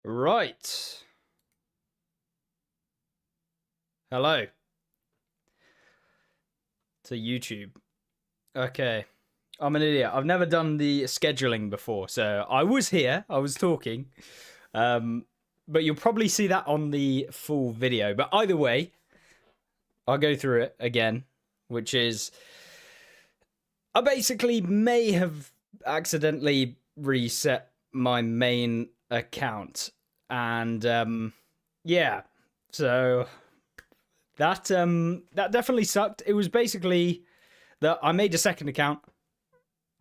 Right. Hello. To YouTube. Okay. I'm an idiot. I've never done the scheduling before, so I was here. I was talking. But you'll probably see that on the full video. But either way, I'll go through it again, which is I basically may have accidentally reset my main account. And yeah. So that definitely sucked. It was basically that I made a second account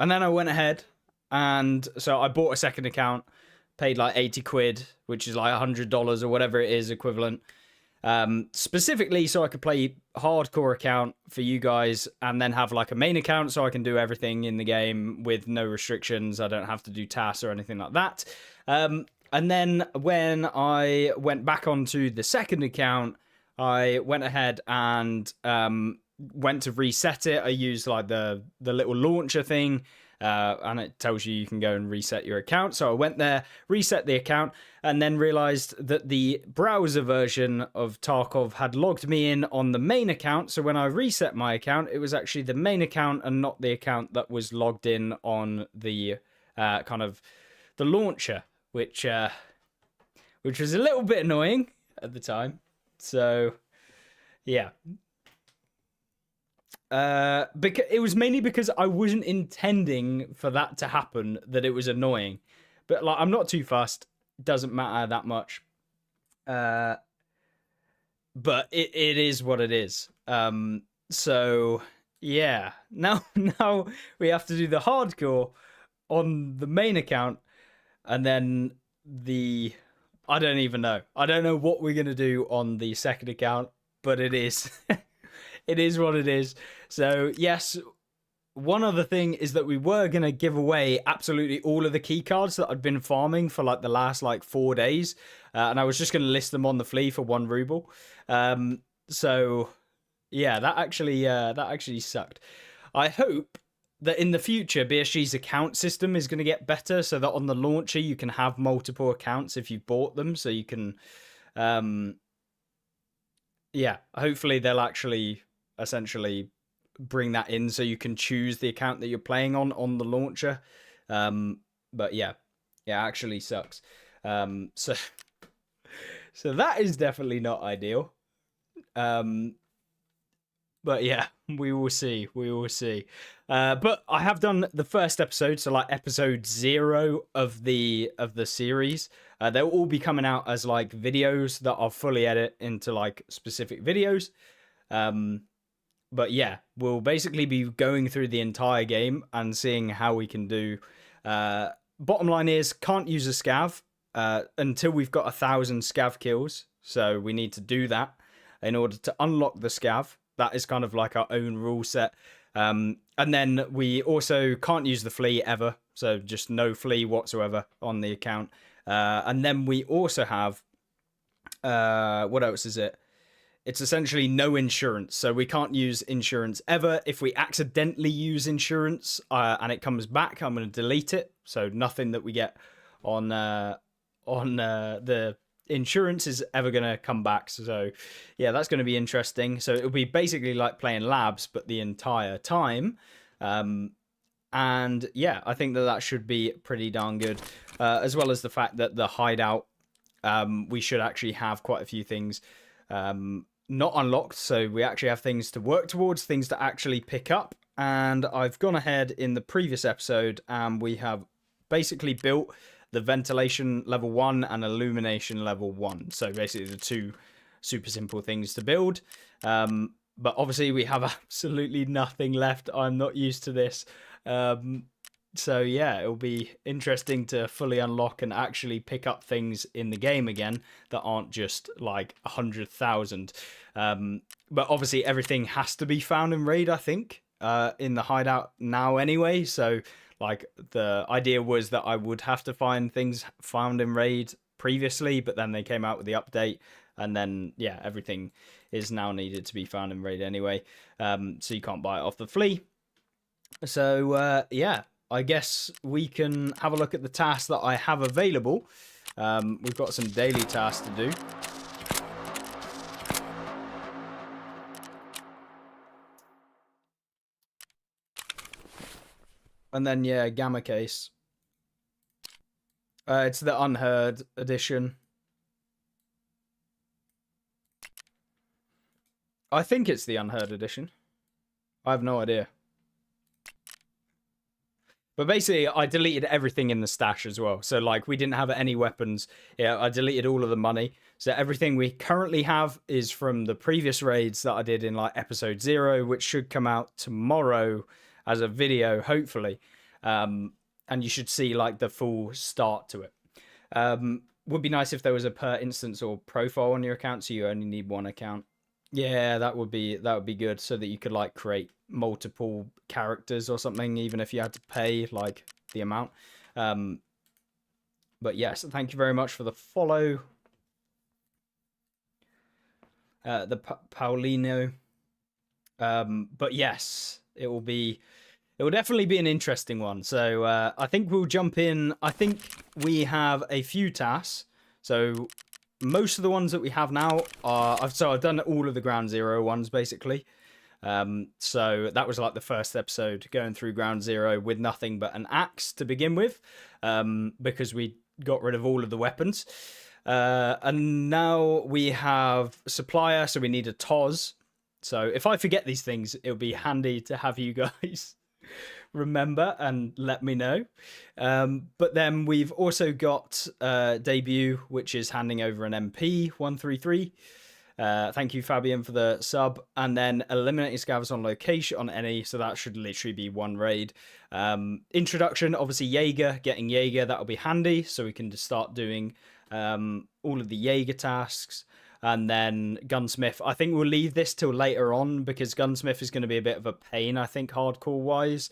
and then I went ahead and so I bought a second account, paid like 80 quid, which is like $100 or whatever it is equivalent, specifically so I could play hardcore account for you guys and then have like a main account so I can do everything in the game with no restrictions. I don't have to do tasks or anything like that. And then when I went back onto the second account, I went ahead and went to reset it. I used like the little launcher thing, and it tells you can go and reset your account. So I went there, reset the account, and then realized that the browser version of Tarkov had logged me in on the main account. So when I reset my account, it was actually the main account and not the account that was logged in on the kind of the launcher, which was a little bit annoying at the time. So, yeah. Because it was mainly because I wasn't intending for that to happen, that it was annoying. But like, I'm not too fussed. Doesn't matter that much. But it is what it is. So yeah. Now we have to do the hardcore on the main account, and then I don't even know. I don't know what we're going to do on the second account, but it is. It is what it is. So, yes, one other thing is that we were going to give away absolutely all of the key cards that I'd been farming for like the last 4 days. And I was just going to list them on the flea for 1 ruble. So, yeah, that actually sucked. I hope that in the future, BSG's account system is going to get better so that on the launcher you can have multiple accounts if you bought them. So you can, yeah, hopefully they'll actually essentially bring that in so you can choose the account that you're playing on the launcher. But yeah, it actually sucks. So that is definitely not ideal. But yeah, we will see. But I have done the first episode, so like episode 0 of the series. They'll all be coming out as like videos that I'll fully edit into like specific videos. But yeah, we'll basically be going through the entire game and seeing how we can do. Bottom line is, can't use a scav until we've got 1,000 scav kills. So we need to do that in order to unlock the scav. That is kind of like our own rule set. And then we also can't use the flea ever. So just no flea whatsoever on the account. And then we also have, what else is it? It's essentially no insurance. So we can't use insurance ever. If we accidentally use insurance and it comes back, I'm going to delete it. So nothing that we get on the insurance is ever going to come back. So yeah, that's going to be interesting. So it'll be basically like playing labs, but the entire time. And yeah, I think that should be pretty darn good. As well as the fact that the hideout, we should actually have quite a few things not unlocked. So we actually have things to work towards, things to actually pick up. And I've gone ahead in the previous episode and we have basically built the ventilation level 1 and illumination level 1. So basically the 2 super simple things to build. But obviously we have absolutely nothing left. I'm not used to this. So yeah, it'll be interesting to fully unlock and actually pick up things in the game again that aren't just like 100,000. But obviously everything has to be found in raid, I think, in the hideout now anyway. So like the idea was that I would have to find things found in raid previously, but then they came out with the update, and then yeah, everything is now needed to be found in raid anyway. So you can't buy it off the flea. So yeah, I guess we can have a look at the tasks that I have available. We've got some daily tasks to do. And then, yeah, Gamma Case. It's the Unheard edition. I think it's the Unheard edition. I have no idea. But basically, I deleted everything in the stash as well. So, like, we didn't have any weapons. Yeah, I deleted all of the money. So everything we currently have is from the previous raids that I did in, like, episode 0, which should come out tomorrow as a video, hopefully. And you should see, like, the full start to it. Would be nice if there was a per instance or profile on your account, so you only need one account. Yeah, that would be good, so that you could like create multiple characters or something, even if you had to pay like the amount. But yes, thank you very much for the follow. The Paulino. But yes, it will definitely be an interesting one. So I think we'll jump in. I think we have a few tasks. So most of the ones that we have now are... I've done all of the Ground Zero ones, basically. So that was like the first episode, going through Ground Zero with nothing but an axe to begin with, because we got rid of all of the weapons. And now we have Supplier, so we need a TOS. So if I forget these things, it'll be handy to have you guys remember and let me know. But then we've also got Debut, which is handing over an EP.133. Thank you, Fabian, for the sub. And then eliminating scavs on location on any, so that should literally be one raid. Introduction, obviously Jaeger, getting Jaeger, that'll be handy, so we can just start doing all of the Jaeger tasks. And then Gunsmith, I think we'll leave this till later on, because Gunsmith is going to be a bit of a pain, I think, hardcore wise.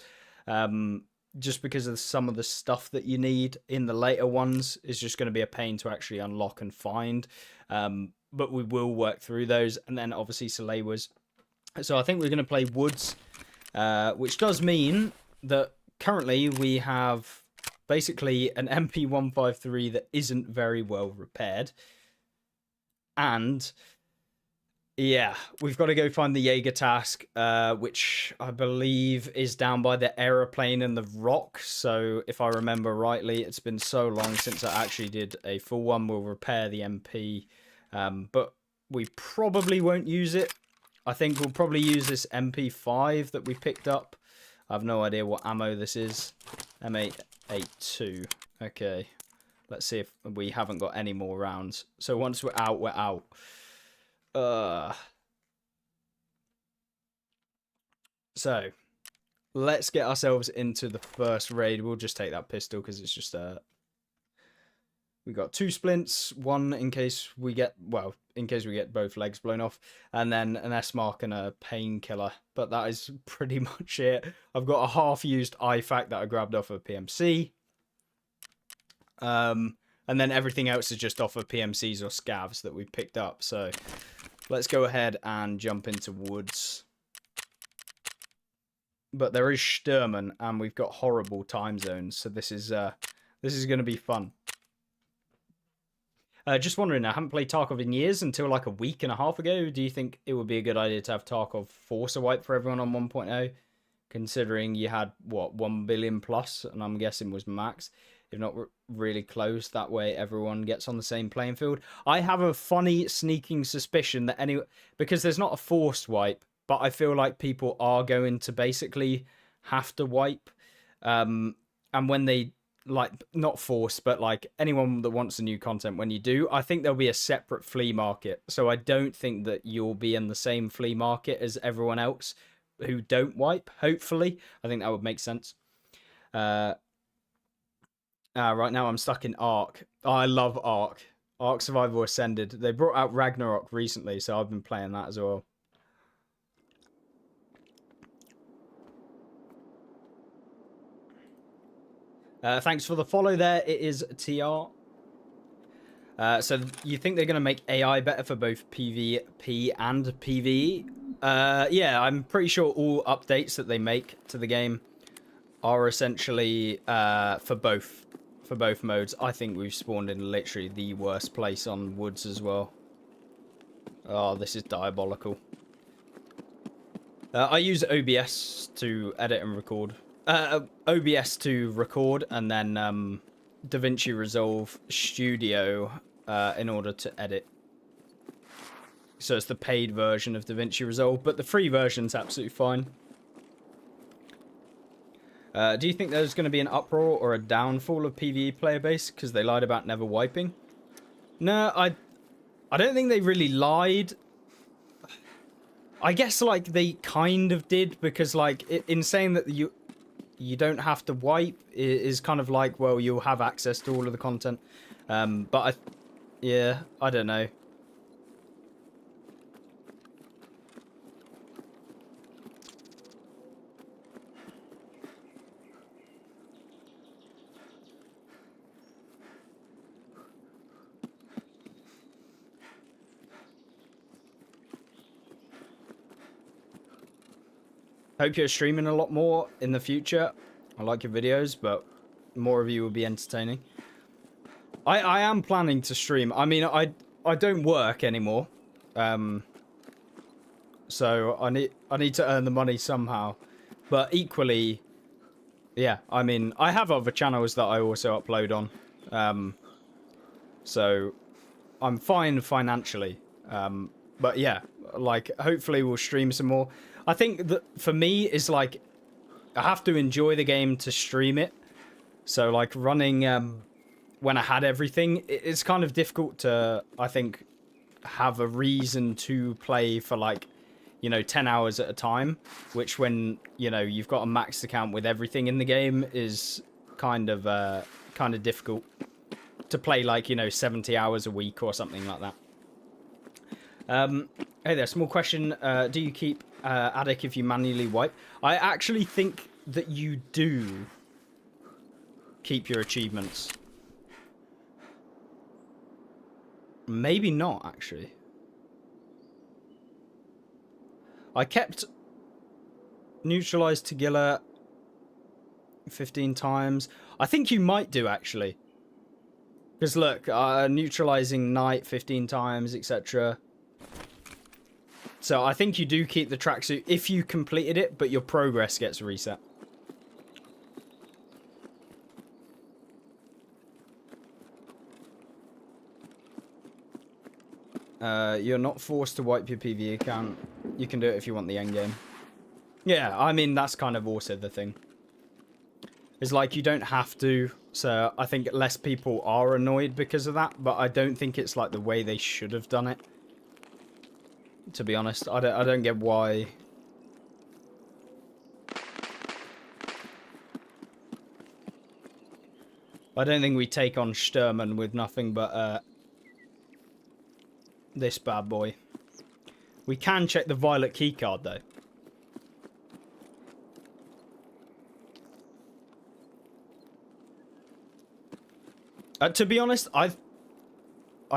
Just because of some of the stuff that you need in the later ones is just going to be a pain to actually unlock and find. But we will work through those. And then obviously Salewers. So I think we're going to play Woods, which does mean that currently we have basically an MP153 that isn't very well repaired. And yeah, we've got to go find the Jaeger task, which I believe is down by the aeroplane and the rock. So if I remember rightly, it's been so long since I actually did a full one. We'll repair the MP, but we probably won't use it. I think we'll probably use this MP5 that we picked up. I have no idea what ammo this is. M882. Okay. Let's see if we haven't got any more rounds. So once we're out, we're out. So let's get ourselves into the first raid. We'll just take that pistol because it's just we got 2 splints, one in case we get, well, in case we get both legs blown off, and then an S mark and a painkiller. But that is pretty much it. I've got a half-used IFAK that I grabbed off of PMC. And then everything else is just off of PMCs or scavs that we picked up. So let's go ahead and jump into Woods. But there is Sturman, and we've got horrible time zones, so this is going to be fun. Just wondering, I haven't played Tarkov in years until like a week and a half ago. Do you think it would be a good idea to have Tarkov force a wipe for everyone on 1.0? Considering you had, what, 1 billion plus, and I'm guessing was max. If not really close, that way everyone gets on the same playing field. I have a funny sneaking suspicion that because there's not a forced wipe, but I feel like people are going to basically have to wipe. And when they, like, not forced, but like anyone that wants the new content, when you do, I think there'll be a separate flea market. So I don't think that you'll be in the same flea market as everyone else who don't wipe, hopefully. I think that would make sense. Right now I'm stuck in Ark. Oh, I love Ark. Ark Survival Ascended. They brought out Ragnarok recently, so I've been playing that as well. Thanks for the follow there. It is TR. So you think they're going to make AI better for both PvP and PvE? Yeah, I'm pretty sure all updates that they make to the game are essentially for both for both modes. I think we've spawned in literally the worst place on woods as well. Oh, this is diabolical. I use OBS to edit and record. OBS to record, and then DaVinci Resolve Studio in order to edit. So it's the paid version of DaVinci Resolve, but the free version's absolutely fine. Do you think there's going to be an uproar or a downfall of PvE player base because they lied about never wiping? No, I don't think they really lied. I guess like they kind of did, because like in saying that you don't have to wipe is kind of like, well, you'll have access to all of the content. But yeah, I don't know. Hope you're streaming a lot more in the future. I like your videos, but more of you will be entertaining. I am planning to stream. I mean, I don't work anymore. So I need to earn the money somehow. But equally, yeah, I mean, I have other channels that I also upload on. So I'm fine financially. But yeah, like, hopefully we'll stream some more. I think that for me is like, I have to enjoy the game to stream it. So like running when I had everything, it's kind of difficult to, I think, have a reason to play for like, you know, 10 hours at a time, which when, you know, you've got a maxed account with everything in the game is kind of difficult to play, like, you know, 70 hours a week or something like that. Hey there, small question. Do you keep Attic if you manually wipe? I actually think that you do keep your achievements. Maybe not, actually. I kept neutralized Tagilla 15 times. I think you might do, actually. Because look, neutralizing Knight 15 times, etc. So I think you do keep the tracksuit if you completed it, but your progress gets reset. You're not forced to wipe your PvE account. You can do it if you want the endgame. Yeah, I mean, that's kind of also the thing. It's like you don't have to, so I think less people are annoyed because of that, but I don't think it's like the way they should have done it. To be honest, I don't get why. I don't think we take on Sturman with nothing but this bad boy. We can check the violet keycard though. To be honest, I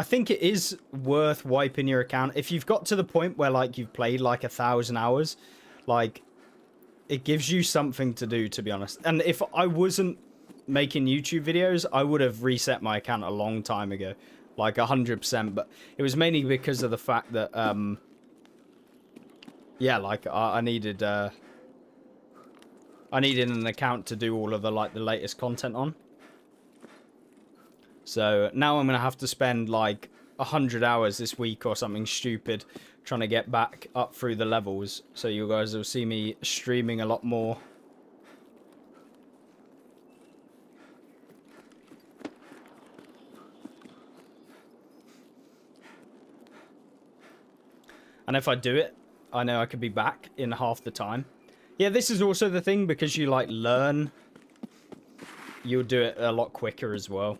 think it is worth wiping your account if you've got to the point where like you've played like 1,000 hours. Like, it gives you something to do, to be honest. And if I wasn't making YouTube videos, I would have reset my account a long time ago, like 100%. But it was mainly because of the fact that yeah, like I needed an account to do all of the like the latest content on. So now I'm going to have to spend like 100 hours this week or something stupid trying to get back up through the levels. So you guys will see me streaming a lot more. And if I do it, I know I could be back in half the time. Yeah, this is also the thing, because you like learn, you'll do it a lot quicker as well.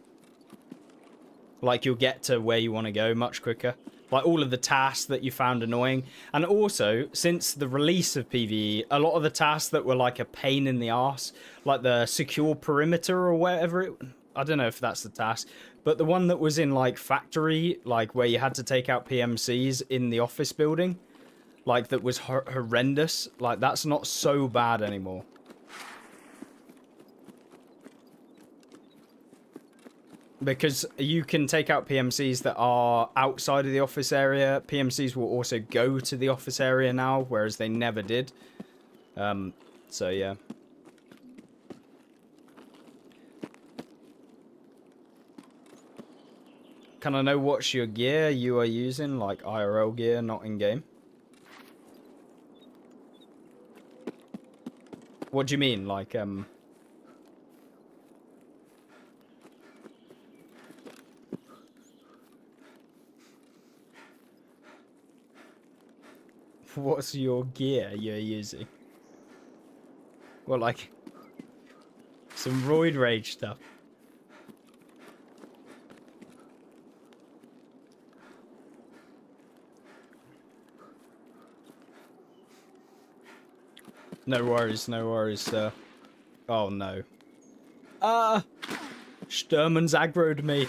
Like, you'll get to where you want to go much quicker. Like, all of the tasks that you found annoying. And also, since the release of PvE, a lot of the tasks that were, like, a pain in the arse, like the secure perimeter or whatever it... I don't know if that's the task. But the one that was in, like, factory, like, where you had to take out PMCs in the office building, like, that was horrendous. Like, that's not so bad anymore. Because you can take out PMCs that are outside of the office area. PMCs will also go to the office area now, whereas they never did. So yeah. Can I know what's your gear you are using? Like IRL gear, not in-game? What do you mean? Like, what's your gear you're using? Well, like, some roid rage stuff. No worries, sir. Oh, no. Sturman's aggroed me.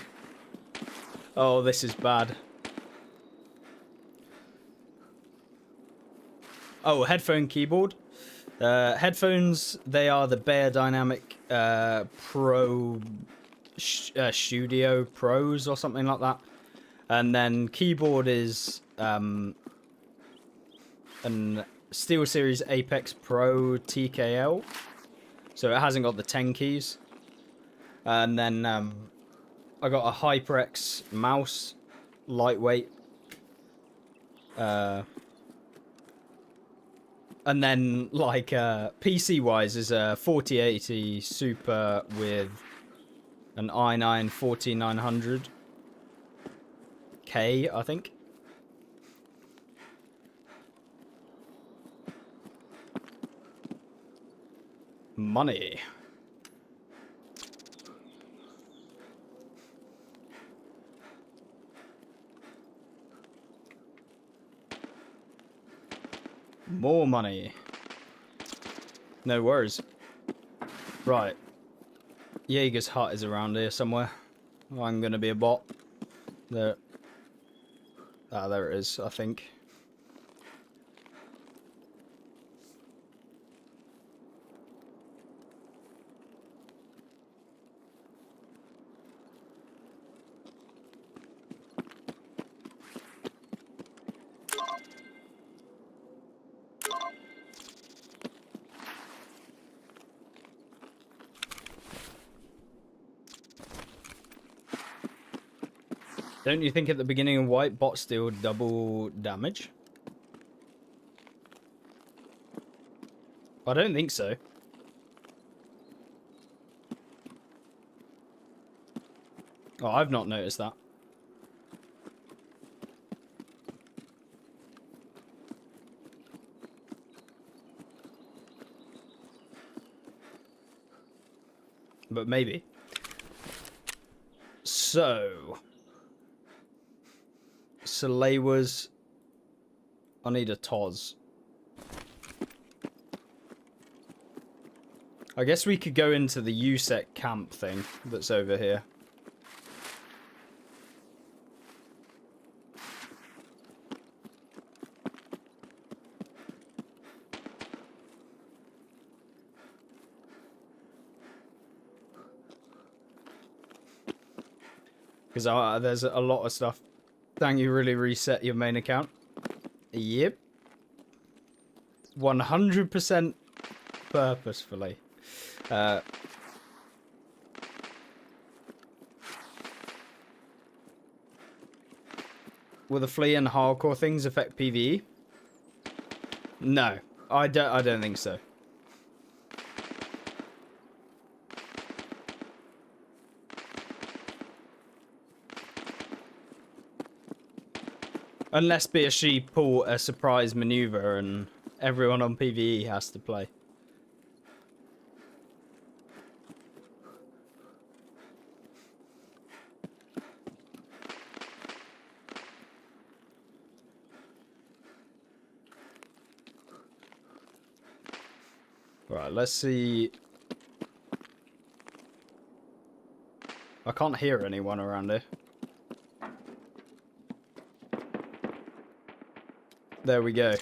Oh, this is bad. Oh, headphone keyboard. Headphones, they are the Bear Dynamic Pro Studio Pros or something like that. And then keyboard is an SteelSeries Apex Pro TKL. So it hasn't got the 10 keys. And then I got a HyperX mouse, lightweight. And then, like, PC-wise is a 4080 Super with an i9 14900K, I think. Money. More money. No worries. Right. Jaeger's hut is around here somewhere. I'm gonna be a bot. There. Ah, there it is, I think. Don't you think at the beginning of white bots deal double damage? I don't think so. Oh, I've not noticed that. But maybe. So... Salewas. I need a Toz. I guess we could go into the USEC camp thing that's over here. Because there's a lot of stuff. Dang, you really reset your main account? Yep. 100% purposefully. Will the flea and hardcore things affect PVE? No, I don't think so. Unless BSG pull a surprise maneuver and everyone on PVE has to play. Right, let's see. I can't hear anyone around here. There we go.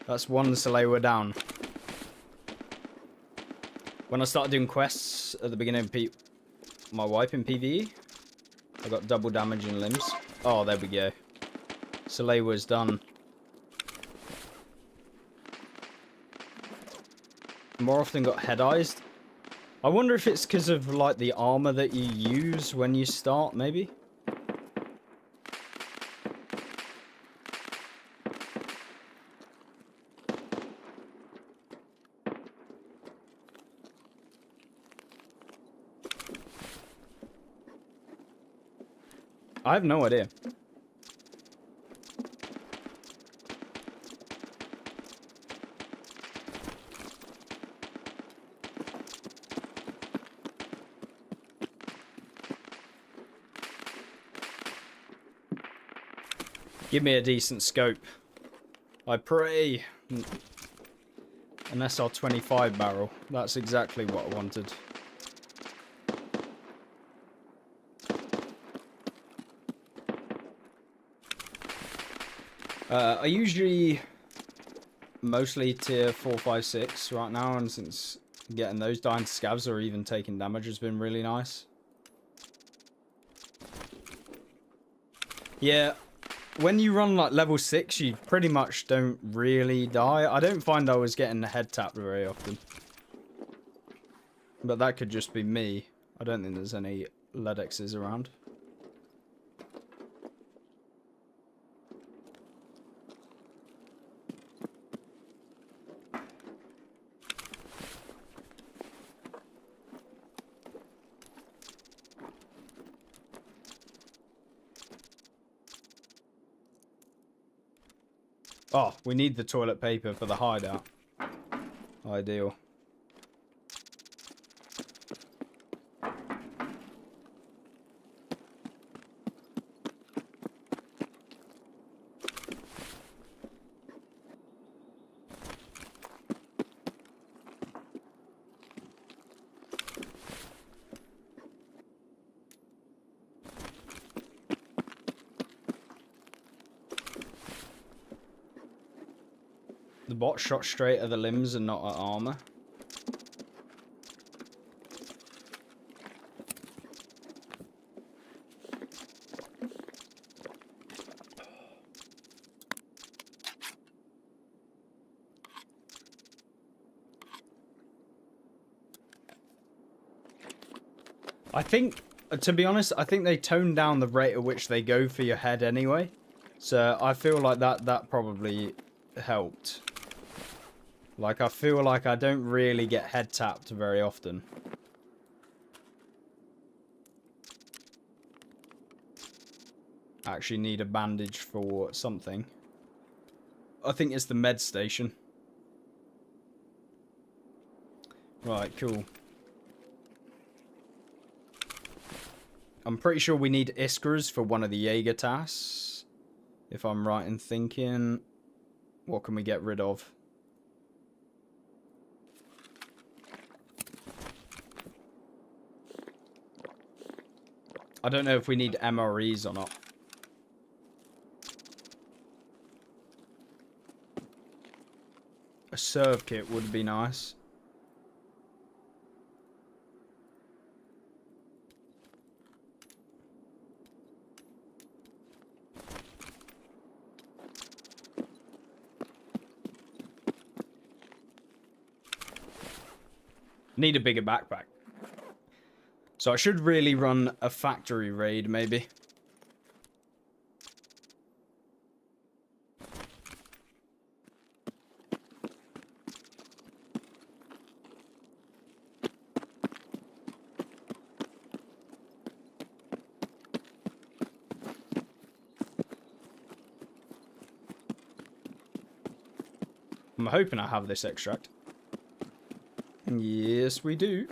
That's one Salewa down. When I started doing quests at the beginning of my wipe in PVE. I got double damage in limbs. Oh, there we go. Soleil was done. More often got head-eyes. I wonder if it's because of, like, the armor that you use when you start, maybe? I have no idea. Give me a decent scope. I pray. An SR-25 barrel. That's exactly what I wanted. I usually mostly tier 4, 5, 6 right now, and since getting those dying to scavs or even taking damage has been really nice. Yeah, when you run like level 6, you pretty much don't really die. I don't find I was getting the head tapped very often. But that could just be me. I don't think there's any Ledexes around. Oh, we need the toilet paper for the hideout. Ideal. The bot shot straight at the limbs and not at armor. I think, to be honest, I think they toned down the rate at which they go for your head anyway. So I feel like that probably helped. Like, I feel like I don't really get head tapped very often. Actually need a bandage for something. I think it's the med station. Right, cool. I'm pretty sure we need Iskras for one of the Jaeger tasks. If I'm right in thinking. What can we get rid of? I don't know if we need MREs or not. A serve kit would be nice. Need a bigger backpack. So I should really run a factory raid, maybe. I'm hoping I have this extract. Yes, we do.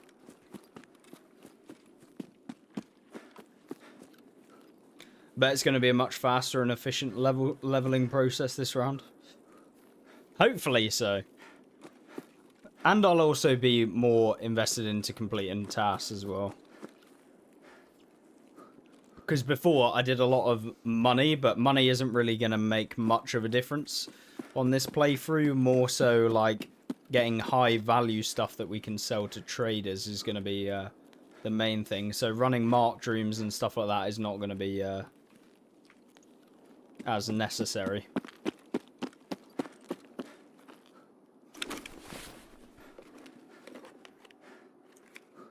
Bet it's going to be a much faster and efficient leveling process this round. Hopefully so. And I'll also be more invested into completing tasks as well. Because before I did a lot of money, but money isn't really going to make much of a difference on this playthrough. More so like getting high value stuff that we can sell to traders is going to be the main thing. So running marked rooms and stuff like that is not going to be as necessary.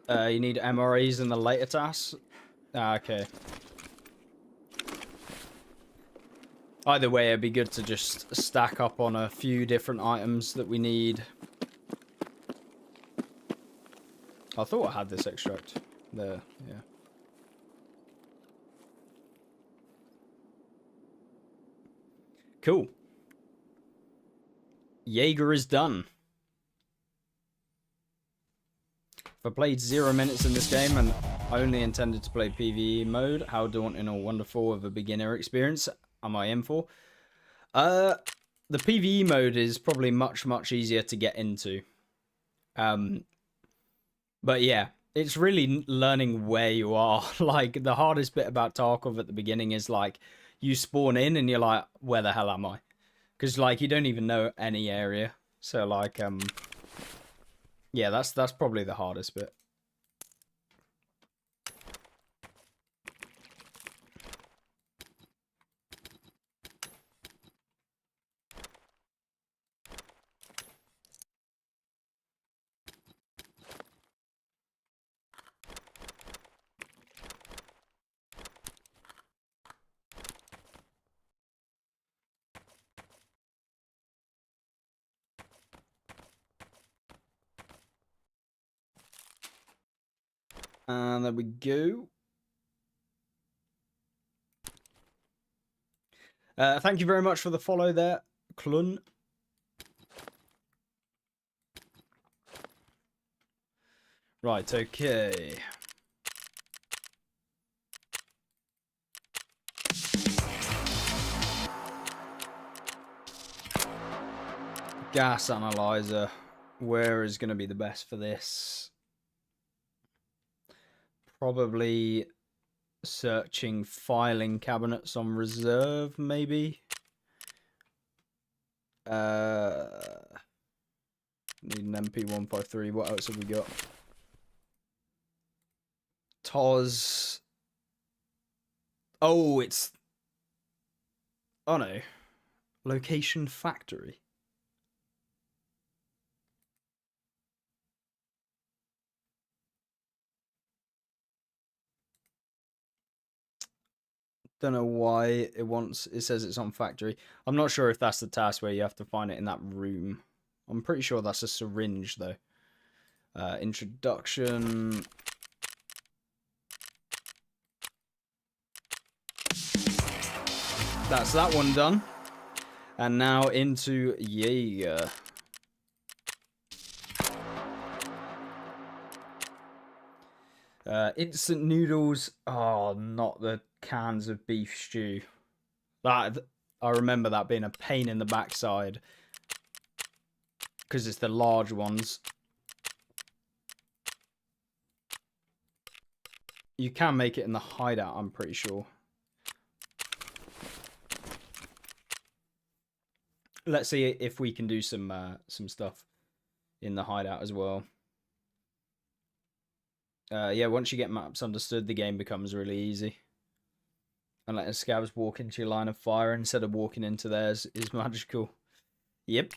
You need MREs in the later tasks? Ah, okay. Either way, it'd be good to just stack up on a few different items that we need. I thought I had this extract. There, yeah. Cool. Jaeger is done. I played 0 minutes in this game and I only intended to play PvE mode. How daunting or wonderful of a beginner experience am I in for? The PvE mode is probably much easier to get into. But yeah, it's really learning where you are. Like, the hardest bit about Tarkov at the beginning is, like, you spawn in and you're like, where the hell am I? Because, like, you don't even know any area. So, like, yeah, that's probably the hardest bit. And there we go. Thank you very much for the follow there, Clun. Right, okay. Gas analyzer. Where is going to be the best for this? Probably searching filing cabinets on reserve, maybe. Need an MP.153. What else have we got? TOS. Oh, it's... Oh, no. Location factory. Don't know why it says it's on factory. I'm not sure if that's the task where you have to find it in that room. I'm pretty sure that's a syringe, though. Introduction. That's that one done. And now into Jaeger. Instant noodles. Oh, not the cans of beef stew. That, I remember that being a pain in the backside. Because it's the large ones. You can make it in the hideout, I'm pretty sure. Let's see if we can do some stuff in the hideout as well. Yeah, once you get maps understood, the game becomes really easy. And letting scavs walk into your line of fire instead of walking into theirs is magical. Yep.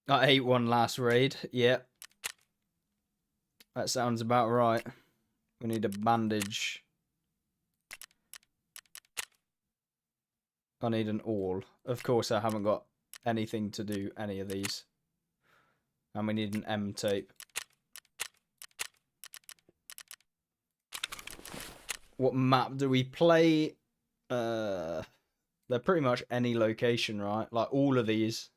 I ate one last raid. Yep. That sounds about right. We need a bandage. I need an awl. Of course, I haven't got anything to do any of these. And we need an M tape. What map do we play? They're pretty much any location, right? Like all of these.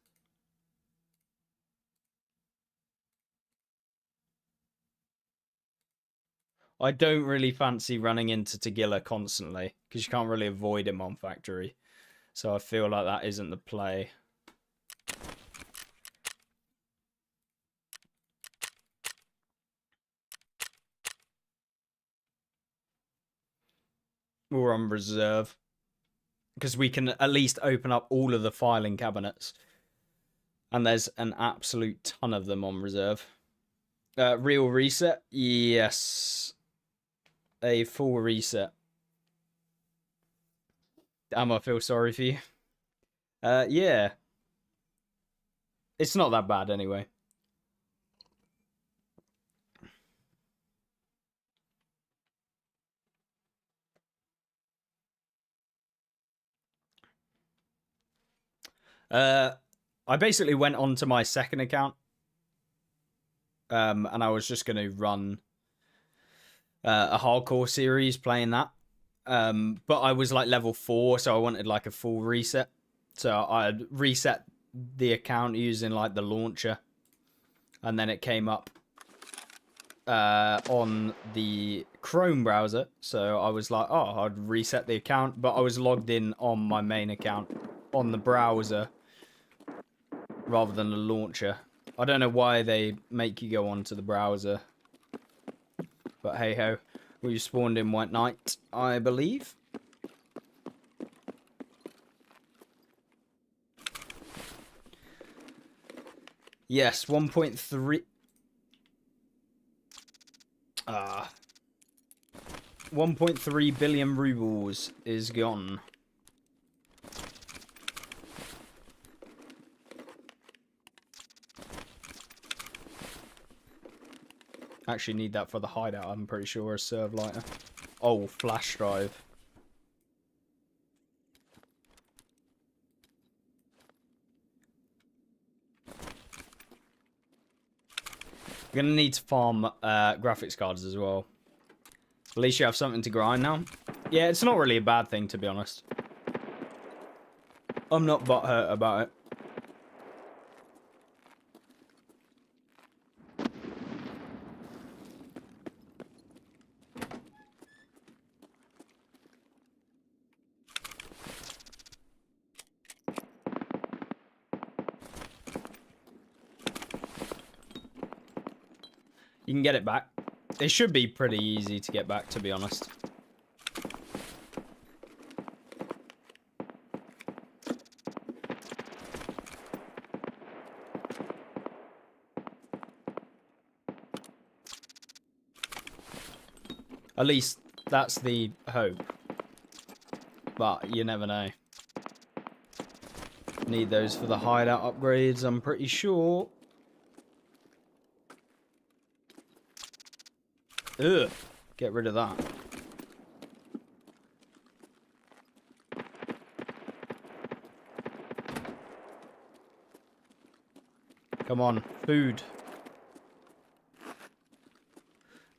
I don't really fancy running into Tagilla constantly because you can't really avoid him on factory. So I feel like that isn't the play. Or on reserve. Because we can at least open up all of the filing cabinets. And there's an absolute ton of them on reserve. Real reset? Yes. A full reset. Damn, I feel sorry for you. Yeah. It's not that bad anyway. I basically went onto my second account. And I was just going to run a hardcore series playing that. But I was like level 4, so I wanted like a full reset. So I reset the account using like the launcher. And then it came up on the Chrome browser. So I was like, oh, I'd reset the account. But I was logged in on my main account on the browser rather than the launcher. I don't know why they make you go onto the browser. But hey ho. We spawned in White Knight, I believe. Yes, 1.3... 1.3 billion rubles is gone. Actually need that for the hideout, I'm pretty sure, a serve lighter. Oh, flash drive. We're gonna need to farm graphics cards as well. At least you have something to grind now. Yeah, it's not really a bad thing, to be honest. I'm not butthurt about it. You can get it back. It should be pretty easy to get back, to be honest. At least that's the hope. But you never know. Need those for the hideout upgrades, I'm pretty sure. Ugh. Get rid of that. Come on, food.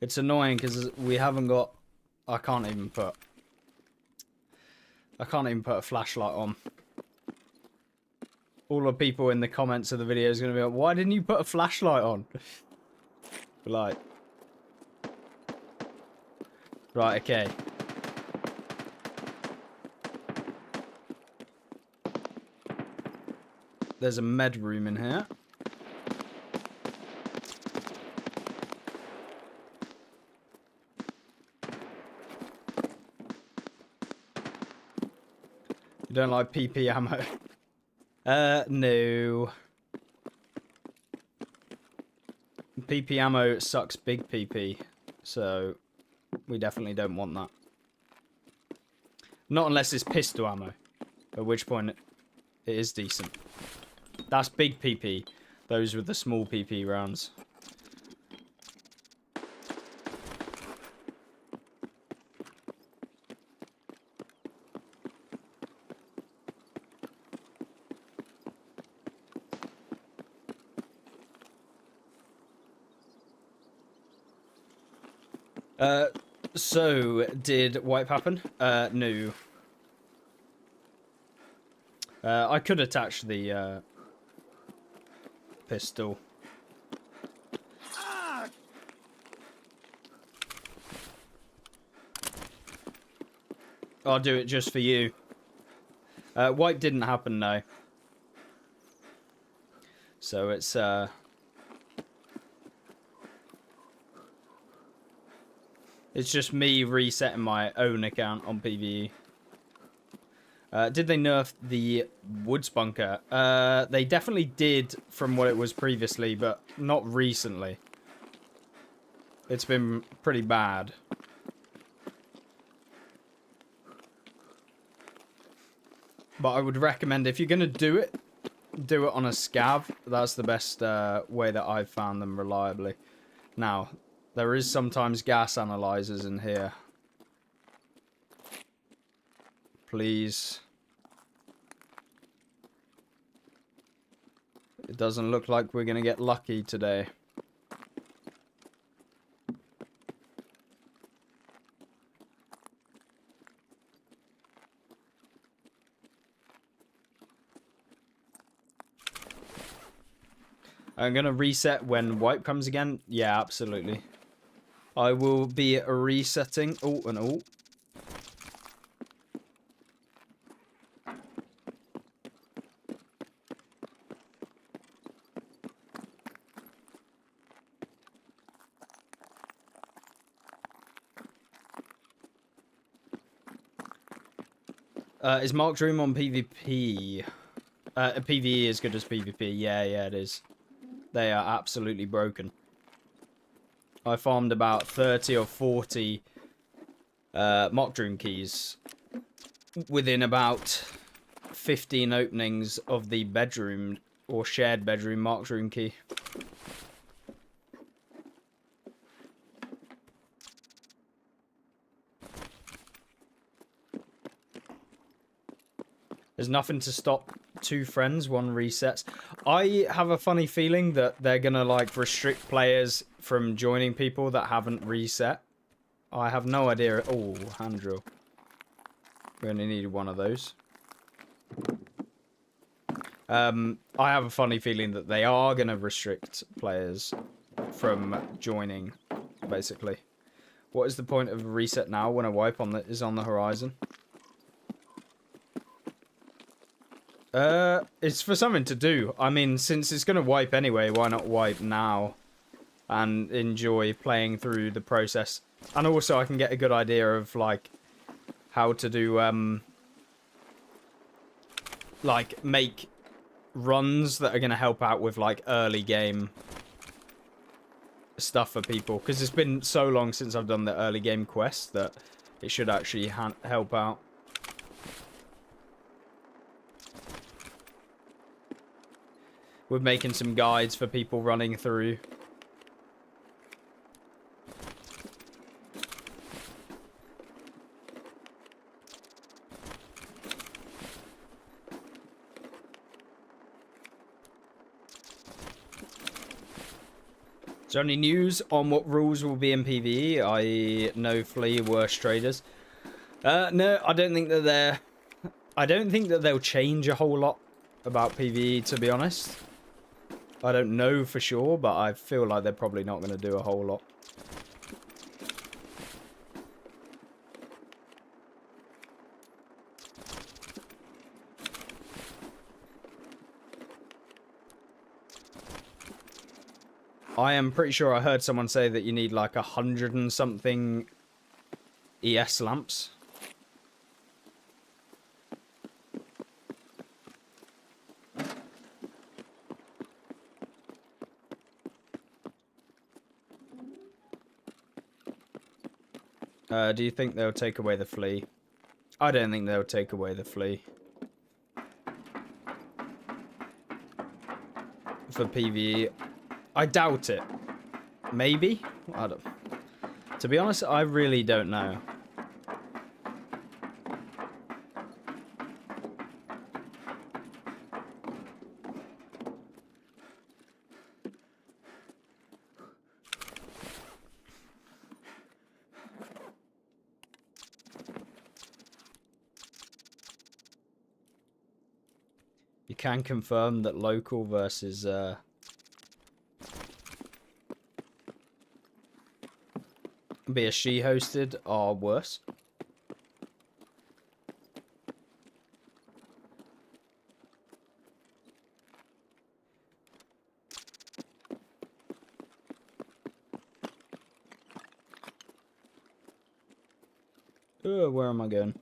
It's annoying because we haven't got... I can't even put a flashlight on. All the people in the comments of the video is going to be like, why didn't you put a flashlight on? Like... Right, okay. There's a med room in here. You don't like PP ammo? No. PP ammo sucks big PP, so we definitely don't want that. Not unless it's pistol ammo, at which point it is decent. That's big PP. Those with the small PP rounds. So, did wipe happen? No. I could attach the pistol. I'll do it just for you. Wipe didn't happen, no. So it's just me resetting my own account on PVE. Did they nerf the woods bunker? They definitely did from what it was previously, but not recently. It's been pretty bad. But I would recommend, if you're going to do it on a scav. That's the best way that I've found them reliably. Now, there is sometimes gas analyzers in here. Please. It doesn't look like we're going to get lucky today. I'm going to reset when wipe comes again. Yeah, absolutely. I will be resetting. Oh, and oh. Is Marked Room on PvP? PvE as good as PvP. Yeah, it is. They are absolutely broken. I farmed about 30 or 40 Marked Room keys within about 15 openings of the bedroom or shared bedroom Marked Room key. There's nothing to stop 2 friends, 1 resets. I have a funny feeling that they're gonna like restrict players from joining people that haven't reset. I have no idea. Oh, hand drill. We only needed 1 of those. I have a funny feeling that they are gonna restrict players from joining, basically. What is the point of a reset now when a wipe is on the horizon? It's for something to do. I mean, since it's gonna wipe anyway, why not wipe now and enjoy playing through the process? And also, I can get a good idea of like how to do like make runs that are gonna help out with like early game stuff for people, because it's been so long since I've done the early game quests that it should actually help out. We're making some guides for people running through. Is there any news on what rules will be in PvE? I know Flea worst traders. No, I don't think that they'll change a whole lot about PvE, to be honest. I don't know for sure, but I feel like they're probably not going to do a whole lot. I am pretty sure I heard someone say that you need like 100 and something ES lamps. Do you think they'll take away the flea? I don't think they'll take away the flea. For PvE. I doubt it. Maybe? I don't... To be honest, I really don't know. You can confirm that local versus BSG hosted are worse. Where am I going?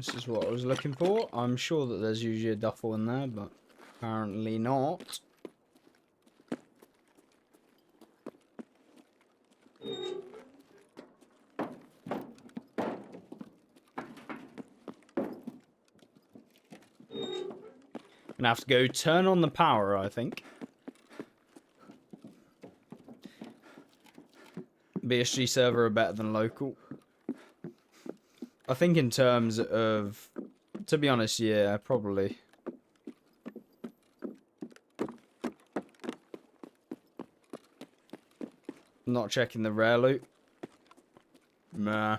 This is what I was looking for. I'm sure that there's usually a duffel in there, but apparently not. Gonna have to go turn on the power, I think. BSG server are better than local. I think in terms of, to be honest, yeah, probably. Not checking the rare loot. Nah.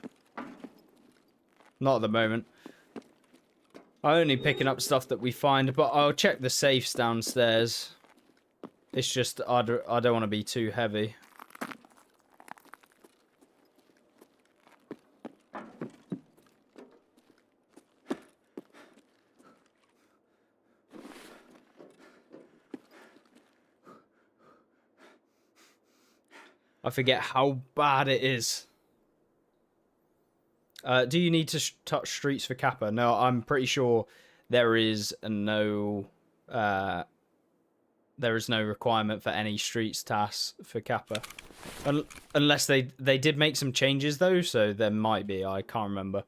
Not at the moment. I'm only picking up stuff that we find, but I'll check the safes downstairs. It's just, I don't want to be too heavy. I forget how bad it is. Do you need to touch streets for Kappa? No, I'm pretty sure there is no requirement for any streets tasks for Kappa. Unless they did make some changes though, so there might be, I can't remember.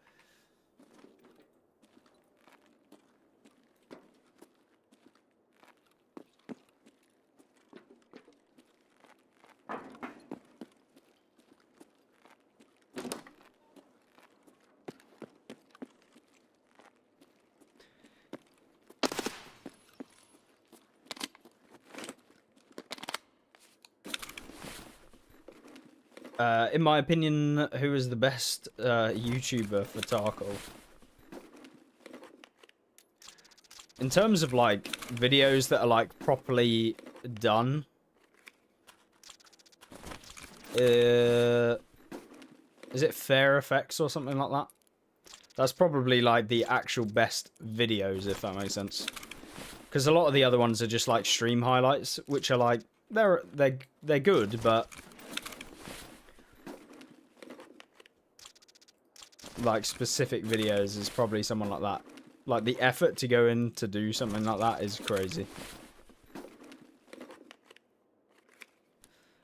In my opinion, who is the best YouTuber for Tarkov? In terms of like videos that are like properly done, is it Fair Effects or something like that? That's probably like the actual best videos, if that makes sense. Because a lot of the other ones are just like stream highlights, which are like they're good, but like specific videos is probably someone like that. Like the effort to go in to do something like that is crazy.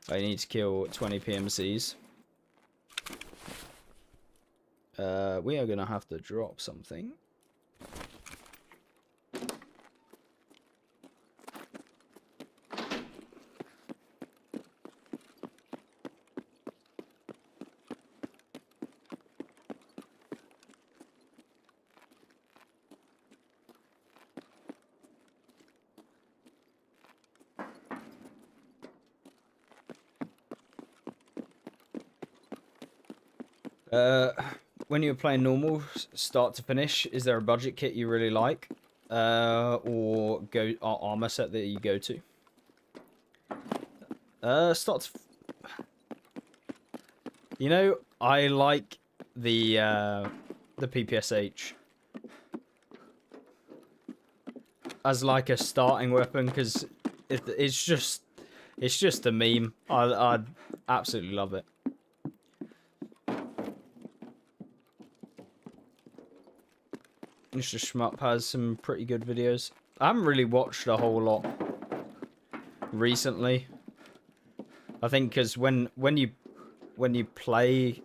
I need to kill 20 PMCs. We are gonna have to drop something. When you're playing normal, start to finish, is there a budget kit you really like? Or armor set that you go to? You know, I like the PPSH as like a starting weapon because it's just a meme. I absolutely love it. Mr. Shmup has some pretty good videos. I haven't really watched a whole lot recently. I think because when you play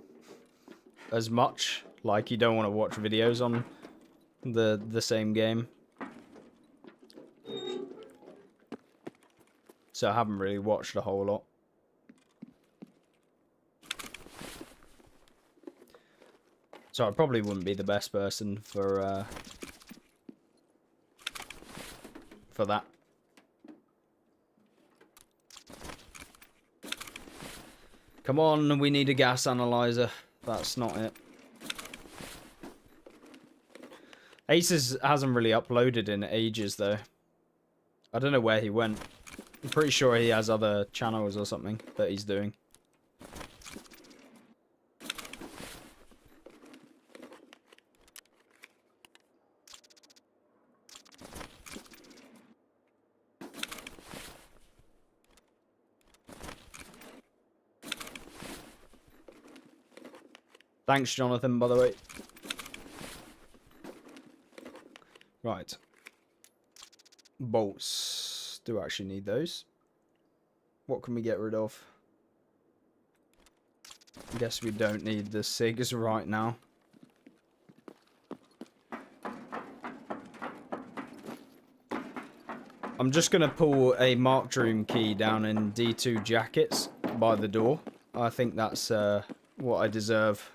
as much, like you don't want to watch videos on the same game. So I haven't really watched a whole lot. So I probably wouldn't be the best person for that. Come on, we need a gas analyzer. That's not it. Aces hasn't really uploaded in ages though. I don't know where he went. I'm pretty sure he has other channels or something that he's doing. Thanks, Jonathan, by the way. Right. Bolts. Do actually need those. What can we get rid of? Guess we don't need the SIGs right now. I'm just going to pull a marked room key down in D2 jackets by the door. I think that's what I deserve.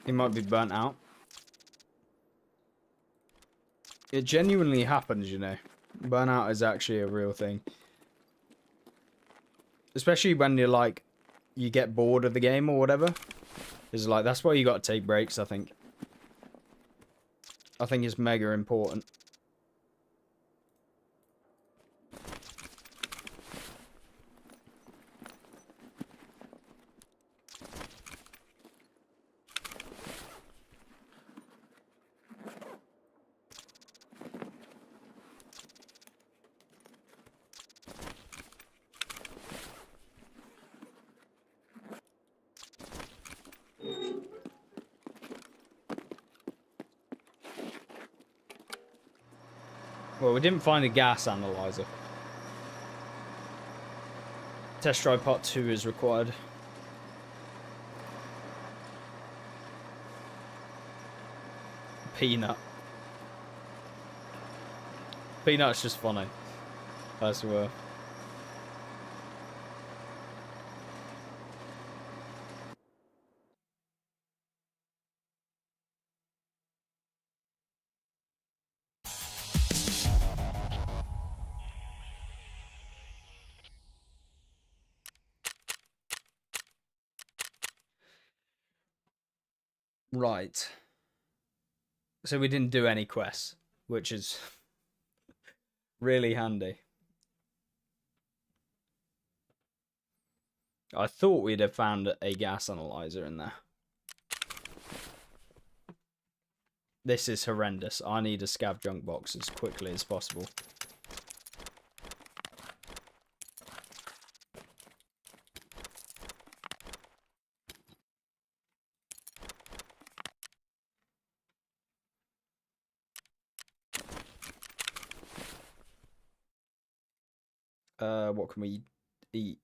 He might be burnt out. It genuinely happens, you know. Burnout is actually a real thing. Especially when you're like, you get bored of the game or whatever. It's like, that's why you got to take breaks, I think. I think it's mega important. Well, we didn't find a gas analyzer. Test drive part 2 is required. Peanut. Peanut's just funny. I swear. Right. So we didn't do any quests, which is really handy. I thought we'd have found a gas analyzer in there. This is horrendous. I need a scav junk box as quickly as possible. What can we eat?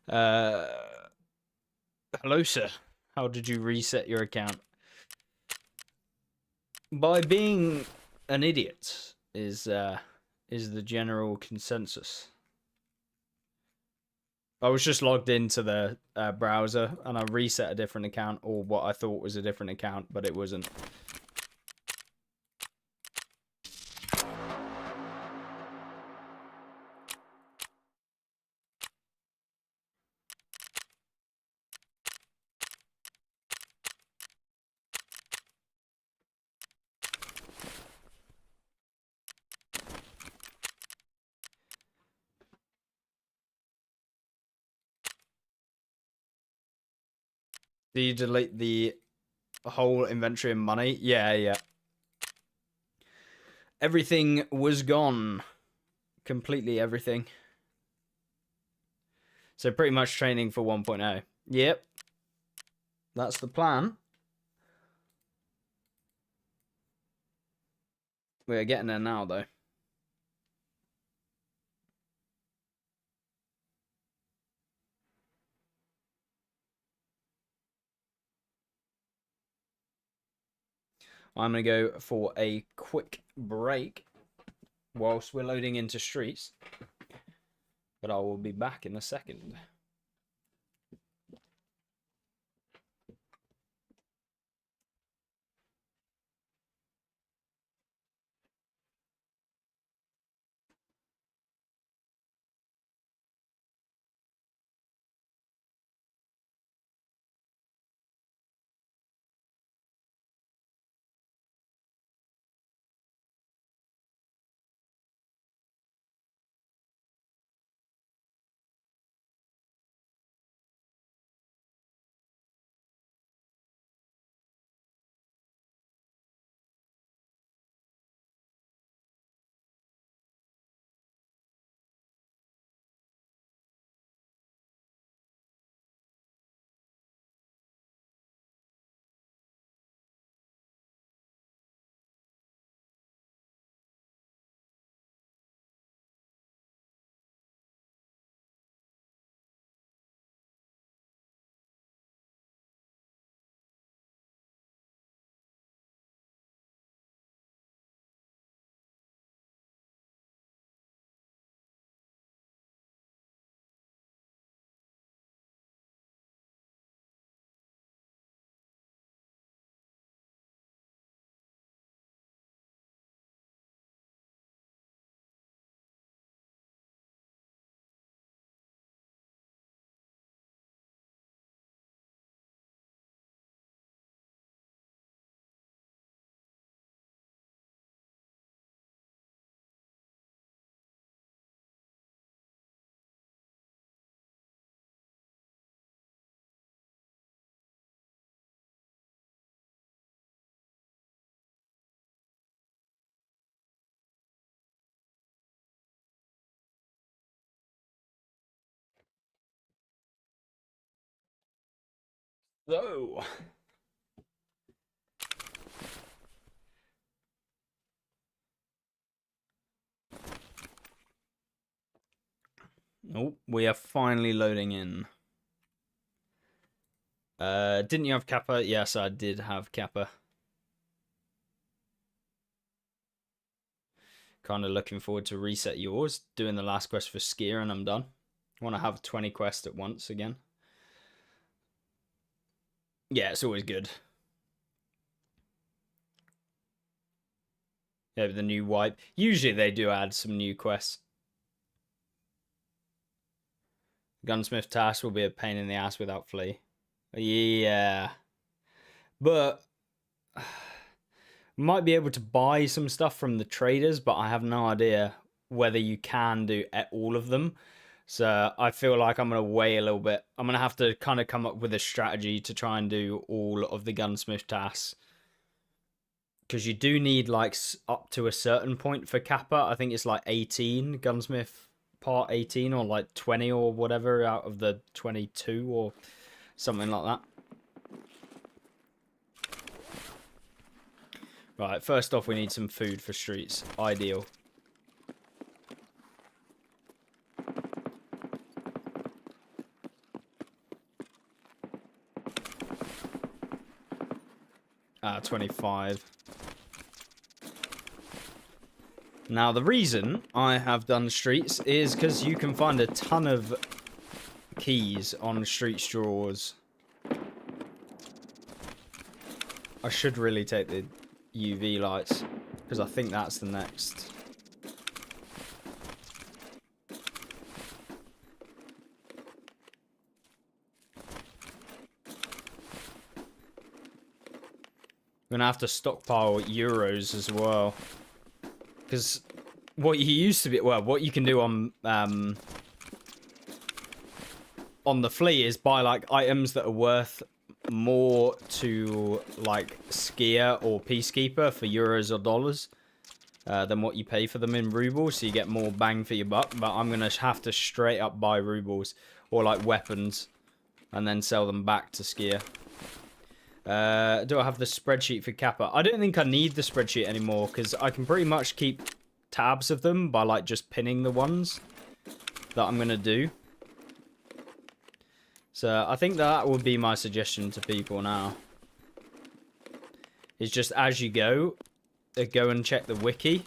Hello, sir. How did you reset your account? By being an idiot is the general consensus. I was just logged into the browser and I reset a different account, or what I thought was a different account, but it wasn't. Do you delete the whole inventory and money? Yeah. Everything was gone. Completely everything. So pretty much training for 1.0. Yep. That's the plan. We're getting there now, though. I'm going to go for a quick break whilst we're loading into streets. But I will be back in a second. So, oh, we are finally loading in. Didn't you have Kappa? Yes, I did have Kappa. Kind of looking forward to reset yours. Doing the last quest for Skier and I'm done. I want to have 20 quests at once again. Yeah, it's always good. Yeah, the new wipe. Usually they do add some new quests. Gunsmith task will be a pain in the ass without flea. Yeah. But might be able to buy some stuff from the traders, but I have no idea whether you can do all of them. So I feel like I'm going to wait a little bit. I'm going to have to kind of come up with a strategy to try and do all of the gunsmith tasks. Because you do need like up to a certain point for Kappa. I think it's like 18, gunsmith part 18 or like 20 or whatever out of the 22 or something like that. Right, first off we need some food for streets. Ideal. 25. Now, the reason I have done streets is because you can find a ton of keys on street straws. I should really take the UV lights, because I think that's the next. I'm gonna have to stockpile euros as well, because what you used to be, well, what you can do on the flea is buy like items that are worth more to like skier or peacekeeper for euros or dollars than what you pay for them in rubles, so you get more bang for your buck. But I'm gonna have to straight up buy rubles or like weapons and then sell them back to skier. Do I have the spreadsheet for Kappa? I don't think I need the spreadsheet anymore, because I can pretty much keep tabs of them by like just pinning the ones that I'm gonna do. So I think that would be my suggestion to people now. Is just as you go and check the wiki.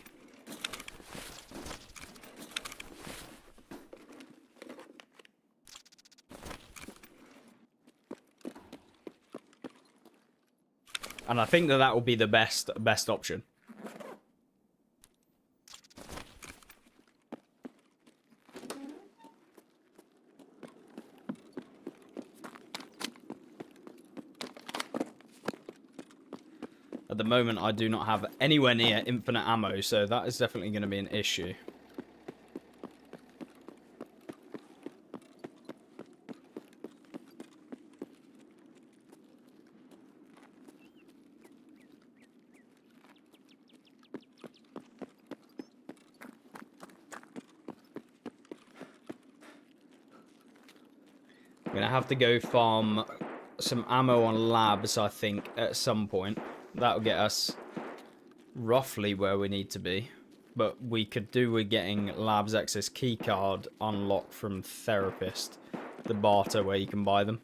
And I think that will be the best option. At the moment, I do not have anywhere near infinite ammo, so that is definitely going to be an issue. I'm going to have to go farm some ammo on labs, I think, at some point. That'll get us roughly where we need to be. But we could do with getting labs access keycard unlocked from therapist, the barter where you can buy them.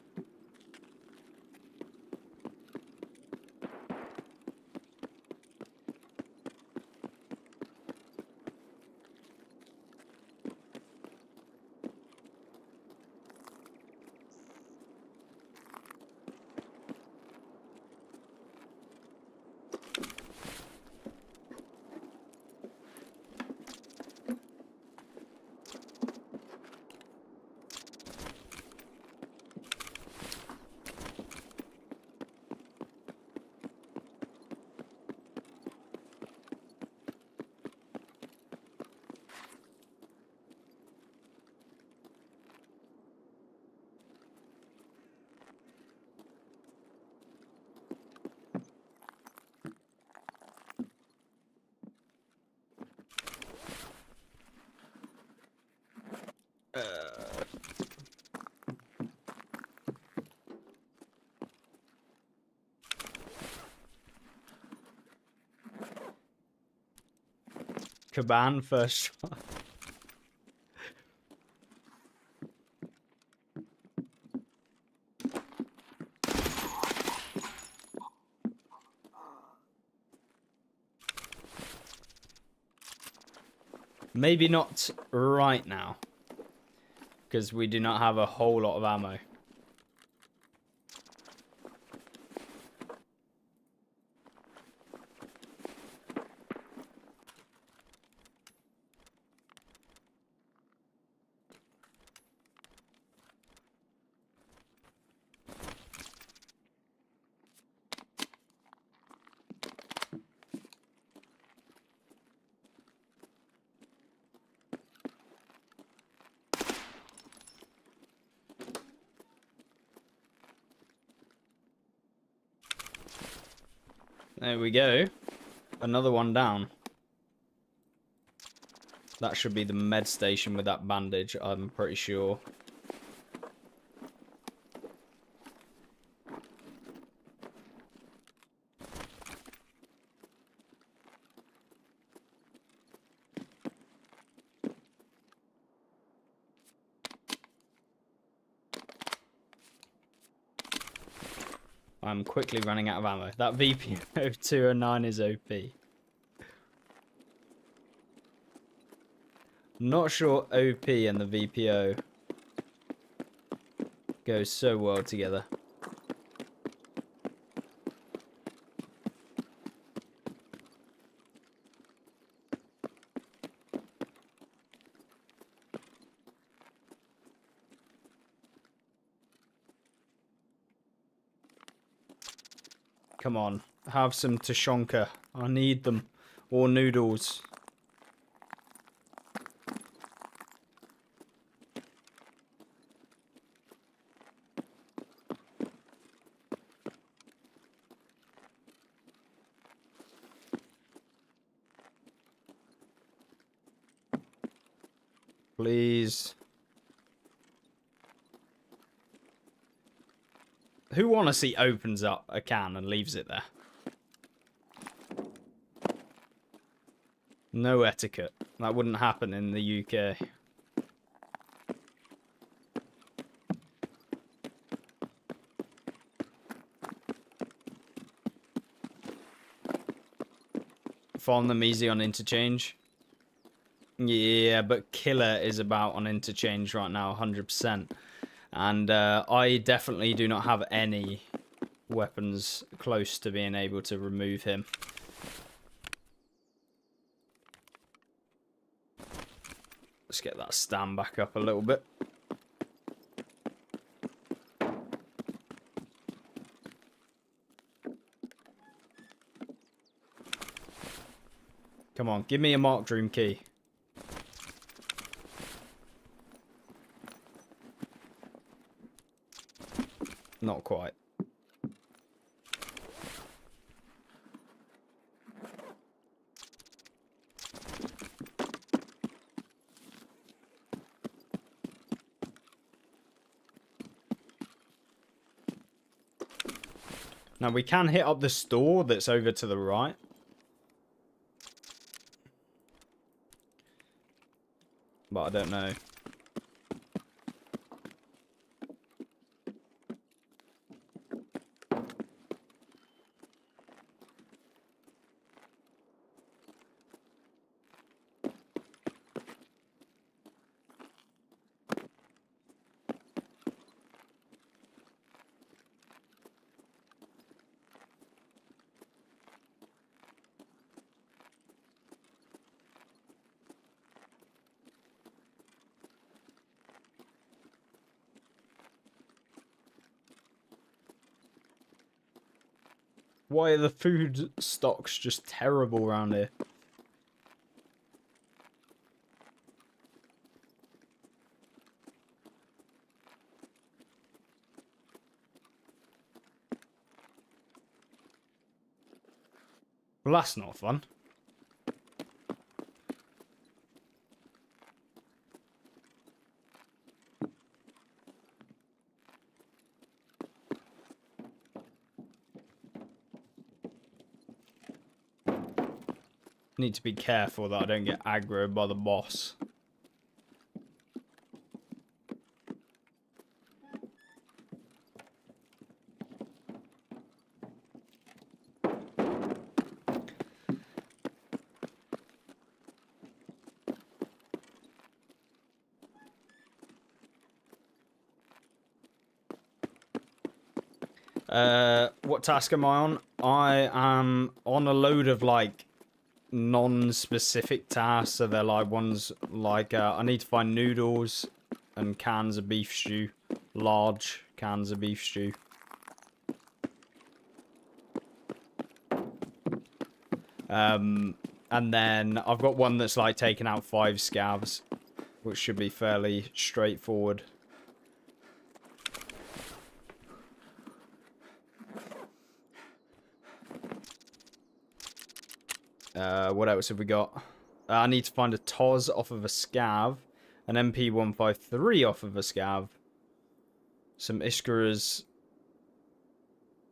Caban first try. Maybe not right now, because we do not have a whole lot of ammo. There we go. Another one down. That should be the med station with that bandage, I'm pretty sure. I'm quickly running out of ammo. That VP-209 is OP. Not sure OP and the VPO go so well together. Come on, have some Tushonka. I need them. Or noodles. Please. Who honestly opens up a can and leaves it there? No etiquette. That wouldn't happen in the UK. Farm them easy on interchange. Yeah, but Killer is about on interchange right now, 100%. And I definitely do not have any weapons close to being able to remove him. Let's get that stand back up a little bit. Come on, give me a marked room key. Not quite. Now we can hit up the store that's over to the right. But I don't know. Why are the food stocks just terrible around here? Well, that's not fun. Need to be careful that I don't get aggroed by the boss. What task am I on? I am on a load of like non-specific tasks. So they're like ones like I need to find noodles and cans of beef stew, large cans of beef stew. And then I've got one that's like taking out 5 scavs, which should be fairly straightforward. What else have we got? I need to find a Toz off of a scav, an MP.153 off of a scav, some Ishkaras,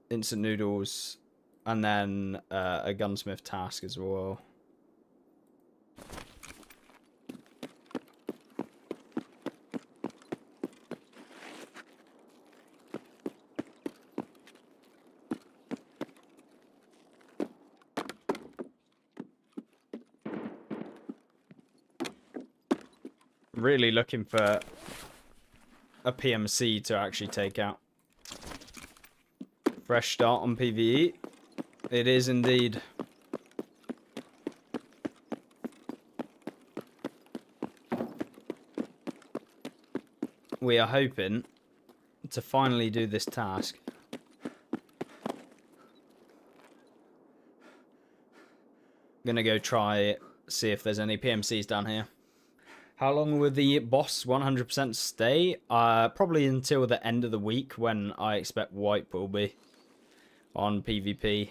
instant noodles, and then a gunsmith task as well. Really looking for a PMC to actually take out. Fresh start on PVE. It is indeed. We are hoping to finally do this task. Gonna go try see if there's any PMCs down here. How long will the boss 100% stay? Probably until the end of the week, when I expect wipe will be on PvP.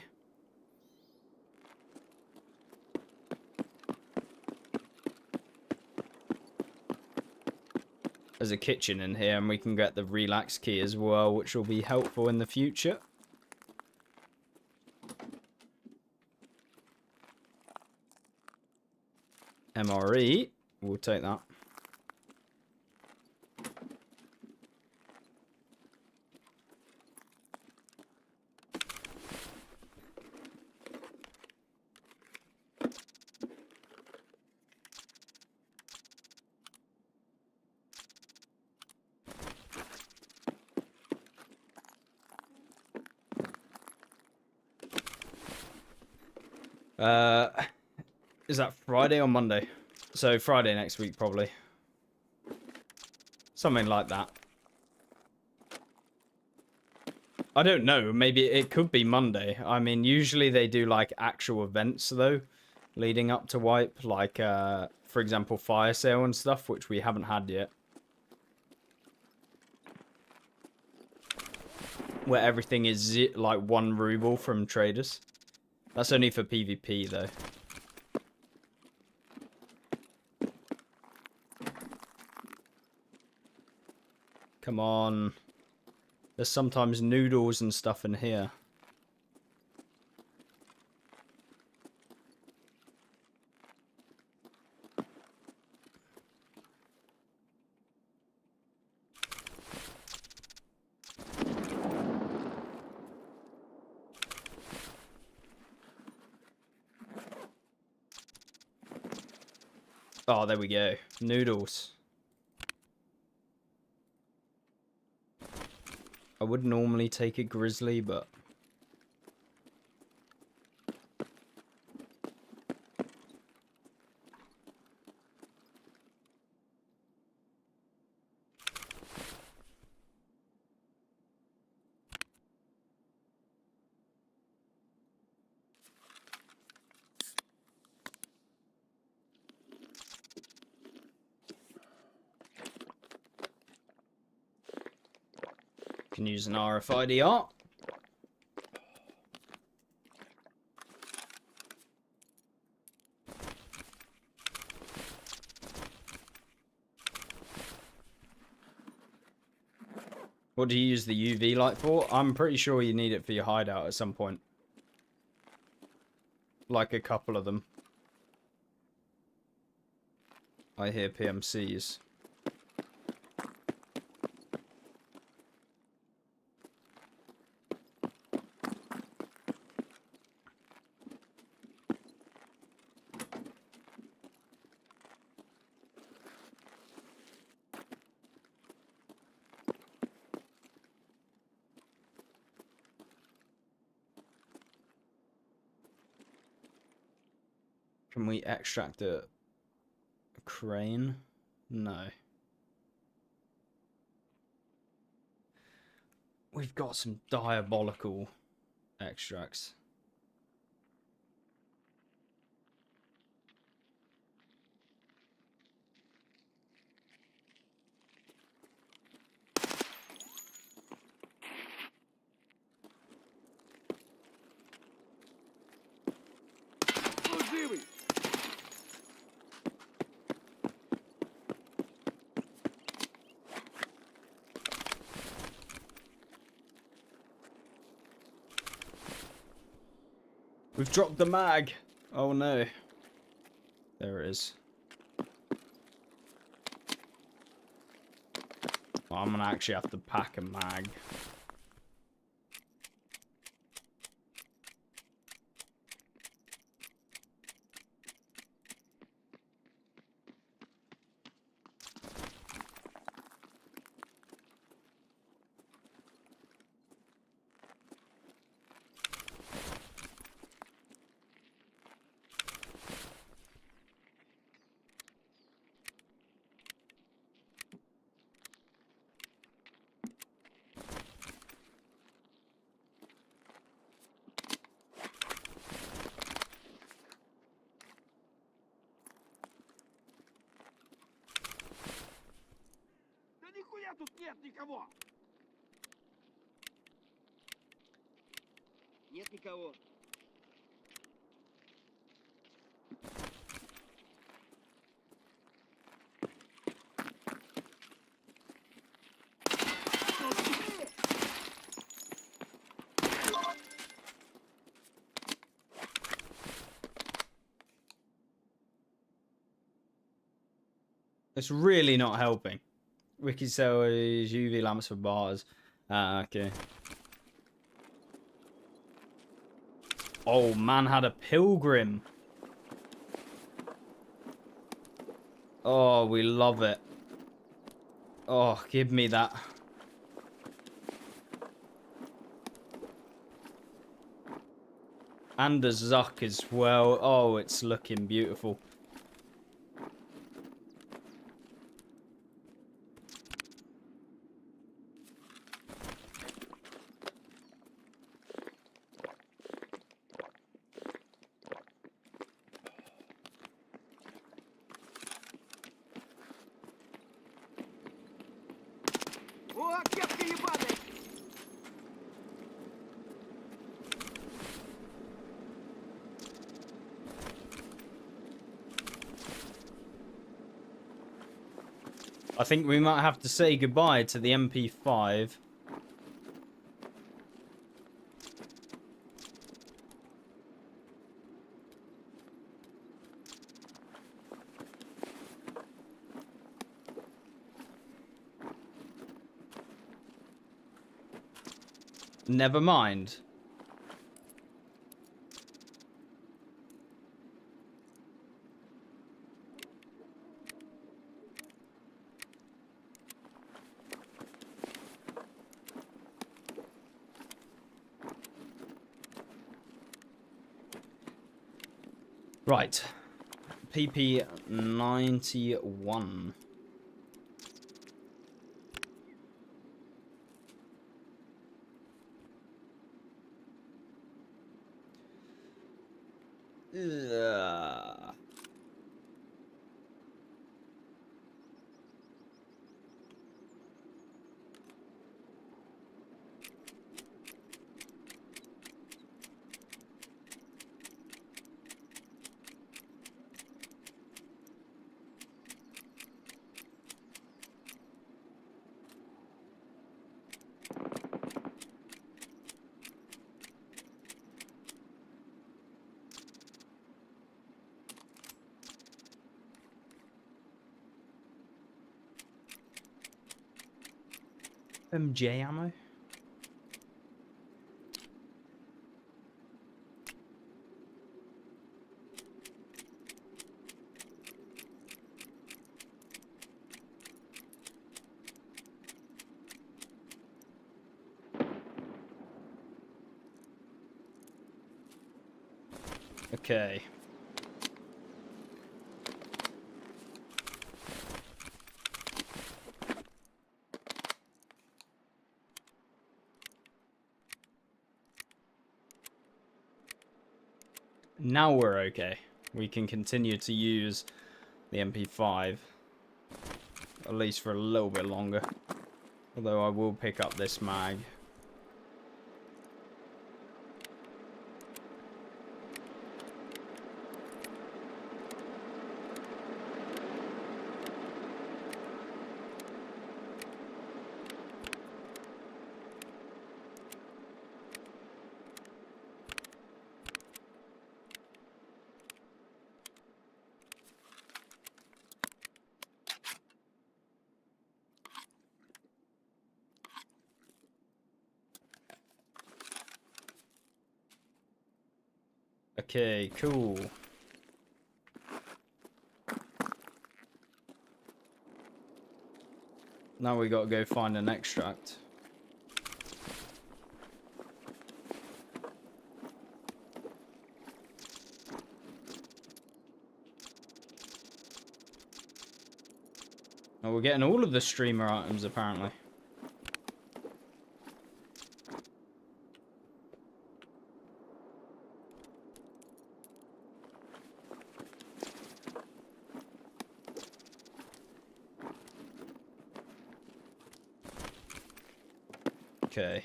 There's a kitchen in here, and we can get the relax key as well, which will be helpful in the future. MRE. We'll take that. Is that Friday or Monday? So Friday next week, probably. Something like that. I don't know. Maybe it could be Monday. I mean, usually they do like actual events though, leading up to wipe, like for example, fire sale and stuff, which we haven't had yet. Where everything is like 1 ruble from traders. That's only for PvP though. Come on. There's sometimes noodles and stuff in here. Oh, there we go. Noodles. I would normally take a grizzly, but... can use an RFID art. What do you use the UV light for? I'm pretty sure you need it for your hideout at some point. Like a couple of them. I hear PMCs. Can we extract a crane? No. We've got some diabolical extracts. We've dropped the mag. Oh no. There it is. Well, I'm gonna actually have to pack a mag. Тут нет никого! Нет никого. It's really not helping. Wiki cell is UV lamps for bars. Ah, okay. Oh, man had a pilgrim. Oh, we love it. Oh, give me that. And a Zuck as well. Oh, it's looking beautiful. О, кепка ебаная! I think we might have to say goodbye to the MP5. Never mind. Right. PP.1. Ugh. MJ ammo. Okay. Now we're okay. We can continue to use the MP5. At least for a little bit longer. Although I will pick up this mag. Okay, cool. Now we gotta go find an extract. Oh, we're getting all of the streamer items apparently. Okay.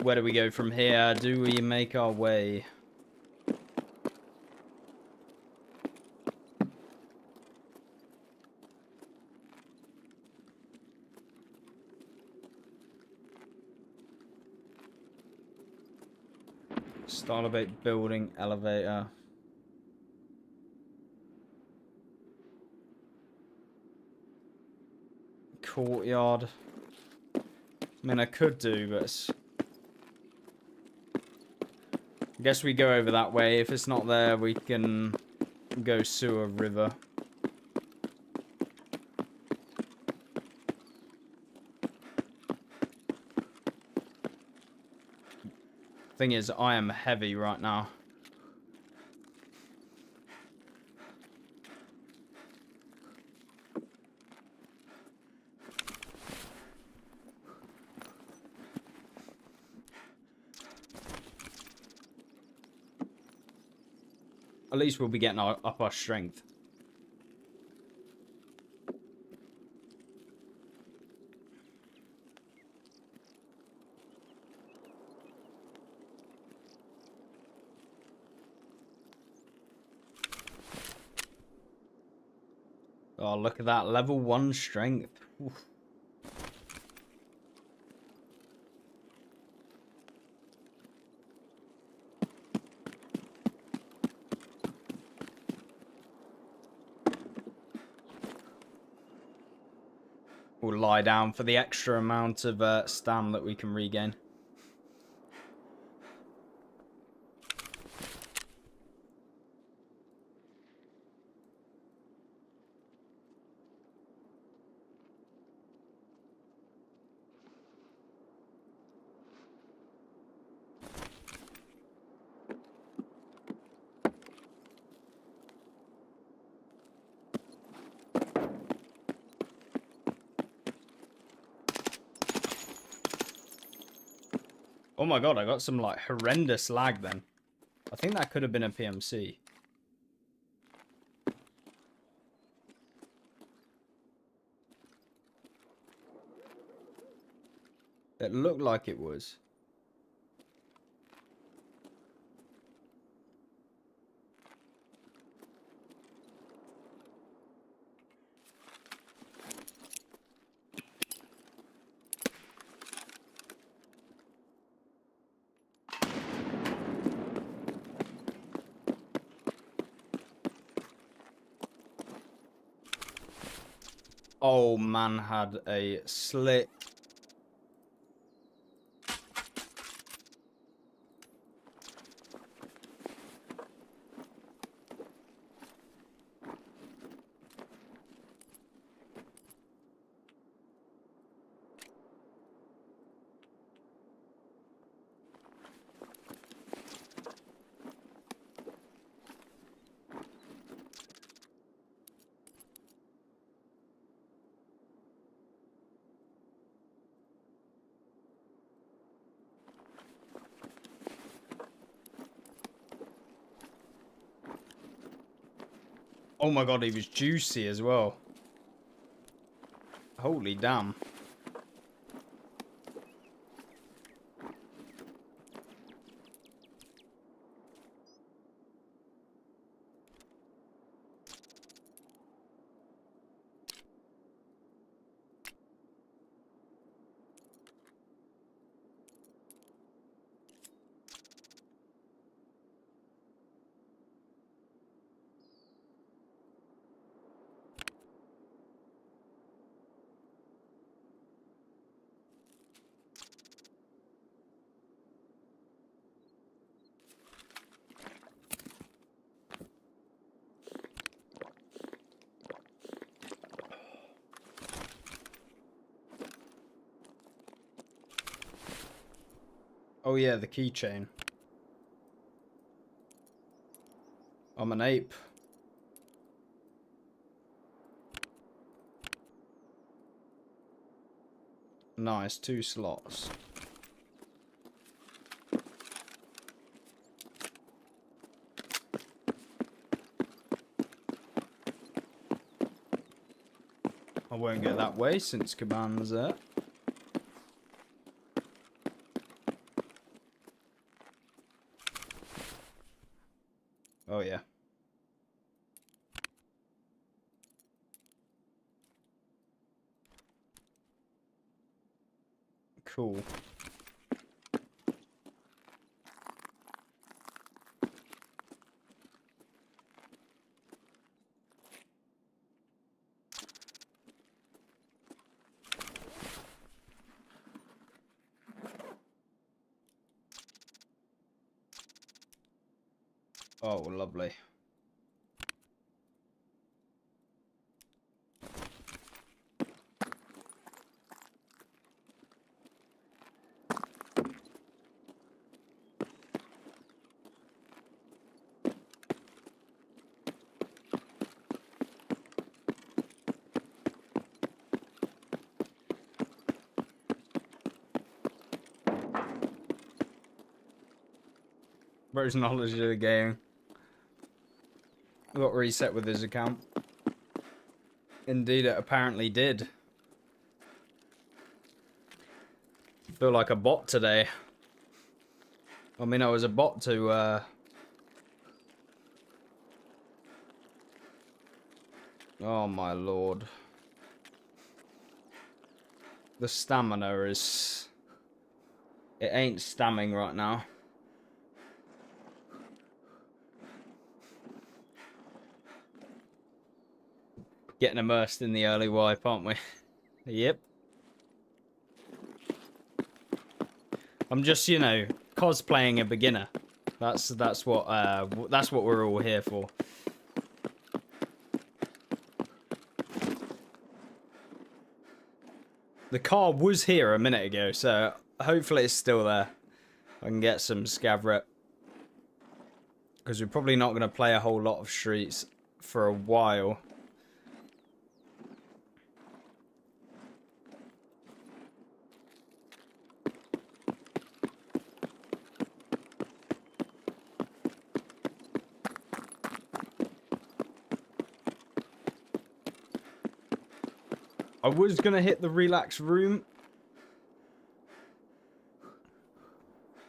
Where do we go from here? Do we make our way? Starlabate building elevator. Courtyard. I mean, I could do, but it's... I guess we go over that way. If it's not there, we can go sewer river. Thing is, I am heavy right now. At least we'll be getting up our strength. Oh, look at that. Level 1 strength. Oof. We'll lie down for the extra amount of stam that we can regain. Oh my god, I got some like horrendous lag then. I think that could have been a PMC. It looked like it was. Oh, man had a slick. Oh my god, he was juicy as well. Holy damn. Oh yeah, the keychain. I'm an ape. Nice, 2 slots. I won't go that way since Caban's there. Oh yeah. Cool. Oh, lovely. Bro's knowledge of the game. Got reset with his account. Indeed, it apparently did. Feel like a bot today. I mean, I was a bot to, Oh my lord. The stamina is... It ain't stamming right now. Getting immersed in the early wipe, aren't we? Yep. I'm just, you know, cosplaying a beginner. That's what we're all here for. The car was here a minute ago, so hopefully it's still there. I can get some scav rep. Because we're probably not going to play a whole lot of streets for a while. I was going to hit the relax room.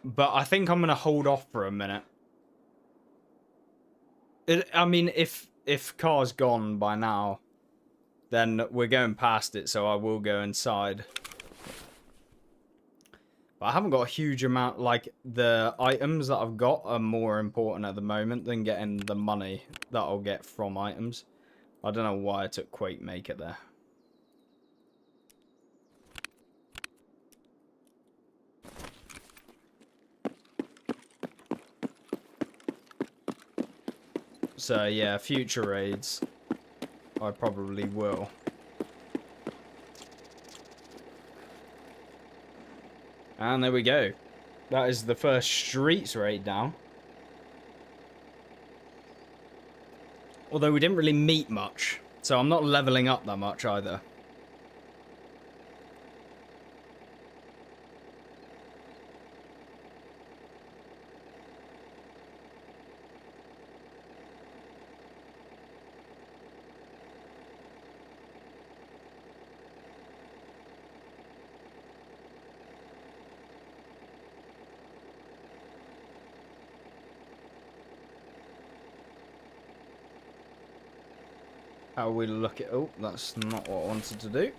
But I think I'm going to hold off for a minute. I mean, if car's gone by now, then we're going past it, so I will go inside. But I haven't got a huge amount, like, the items that I've got are more important at the moment than getting the money that I'll get from items. I don't know why I took Quake Maker there. So yeah, future raids, I probably will. And there we go. That is the first streets raid now. Although we didn't really meet much, so I'm not leveling up that much either. How we look at... Oh, that's not what I wanted to do.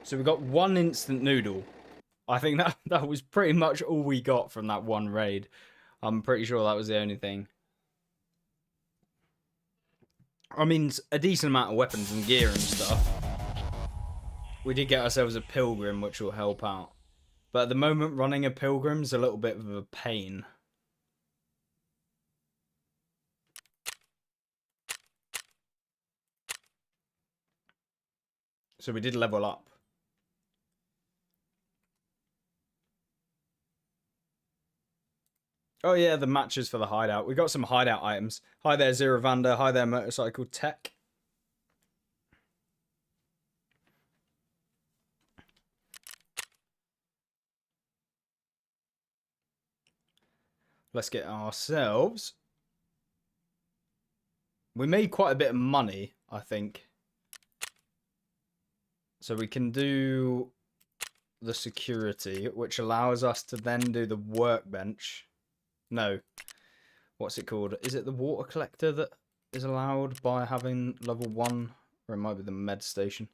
So we got one instant noodle. I think that was pretty much all we got from that one raid. I'm pretty sure that was the only thing. I mean, a decent amount of weapons and gear and stuff. We did get ourselves a pilgrim, which will help out. But at the moment, running a pilgrim's a little bit of a pain. So we did level up. Oh yeah, the matches for the hideout. We got some hideout items. Hi there, Zeravander. Hi there, Motorcycle Tech. Let's get ourselves... We made quite a bit of money, I think. So we can do the security, which allows us to then do the workbench. No. What's it called? Is it the water collector that is allowed by having level 1? Or it might be the med station.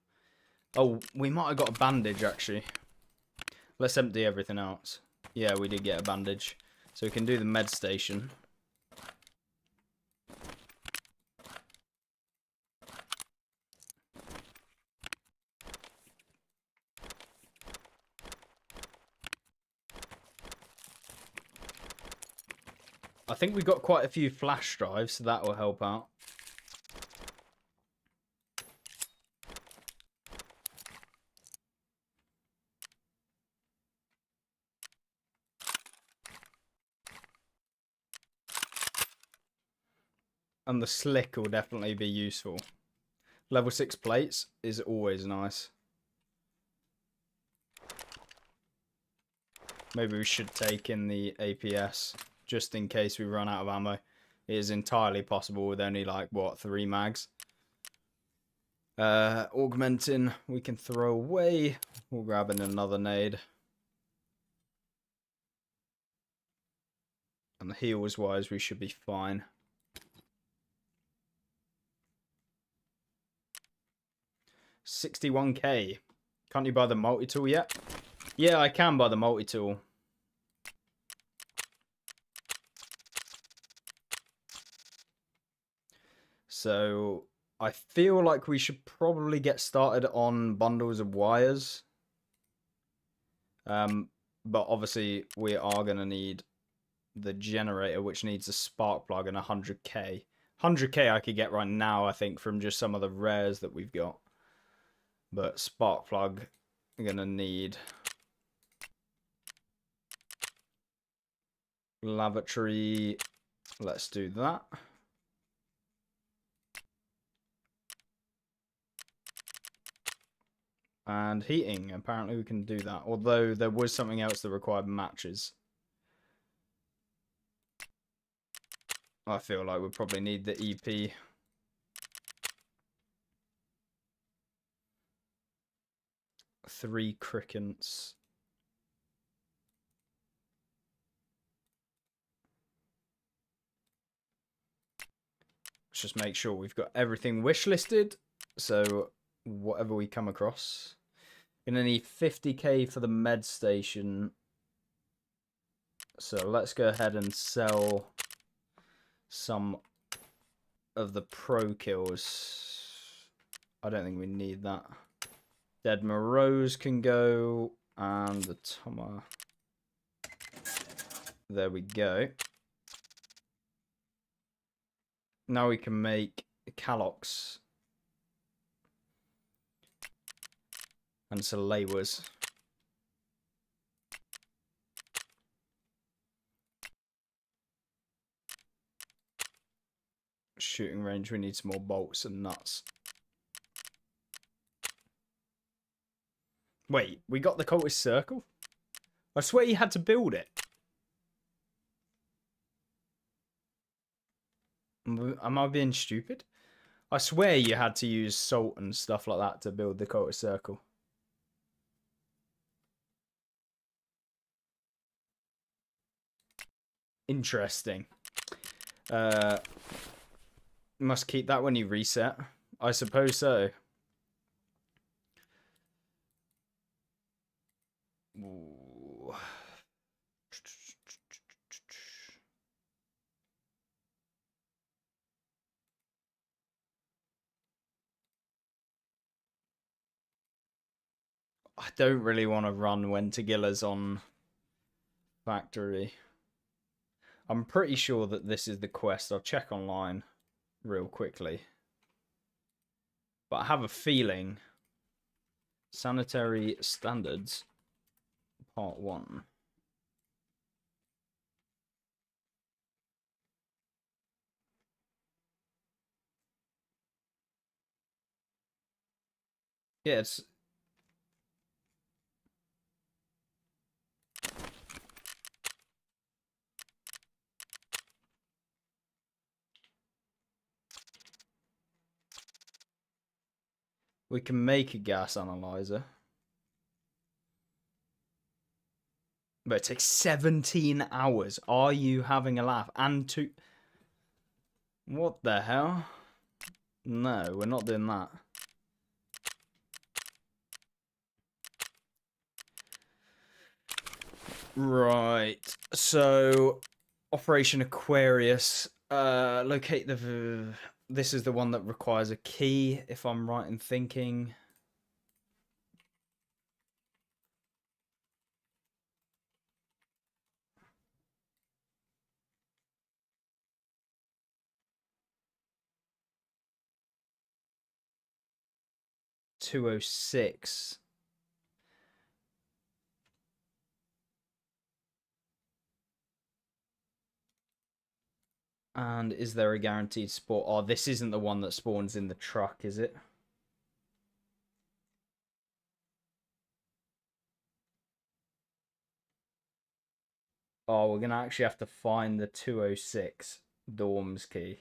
Oh, we might have got a bandage, actually. Let's empty everything out. Yeah, we did get a bandage. So we can do the med station. I think we got quite a few flash drives, so that will help out. And the slick will definitely be useful. Level 6 plates is always nice. Maybe we should take in the APS, just in case we run out of ammo. It is entirely possible with only, like, what, 3 mags? Augmenting, we can throw away. We'll grab in another nade. And heals-wise, we should be fine. $61k. Can't you buy the multi-tool yet? Yeah, I can buy the multi-tool. So, I feel like we should probably get started on bundles of wires. But obviously, we are going to need the generator, which needs a spark plug and 100k. 100k I could get right now, I think, from just some of the rares that we've got. But spark plug, we're going to need lavatory. Let's do that. And heating, apparently we can do that. Although there was something else that required matches. I feel like we probably need the EP. Three crickets. Let's just make sure we've got everything wish listed. So whatever we come across. Gonna need 50k for the med station. So let's go ahead and sell some of the pro kills. I don't think we need that. Dead Moreaus can go, and the Toma. There we go. Now we can make Calox and Salewas. Shooting range, we need some more bolts and nuts. Wait, we got the cultist circle? I swear you had to build it. Am I being stupid? I swear you had to use salt and stuff like that to build the cultist circle. Interesting. Must keep that when you reset. I suppose so. Ooh. I don't really want to run when Tagilla's on factory. I'm pretty sure that this is the quest. I'll check online real quickly. But I have a feeling sanitary standards part 1. Yeah, it's we can make a gas analyzer. But it takes 17 hours. Are you having a laugh? And two... What the hell? No, we're not doing that. Right. So, Operation Aquarius. Locate the... This is the one that requires a key, if I'm right in thinking. .206. And is there a guaranteed spawn? Oh, this isn't the one that spawns in the truck, is it? Oh, we're going to actually have to find the 206 dorms key.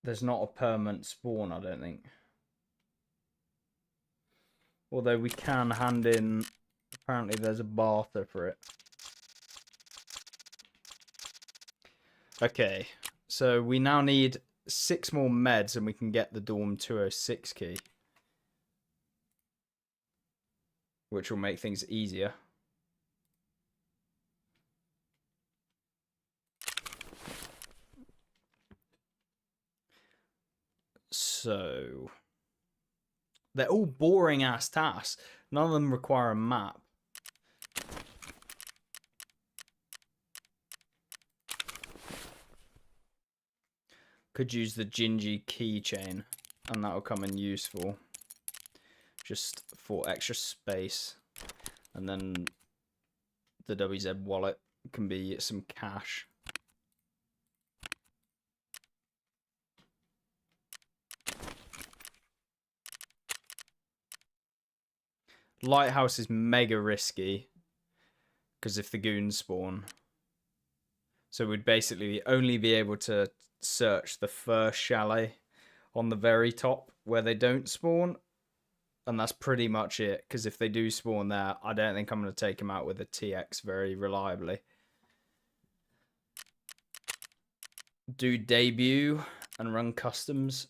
There's not a permanent spawn, I don't think. Although we can hand in... Apparently there's a barter for it. Okay, so we now need 6 more meds and we can get the dorm 206 key. Which will make things easier. So... They're all boring ass tasks. None of them require a map. Could use the Gingy keychain, and that will come in useful. Just for extra space. And then the WZ wallet can be some cash. Lighthouse is mega risky. Because if the goons spawn. So we'd basically only be able to search the first chalet on the very top where they don't spawn. And that's pretty much it. Because if they do spawn there, I don't think I'm going to take them out with a TX very reliably. Do debut and run customs.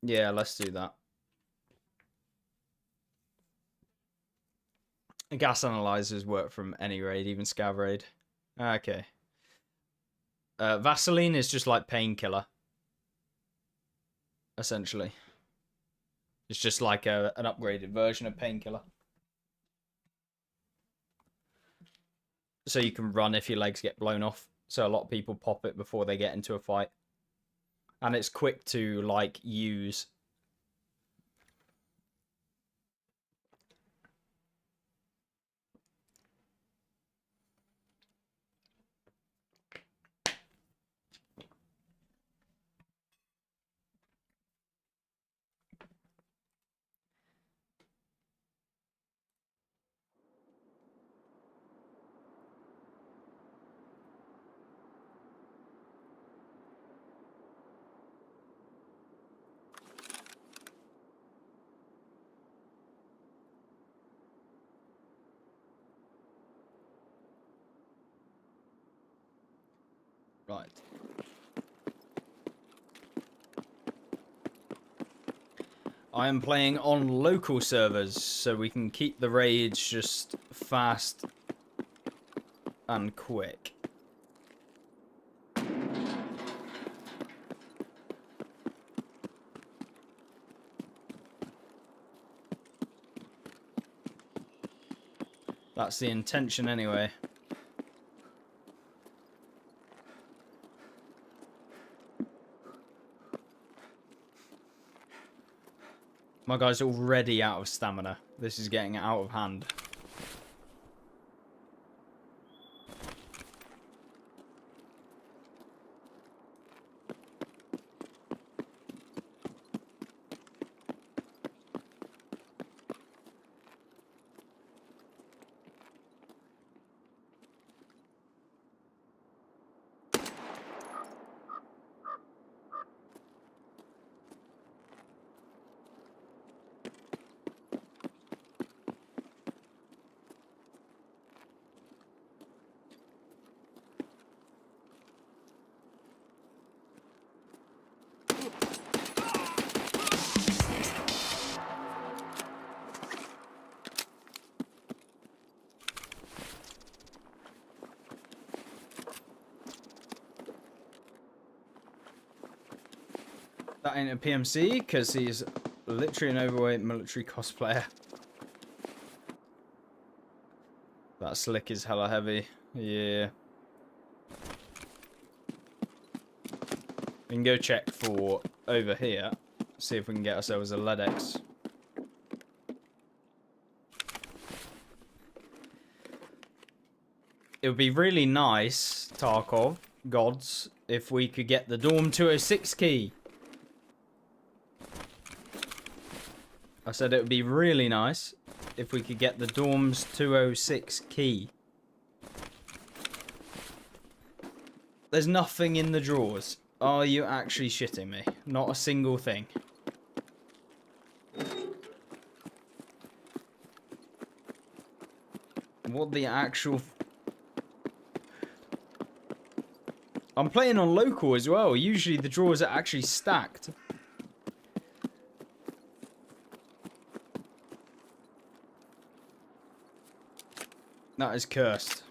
Yeah, let's do that. Gas analyzers work from any raid, even scav raid. Okay. Vaseline is just like painkiller, essentially. It's just like an upgraded version of painkiller. So you can run if your legs get blown off. So a lot of people pop it before they get into a fight. And it's quick to, like, use. Right. I am playing on local servers, so we can keep the raids just fast and quick. That's the intention anyway. My guy's already out of stamina. This is getting out of hand. That ain't a PMC, because he's literally an overweight military cosplayer. That slick is hella heavy. Yeah. We can go check for over here. See if we can get ourselves a LEDX. It would be really nice, Tarkov, gods, if we could get the Dorm 206 key. I said it would be really nice if we could get the Dorm's 206 key. There's nothing in the drawers. Are you actually shitting me? Not a single thing. What the actual... I'm playing on local as well. Usually the drawers are actually stacked. That is cursed.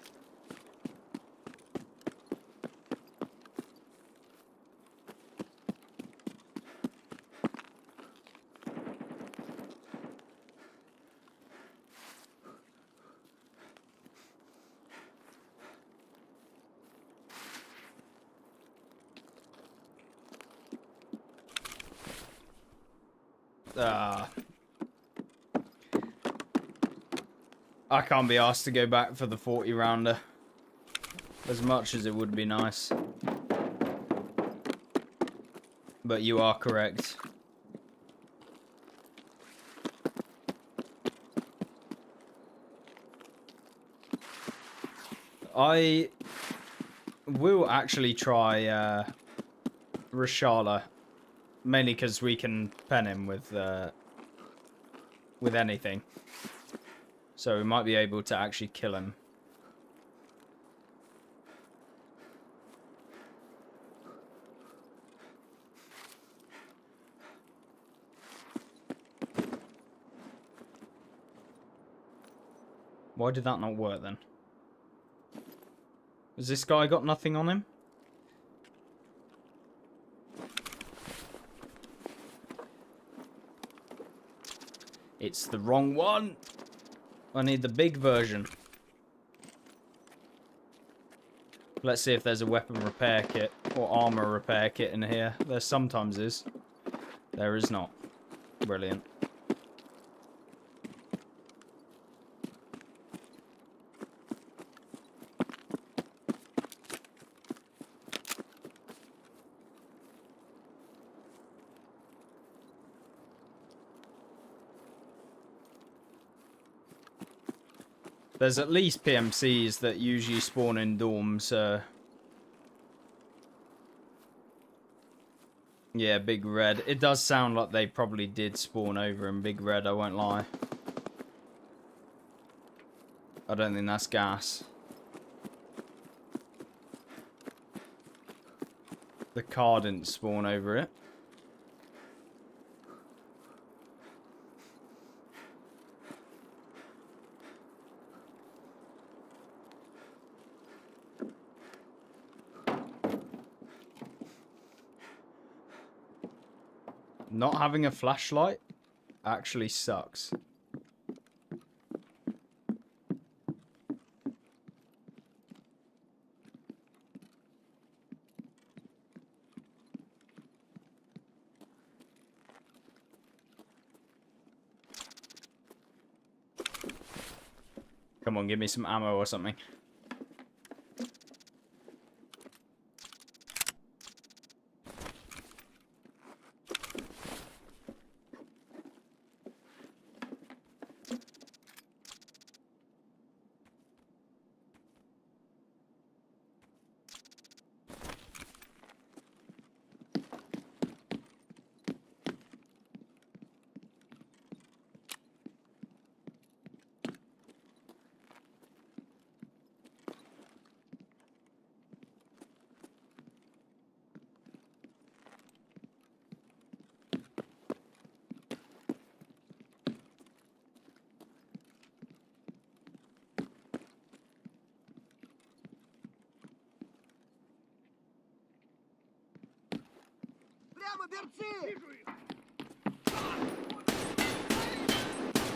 I can't be asked to go back for the 40 rounder. As much as it would be nice. But you are correct. I will actually try Rashala. Mainly because we can pen him with anything. So we might be able to actually kill him. Why did that not work then? Has this guy got nothing on him? It's the wrong one. I need the big version. Let's see if there's a weapon repair kit or armor repair kit in here. There sometimes is. There is not. Brilliant. There's at least PMCs that usually spawn in dorms. Yeah, Big Red. It does sound like they probably did spawn over in Big Red, I won't lie. I don't think that's gas. The car didn't spawn over it. Not having a flashlight actually sucks. Come on, give me some ammo or something. Прямо, берцы!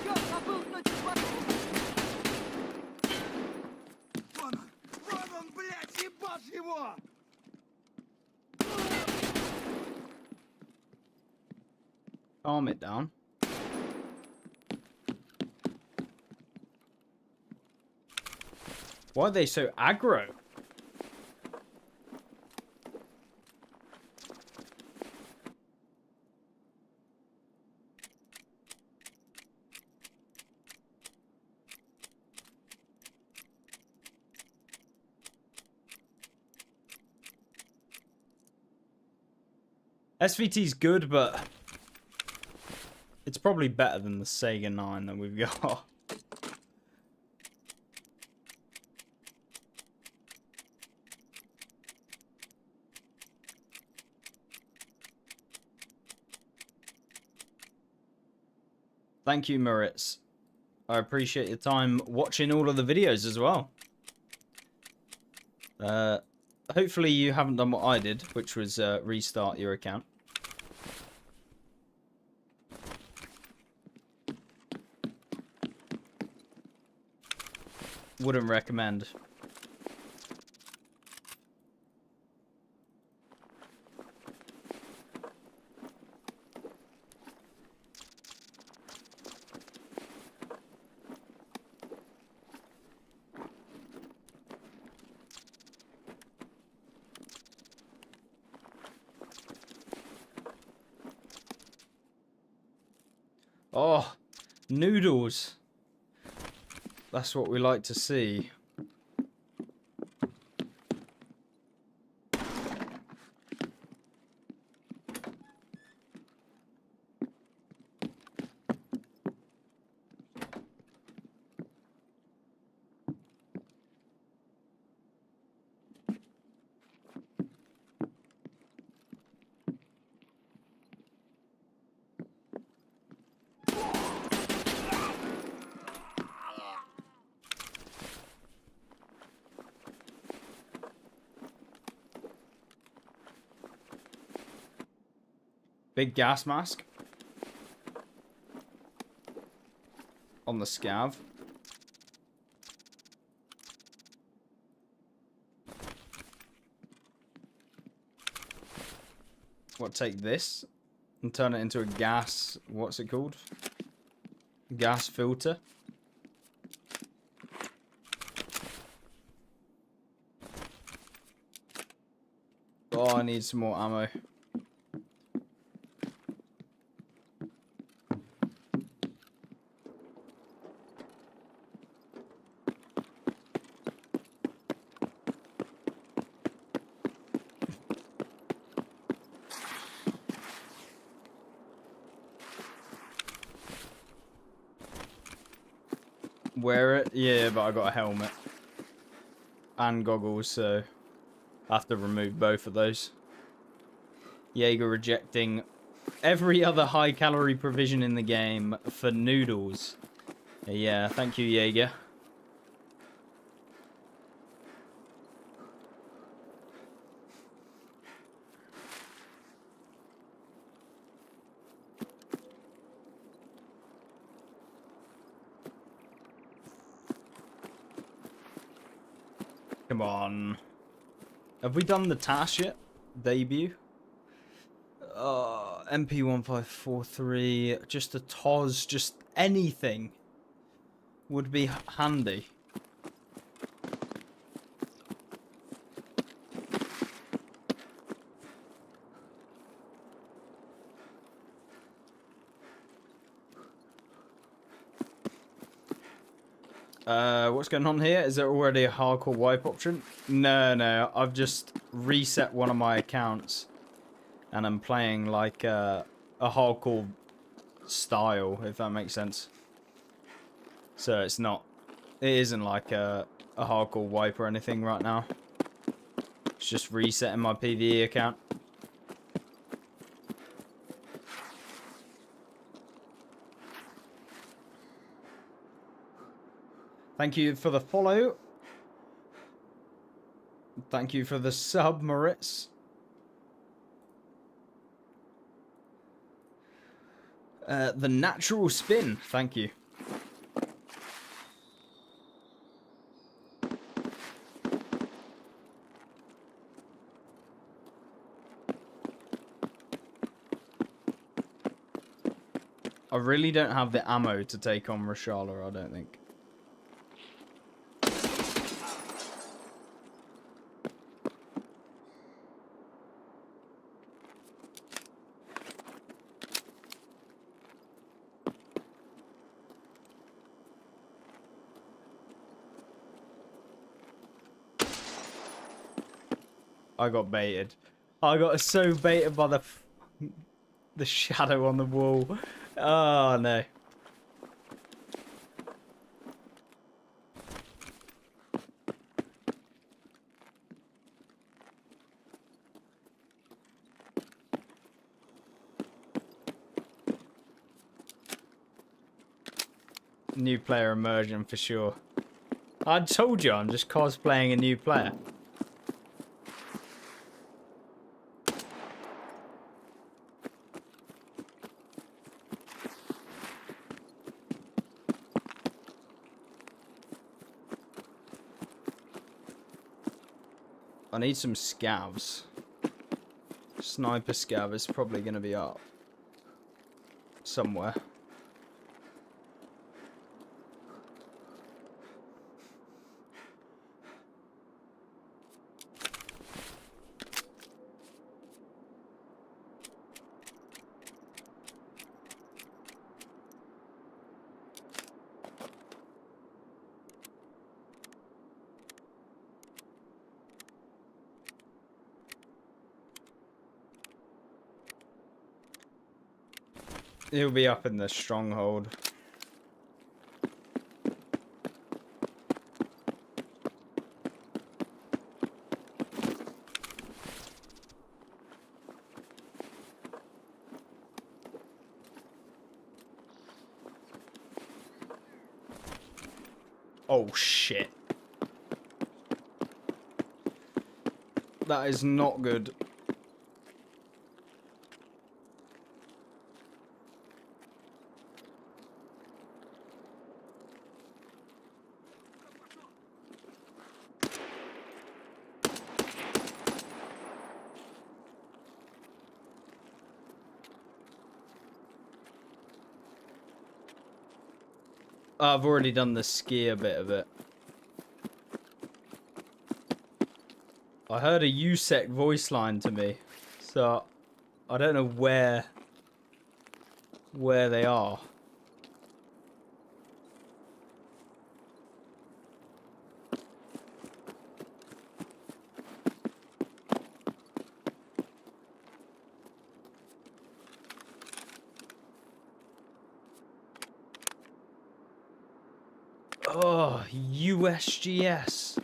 Чёрт, забыл точно батарею! Вон он, блядь, ебашь его! Calm it down. Why are they so aggro? SVT's good, but it's probably better than the Sega 9 that we've got. Thank you, Moritz. I appreciate your time watching all of the videos as well. Hopefully you haven't done what I did, which was restart your account. Wouldn't recommend. Oh, noodles. That's what we like to see. Big gas mask. on the scav. What, take this and turn it into a gas, what's it called? Gas filter. Oh, I need some more ammo. Wear it? Yeah, but I got a helmet. And goggles, so I have to remove both of those. Jaeger rejecting every other high-calorie provision in the game for noodles. Yeah, thank you, Jaeger. Come on. Have we done the task yet? Debut? MP1543, just a TOS, just anything would be handy. What's going on here? Is there already a hardcore wipe option? No, I've just reset one of my accounts and I'm playing like a hardcore style, if that makes sense. So it isn't like a hardcore wipe or anything right now. It's just resetting my PVE account. Thank you for the follow. Thank you for the sub, Moritz. The natural spin. Thank you. I really don't have the ammo to take on Rashala, I don't think. I got baited. I got so baited by the shadow on the wall. Oh no. New player immersion for sure. I told you I'm just cosplaying a new player. I need some scavs. Sniper scav is probably going to be up somewhere. He'll be up in the stronghold. Oh shit. That is not good. I've already done the skier bit of it. I heard a USEC voice line to me, so I don't know where they are. Oh, USGS.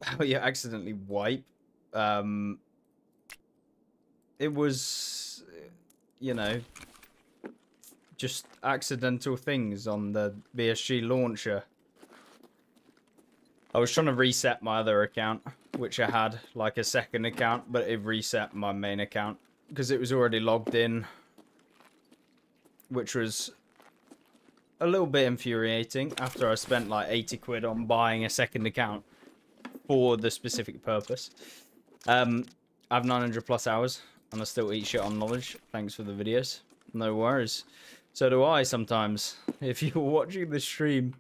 How you accidentally wipe. It was, you know, just accidental things on the BSG launcher. I was trying to reset my other account, which I had like a second account, but it reset my main account because it was already logged in, which was a little bit infuriating after I spent like 80 quid on buying a second account for the specific purpose. I have 900 plus hours and I still eat shit on knowledge. Thanks for the videos. No worries. So do I sometimes. If you're watching the stream,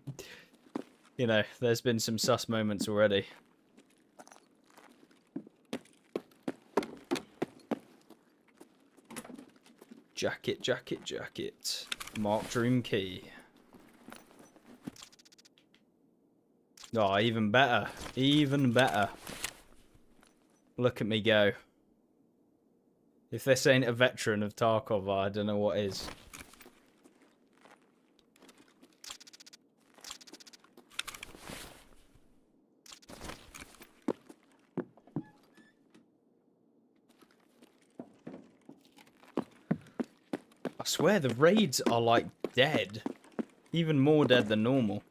you know, there's been some sus moments already. Jacket, jacket, jacket. Mark Dream Key. Oh, even better. Even better. Look at me go. If this ain't a veteran of Tarkov, I don't know what is. I swear the raids are like dead. Even more dead than normal.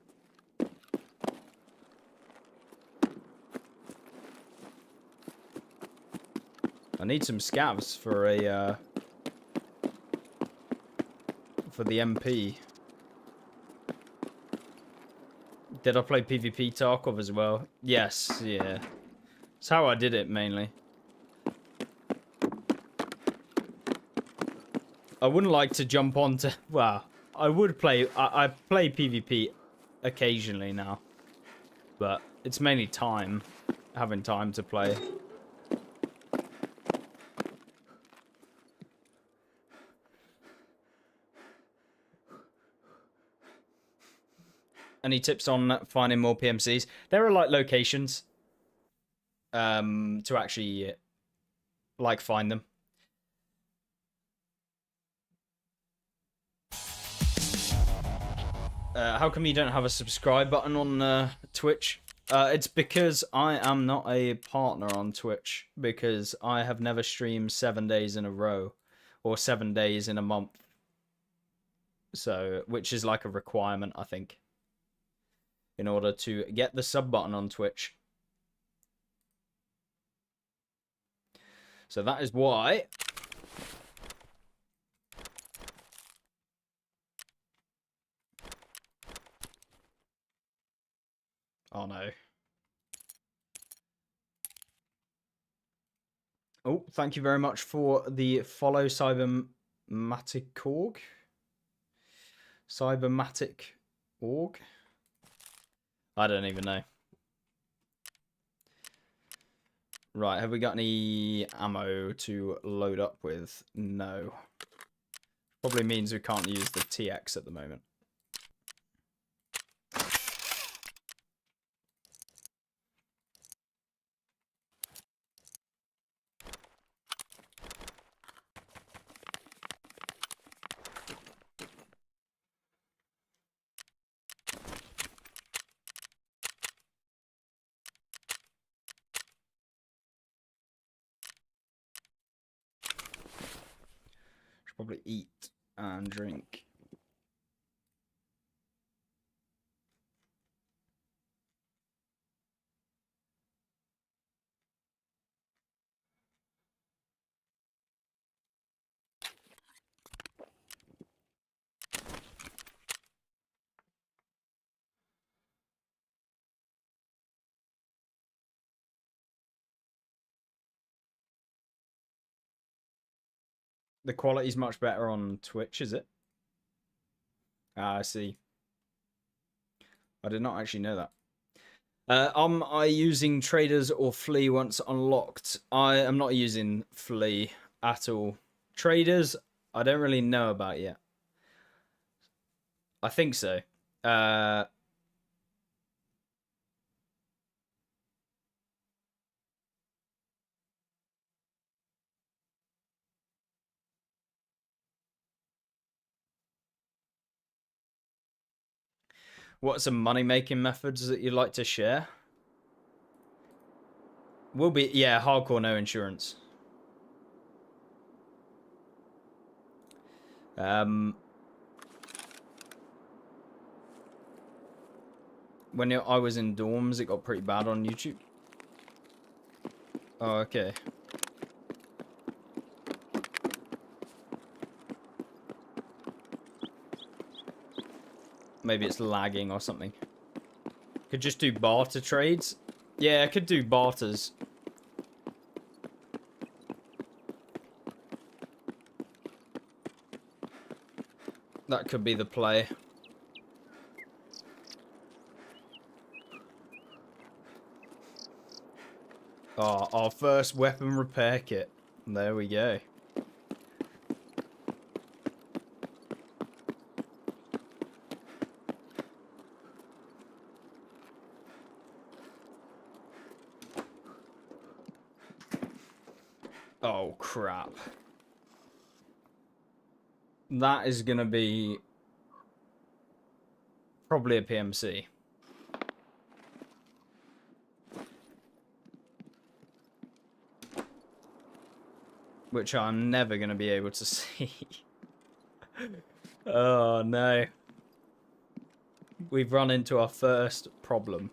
I need some scavs for a for the MP. Did I play PvP Tarkov as well? Yes, yeah. That's how I did it mainly. I wouldn't like to jump onto... Well, I would play... I play PvP occasionally now. But it's mainly time. Having time to play. Any tips on finding more PMCs? There are like locations to actually like find them. How come you don't have a subscribe button on Twitch? It's because I am not a partner on Twitch, because I have never streamed 7 days in a row or 7 days in a month. So, which is like a requirement, I think, in order to get the sub button on Twitch. So that is why. Oh no. Oh, thank you very much for the follow, Cybermatic Org. Cybermatic Org? I don't even know. Right, have we got any ammo to load up with? No. Probably means we can't use the TX at the moment. Probably eat and drink. The quality's much better on Twitch, is it? Ah, I see. I did not actually know that. Am I using traders or flea once unlocked? I am not using flea at all. Traders, I don't really know about yet. I think so. What are some money-making methods that you'd like to share? Will be, yeah, hardcore no insurance. When I was in dorms, it got pretty bad on YouTube. Oh, okay. Maybe it's lagging or something. Could just do barter trades. Yeah, I could do barters. That could be the play. Oh, our first weapon repair kit. There we go. Oh, crap. That is going to be probably a PMC. Which I'm never going to be able to see. Oh, no. We've run into our first problem.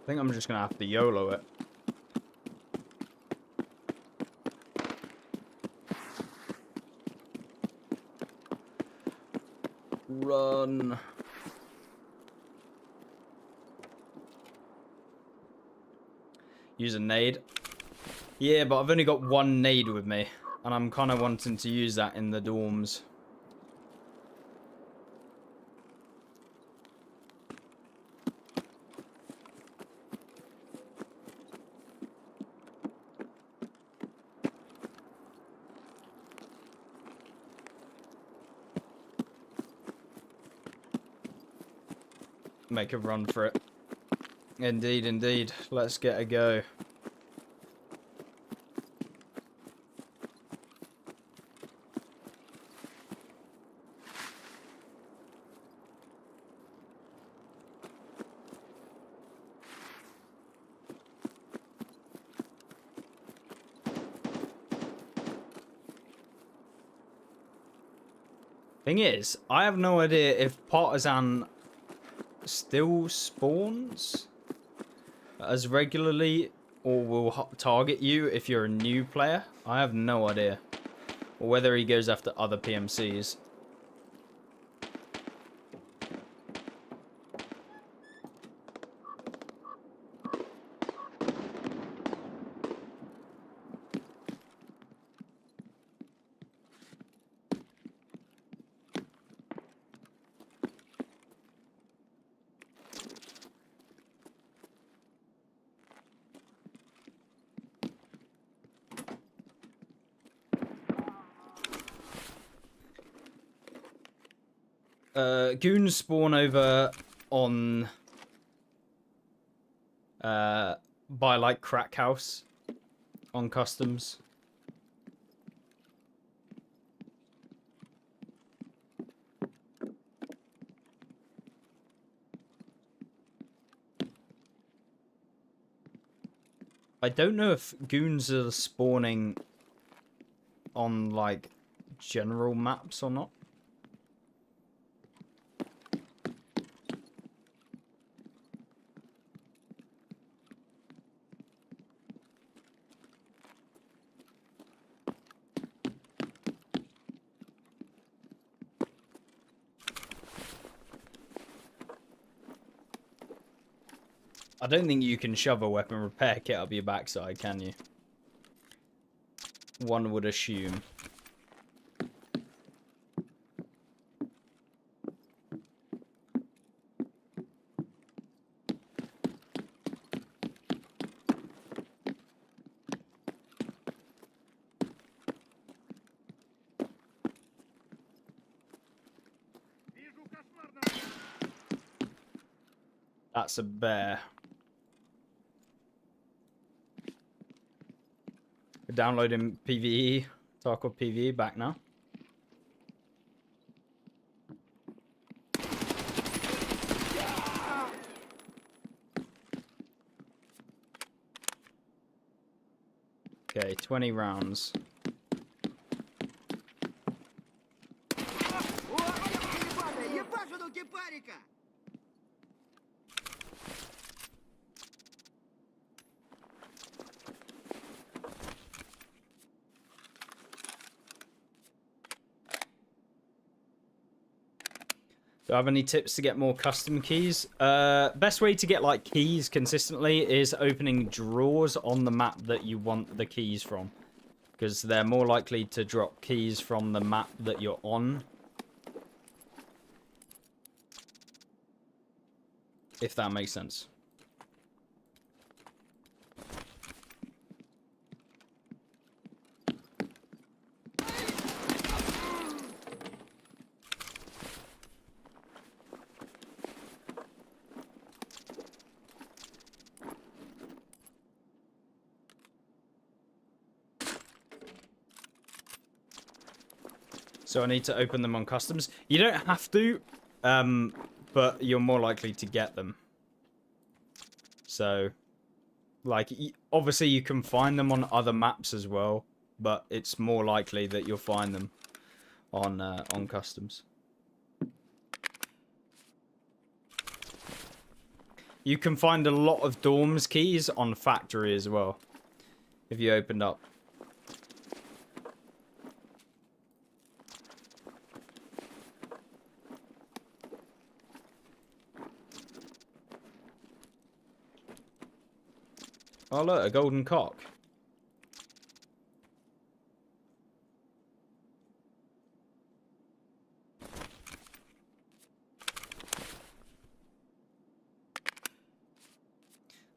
I think I'm just going to have to YOLO it. Run. Use a nade. Yeah, but I've only got one nade with me. And I'm kind of wanting to use that in the dorms. Make a run for it. Indeed, indeed. Let's get a go. Thing is, I have no idea if Partisan still spawns as regularly or will target you if you're a new player. I have no idea. Or whether he goes after other PMCs. Goons spawn over on by like Crack House on customs. I don't know if goons are spawning on, like, general maps or not. I don't think you can shove a weapon repair kit up your backside, can you? One would assume. That's a bear. We're downloading PVE, Tarkov PVE back now. Okay, 20 rounds. Do I have any tips to get more custom keys? Best way to get like keys consistently is opening drawers on the map that you want the keys from, because they're more likely to drop keys from the map that you're on. If that makes sense. So I need to open them on customs. You don't have to, but you're more likely to get them. So, like, obviously you can find them on other maps as well, but it's more likely that you'll find them on customs. You can find a lot of dorms keys on factory as well, if you opened up. Oh look, a golden cock.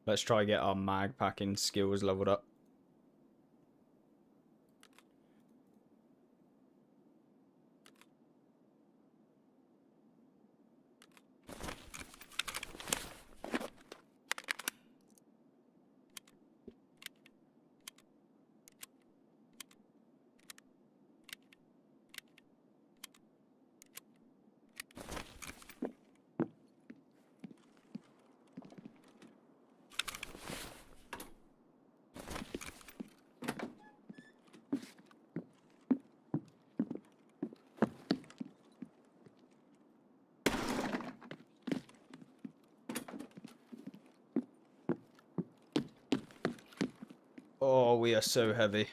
Let's try get our mag packing skills leveled up. Oh, we are so heavy.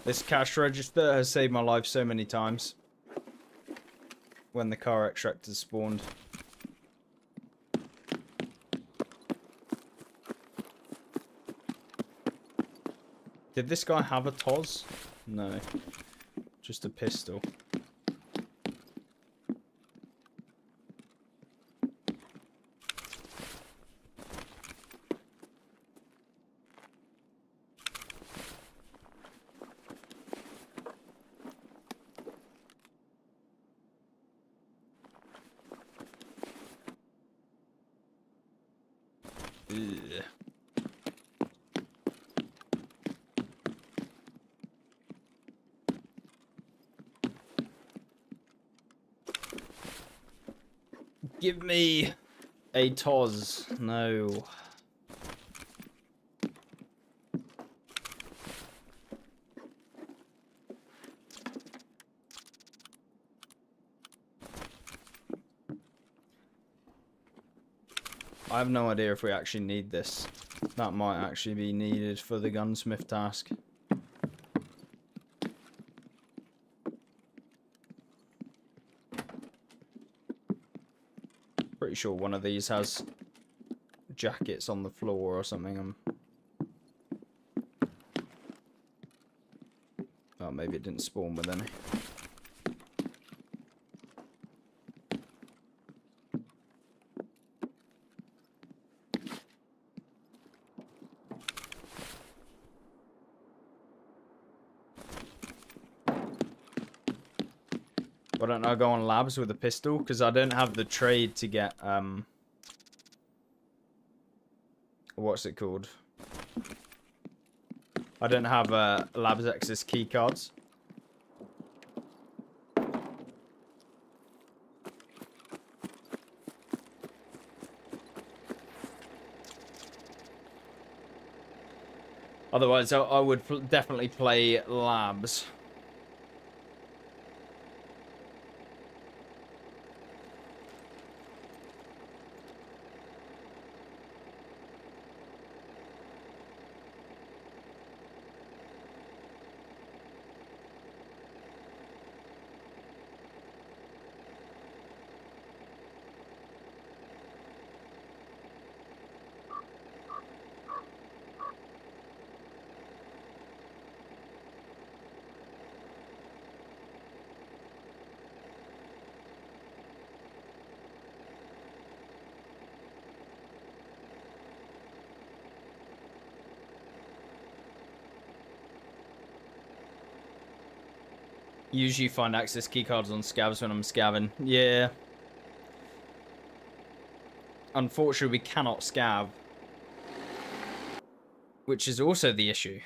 This cash register has saved my life so many times when the car extractor spawned. Did this guy have a TOS? No. Just a pistol. Ugh. Give me a Toz. No. I have no idea if we actually need this. That might actually be needed for the gunsmith task. Pretty sure one of these has jackets on the floor or something. Oh, maybe it didn't spawn with any. Why don't I go on labs with a pistol? Because I don't have the trade to get, what's it called? I don't have labs access key cards. Otherwise, I would definitely play labs. Usually find access keycards on scavs when I'm scavving. Yeah. Unfortunately, we cannot scav. Which is also the issue.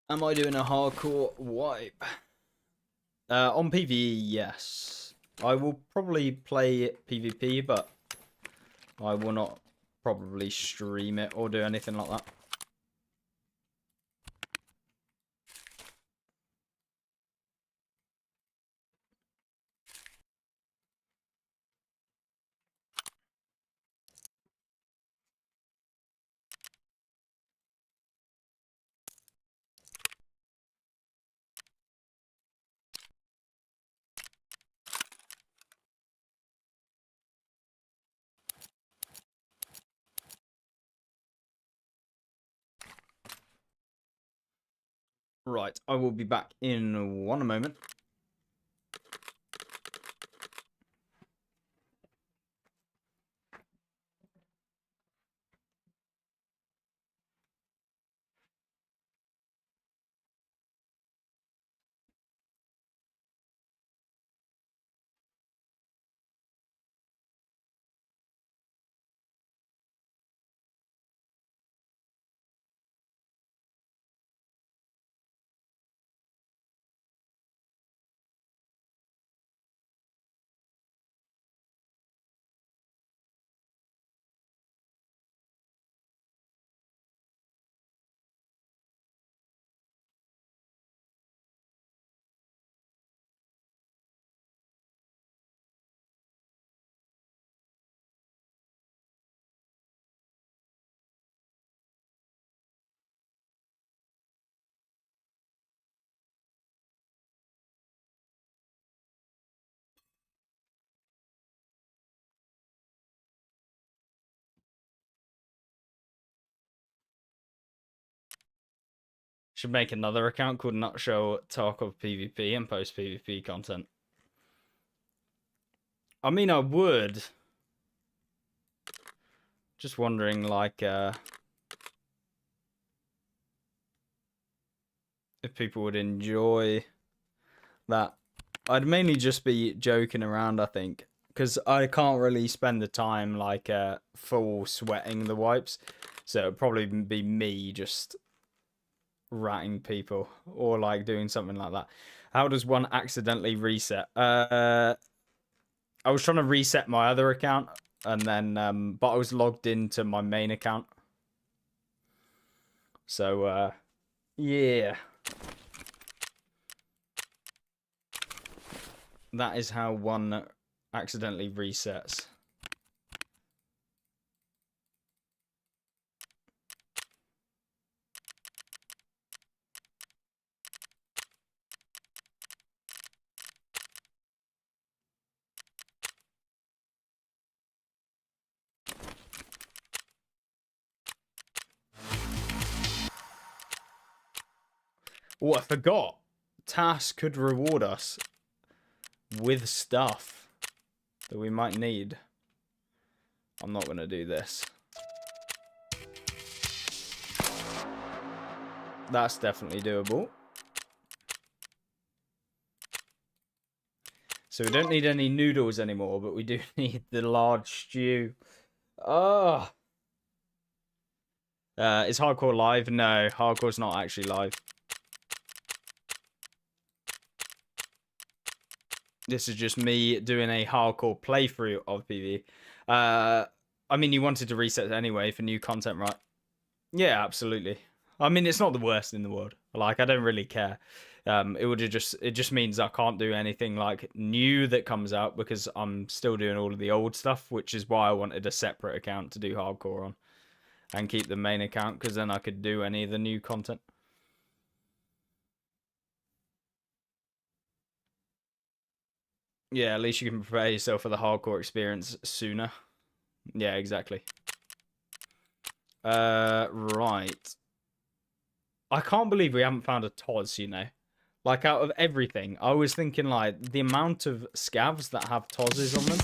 Am I doing a hardcore wipe? On PvE, yes. I will probably play PvP, but I will not probably stream it or do anything like that. Right, I will be back in one moment. Should make another account called Nutshell Tarkov PvP and post PvP content. I mean, I would. Just wondering, like, if people would enjoy that. I'd mainly just be joking around, I think, because I can't really spend the time, like, full sweating the wipes. So it'd probably be me just ratting people or like doing something like that. How does one accidentally reset? I was trying to reset my other account and then but I was logged into my main account. So yeah. That is how one accidentally resets. Oh, I forgot. Task could reward us with stuff that we might need. I'm not going to do this. That's definitely doable. So we don't need any noodles anymore, but we do need the large stew. Oh. Is hardcore live? No, hardcore's not actually live. This is just me doing a hardcore playthrough of PvE. I mean, you wanted to reset anyway for new content, right? Yeah, absolutely. I mean, it's not the worst in the world. Like, I don't really care. It just means I can't do anything like new that comes out because I'm still doing all of the old stuff, which is why I wanted a separate account to do hardcore on and keep the main account because then I could do any of the new content. Yeah, at least you can prepare yourself for the hardcore experience sooner. Yeah, exactly. Right. I can't believe we haven't found a TOS, you know. Like, out of everything, I was thinking, like, the amount of scavs that have TOSs on them.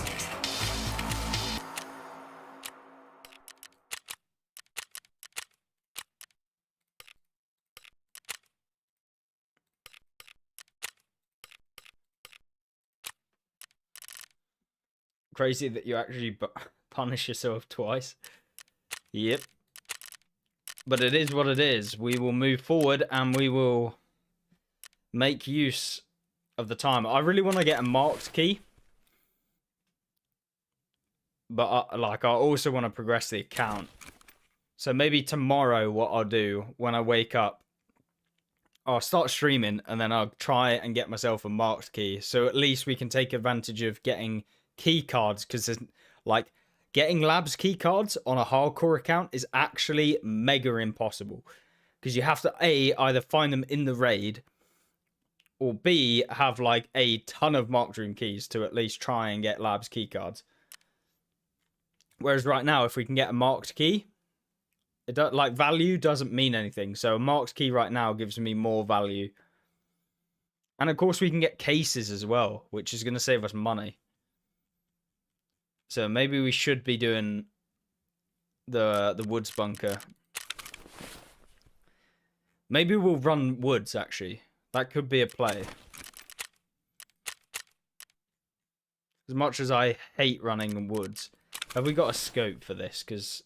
Crazy that you actually punish yourself twice. Yep. But it is what it is. We will move forward and we will make use of the time. I really want to get a marked key. But, I also want to progress the account. So maybe tomorrow what I'll do when I wake up, I'll start streaming and then I'll try and get myself a marked key. So at least we can take advantage of getting key cards because like getting labs key cards on a hardcore account is actually mega impossible because you have to either find them in the raid or B have like a ton of marked room keys to at least try and get labs key cards. Whereas right now, if we can get a marked key, like value doesn't mean anything. So a marked key right now gives me more value. And of course we can get cases as well, which is going to save us money. So maybe we should be doing the woods bunker. Maybe we'll run woods actually. That could be a play. As much as I hate running woods. Have we got a scope for this? Because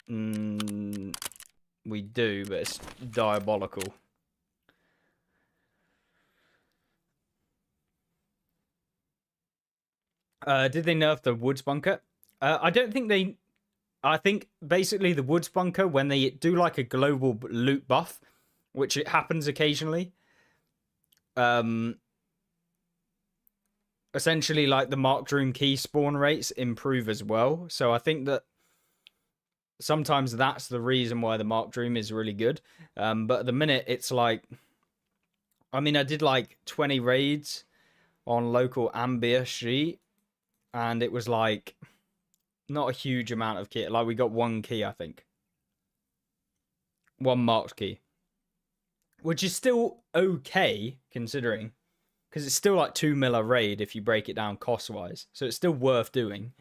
we do, but it's diabolical. Did they nerf the woods bunker? I don't think they... I think basically the woods bunker, when they do like a global loot buff, which it happens occasionally, essentially like the marked room key spawn rates improve as well. So I think that sometimes that's the reason why the marked room is really good. But at the minute, it's like... I mean, I did like 20 raids on local Ambia Street, and it was like Not a huge amount of key. Like, we got 1 key, I think. 1 marked key. Which is still okay, considering. Because it's still like 2 mil a raid if you break it down cost-wise. So it's still worth doing.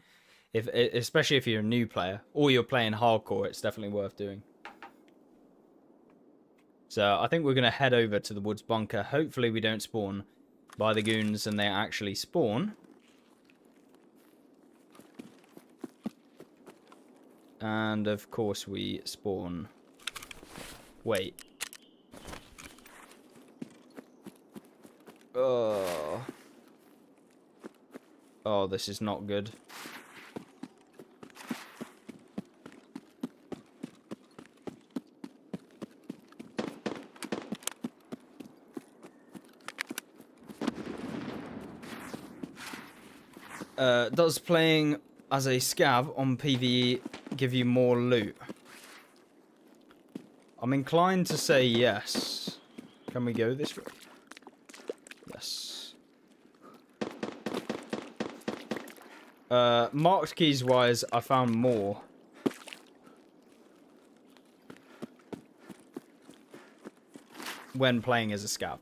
Especially if you're a new player. Or you're playing hardcore, it's definitely worth doing. So I think we're going to head over to the woods bunker. Hopefully we don't spawn by the goons and they actually spawn. And of course we spawn. Wait. Oh. Oh, this is not good. Does playing as a scav on PVE give you more loot? I'm inclined to say yes. Can we go this way? Yes. Marked keys wise, I found more. When playing as a scav.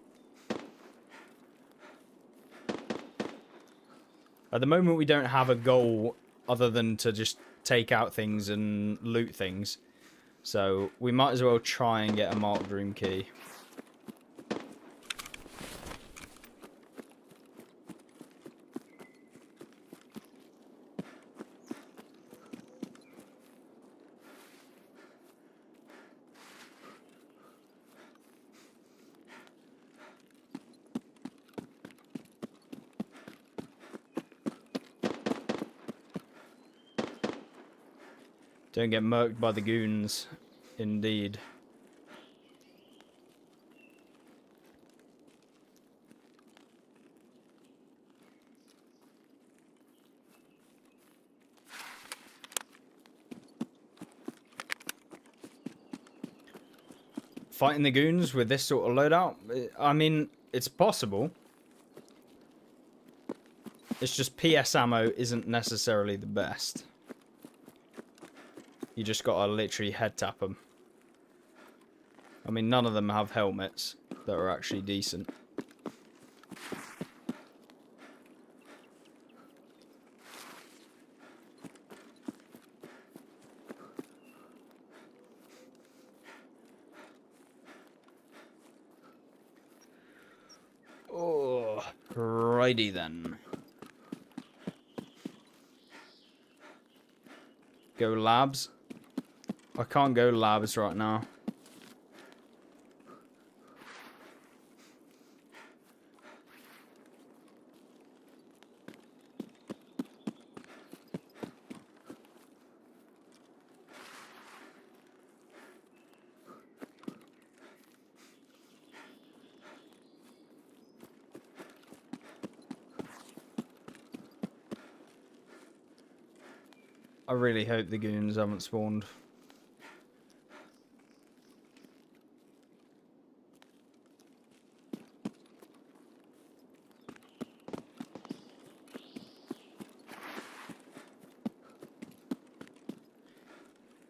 At the moment, we don't have a goal other than to just take out things and loot things. So we might as well try and get a marked room key. Don't get murked by the goons, indeed. Fighting the goons with this sort of loadout? I mean, it's possible. It's just PS ammo isn't necessarily the best. You just gotta literally head tap them. I mean, none of them have helmets that are actually decent. Oh, righty then. Go labs. I can't go labs right now. I really hope the goons haven't spawned.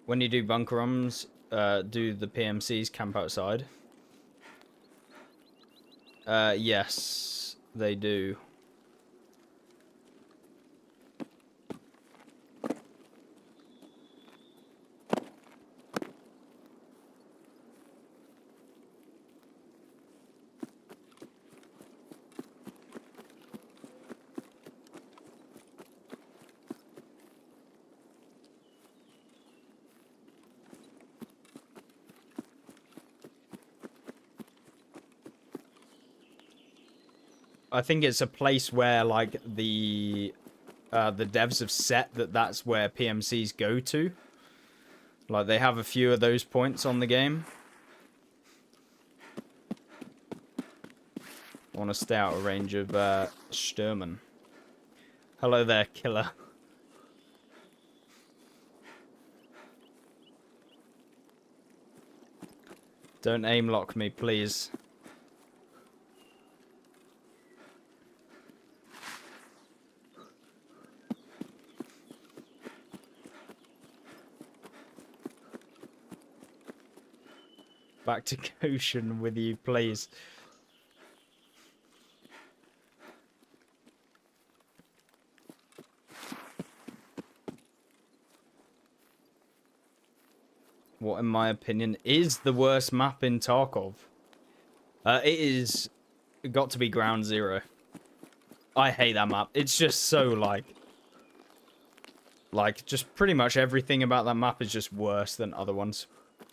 When you do bunker runs, do the PMCs camp outside? Yes, they do. I think it's a place where, like, the devs have set that that's where PMCs go to. Like, they have a few of those points on the game. I want to stay out of range of Sturman. Hello there, killer. Don't aim lock me, please. Back to Goshen with you, please. What, in my opinion, is the worst map in Tarkov? It is got to be Ground Zero. I hate that map. It's just so like just pretty much everything about that map is just worse than other ones.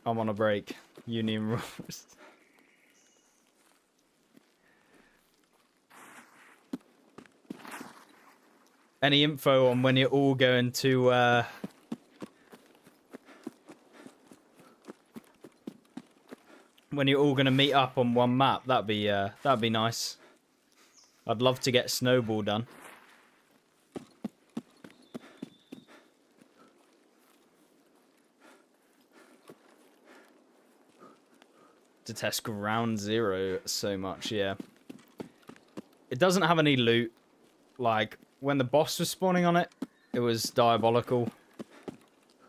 I'm on a break. Union rules. Any info on when you're all going to when you're all gonna meet up on one map? That'd be nice. I'd love to get Snowball done. Detest Ground Zero so much, yeah. It doesn't have any loot. Like, when the boss was spawning on it, it was diabolical.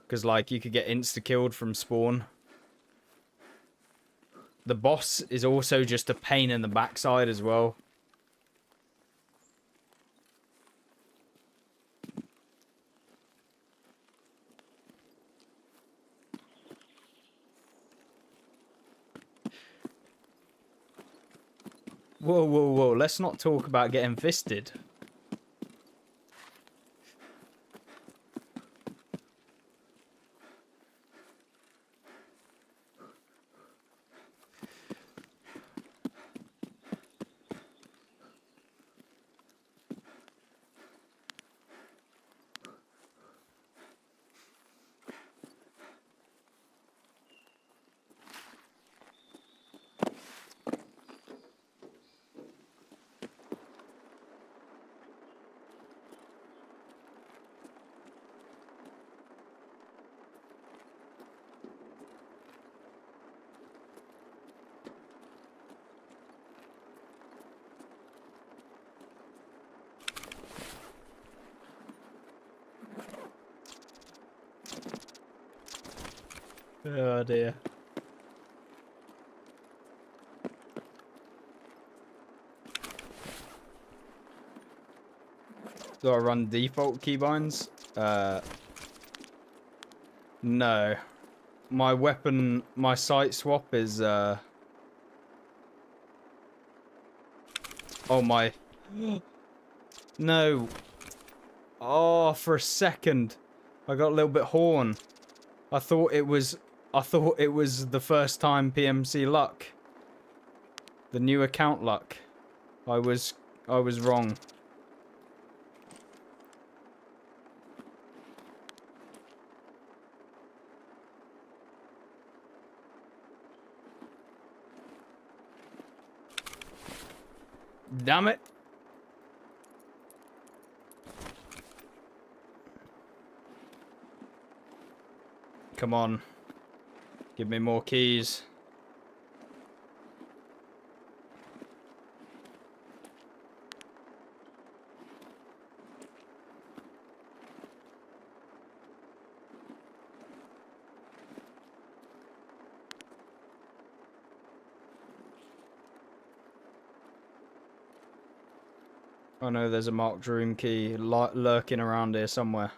Because, like, you could get insta-killed from spawn. The boss is also just a pain in the backside as well. Whoa, whoa, whoa. Let's not talk about getting fisted. Oh dear. Do I run default keybinds? No. My weapon, my sight swap is, oh my. No. Oh, for a second. I got a little bit horn. I thought it was the first time PMC luck. The new account luck. I was wrong. Damn it. Come on. Give me more keys. I know there's a marked room key lurking around here somewhere.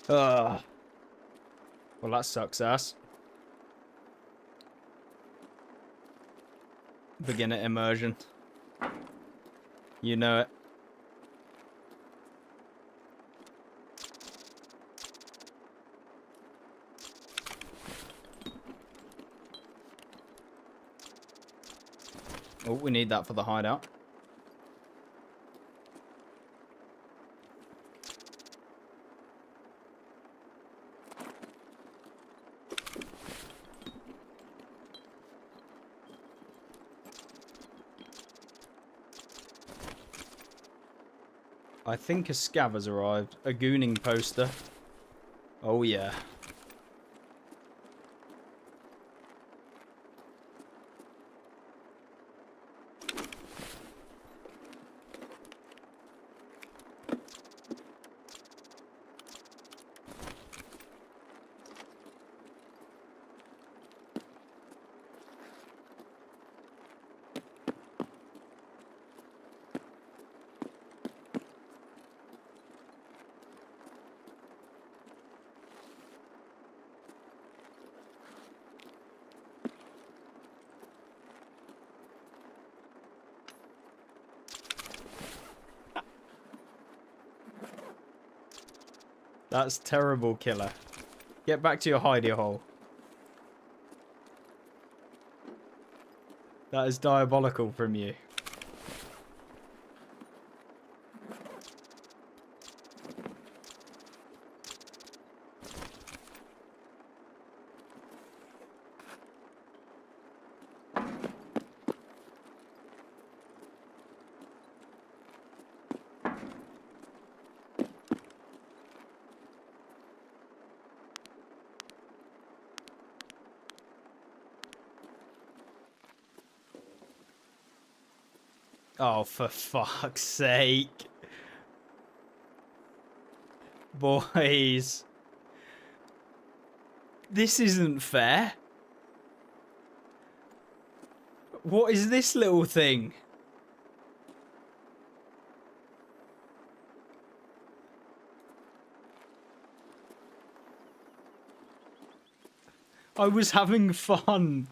Ugh. Well, that sucks ass. Beginner immersion. You know it. Oh, we need that for the hideout. I think a scav has arrived. A gooning poster. Oh yeah. That's terrible, killer. Get back to your hidey hole. That is diabolical from you. Oh, for fuck's sake. Boys. This isn't fair. What is this little thing? I was having fun.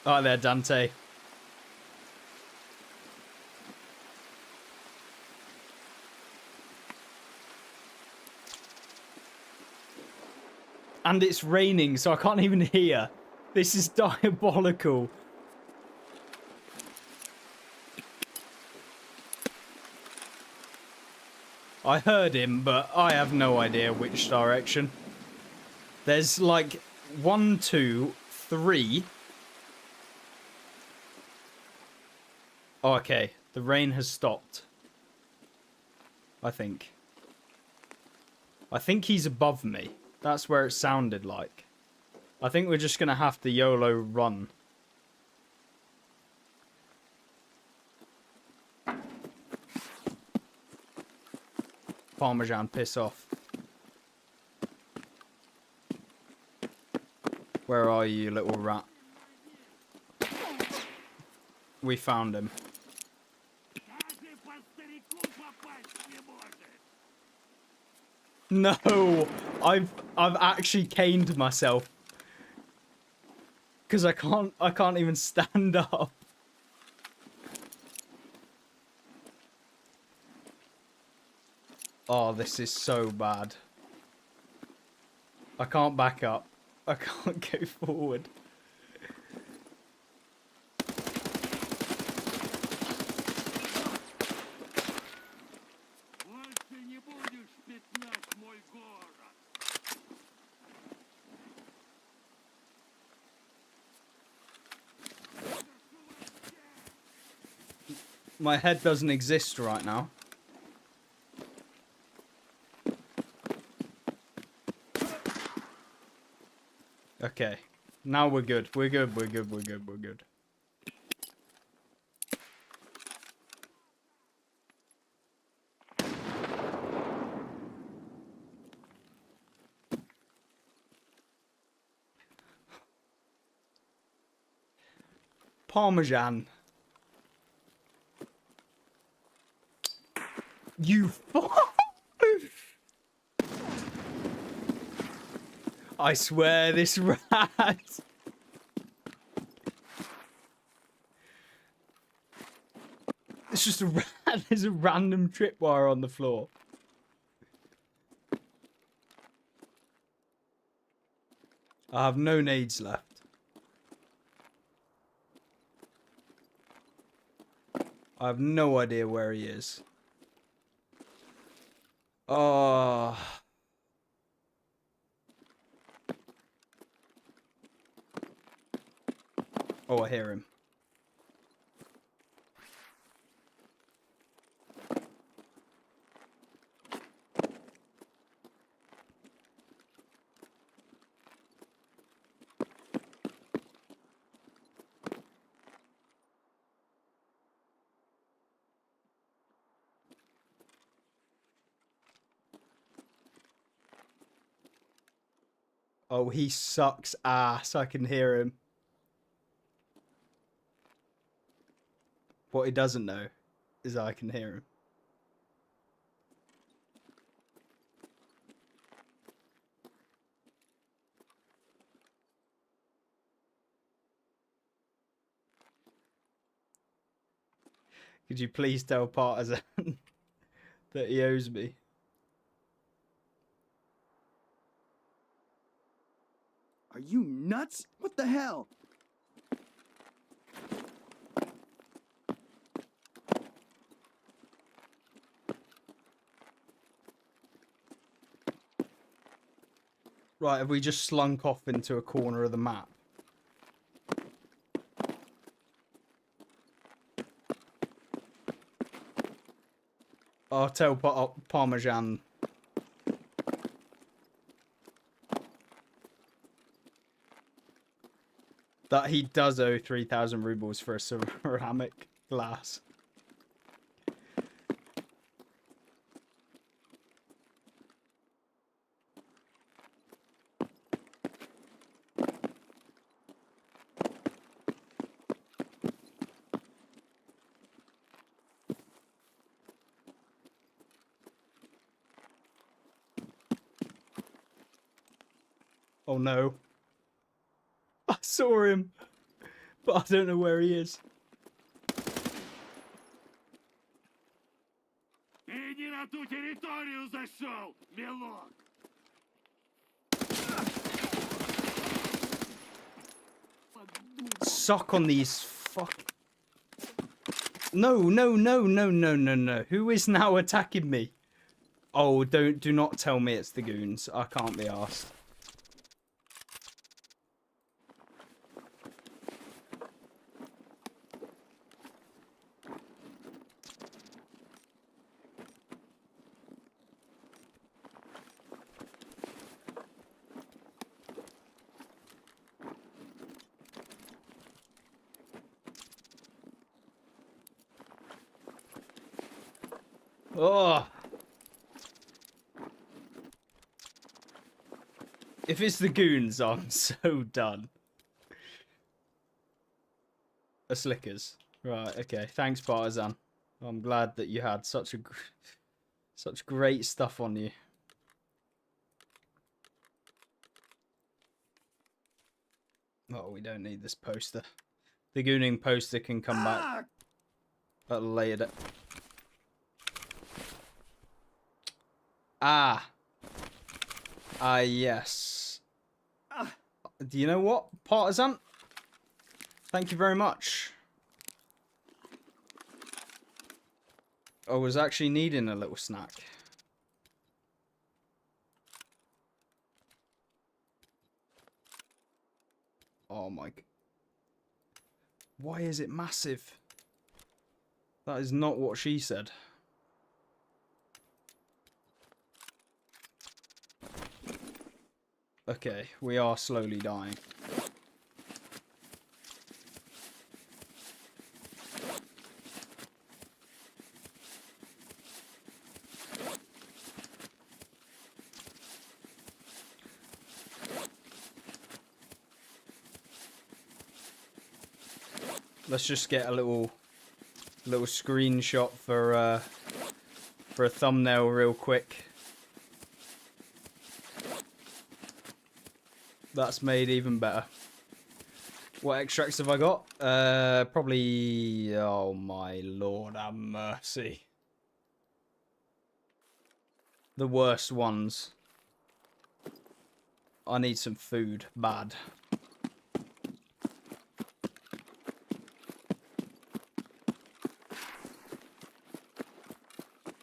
Oh, there, Dante. And it's raining, so I can't even hear. This is diabolical. I heard him, but I have no idea which direction. There's like 1, 2, 3. Oh, okay. The rain has stopped. I think. I think he's above me. That's where it sounded like. I think we're just going to have to YOLO run. Parmesan, piss off. Where are you, little rat? We found him. No, I've actually caned myself because I can't even stand up. Oh, this is so bad. I can't back up. I can't go forward. My head doesn't exist right now. Okay. Now we're good. We're good. We're good. We're good. We're good. Parmesan. You fuck. I swear this rat. It's just a rat. There's a random tripwire on the floor. I have no nades left. I have no idea where he is. Oh. Oh, I hear him. Oh, he sucks ass. I can hear him. What he doesn't know is I can hear him. Could you please tell Partisan that he owes me? Are you nuts? What the hell? Right, have we just slunk off into a corner of the map? I'll tell Parmesan. That he does owe 3,000 rubles for a ceramic glass. Oh no. I saw him, but I don't know where he is. Иди на ту территорию зашел, мелок! Suck on these fuck. No, no, no, no, no, no, no. Who is now attacking me? Oh, do not tell me it's the goons. I can't be arsed. Oh. If it's the goons, I'm so done. A Slickers. Right, okay. Thanks, Partisan. I'm glad that you had such great stuff on you. Oh, we don't need this poster. The gooning poster can come back at a later date. Ah. Ah, yes. Do you know what, Partisan? Thank you very much. I was actually needing a little snack. Oh my... Why is it massive? That is not what she said. Okay, we are slowly dying. Let's just get a little screenshot for a thumbnail real quick. That's made even better. What extracts have I got? Probably... Oh my lord, have mercy. The worst ones. I need some food. Bad.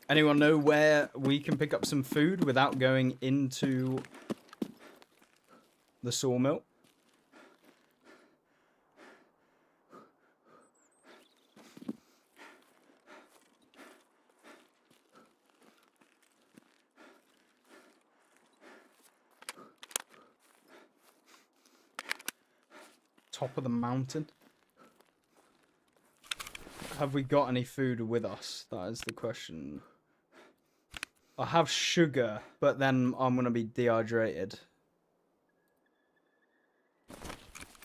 Anyone know where we can pick up some food without going into the sawmill? Top of the mountain. Have we got any food with us? That is the question. I have sugar, but then I'm going to be dehydrated.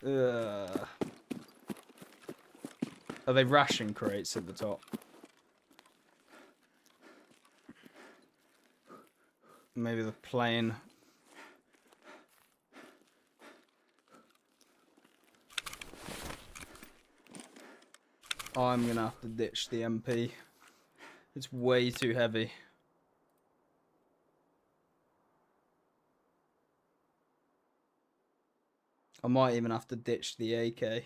Are they ration crates at the top? Maybe the plain. I'm gonna have to ditch the MP. It's way too heavy. I might even have to ditch the AK.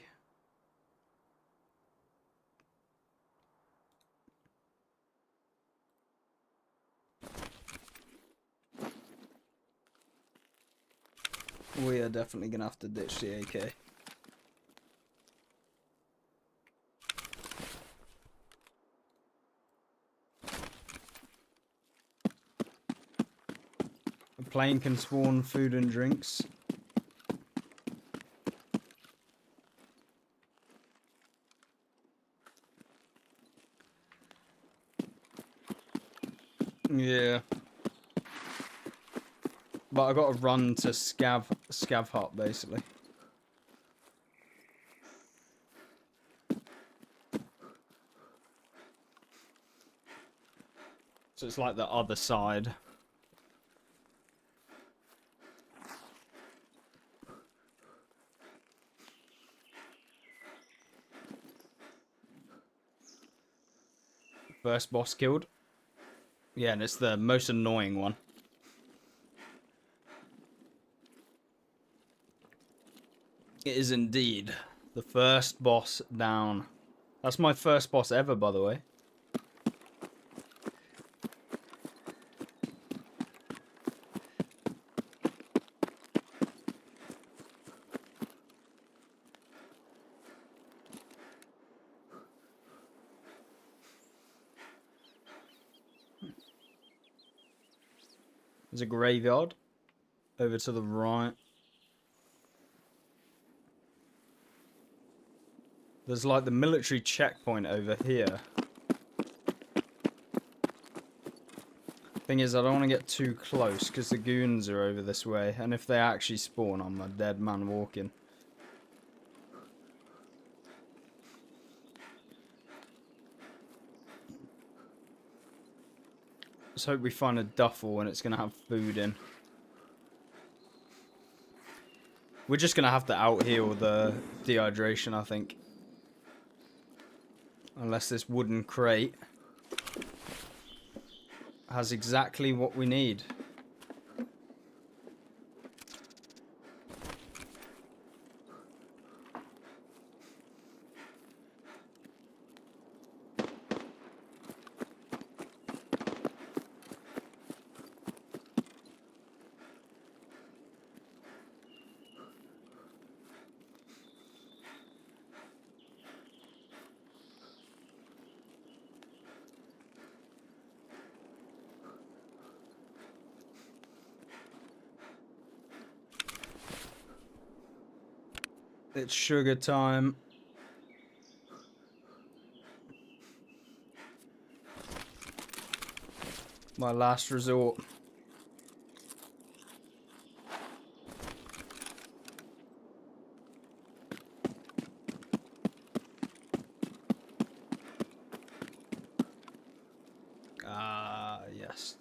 We are definitely gonna have to ditch the AK. A plane can spawn food and drinks. Yeah. But I gotta run to Scav Hut, basically. So it's like the other side. First boss killed. Yeah, and it's the most annoying one. It is indeed the first boss down. That's my first boss ever, by the way. There's a graveyard over to the right. There's like the military checkpoint over here. Thing is, I don't want to get too close because the goons are over this way, and if they actually spawn, I'm a dead man walking. Let's hope we find a duffel and it's going to have food in. We're just going to have to out-heal the dehydration, I think. Unless this wooden crate has exactly what we need. It's sugar time. My last resort. Ah, yes.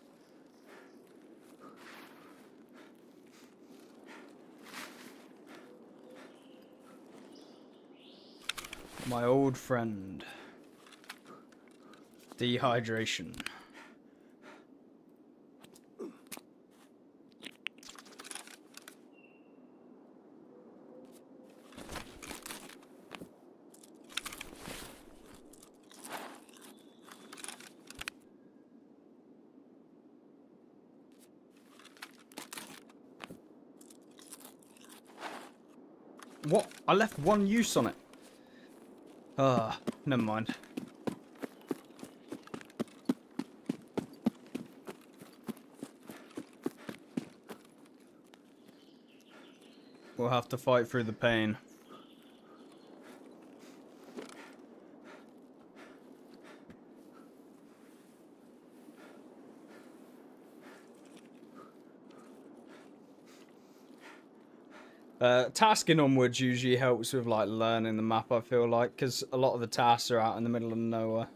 My old friend. Dehydration. What? I left one use on it. Ah, never mind. We'll have to fight through the pain. Tasking onwards usually helps with like learning the map, I feel like, because a lot of the tasks are out in the middle of nowhere.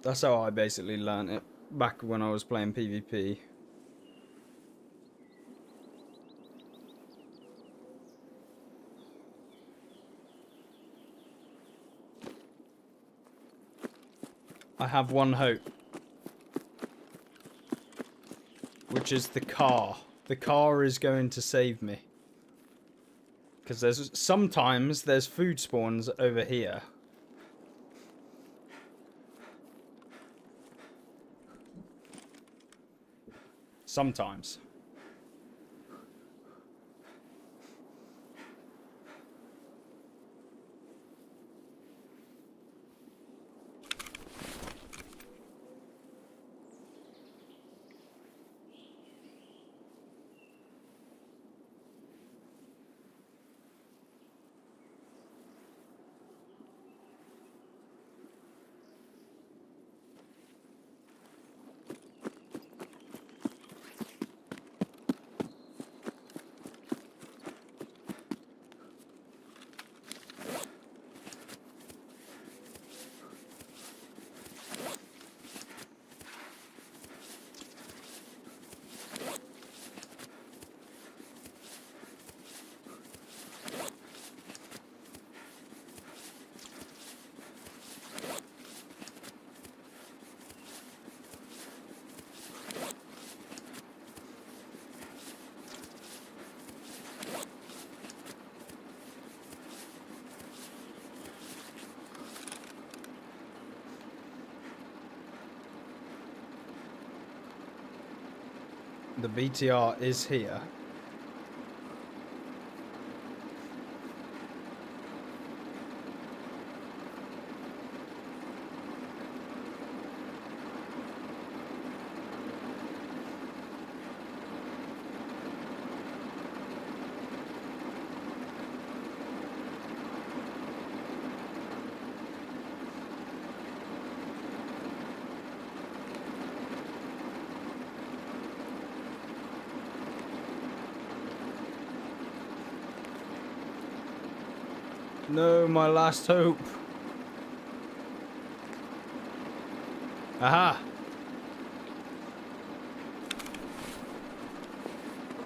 That's how I basically learned it back when I was playing PvP. I have one hope. Which is the car. The car is going to save me. Because sometimes there's food spawns over here. Sometimes. The BTR is here. No, my last hope. Aha!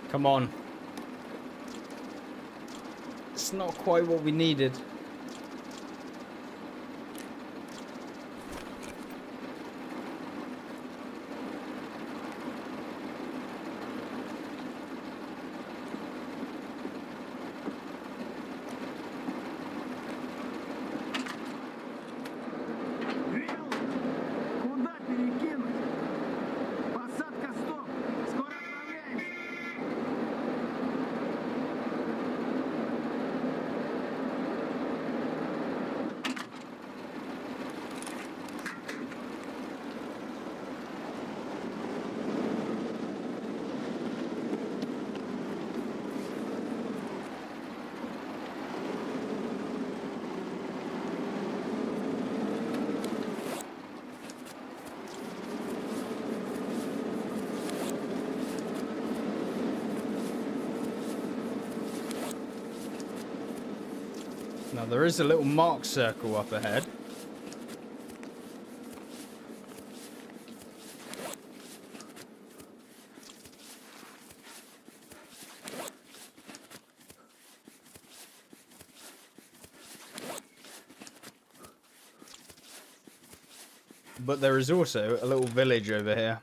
Come on. It's not quite what we needed. Куда перекинуть? Посадка стоп! Скоро отправляемся! Now there is a little mark circle up ahead. But there is also a little village over here.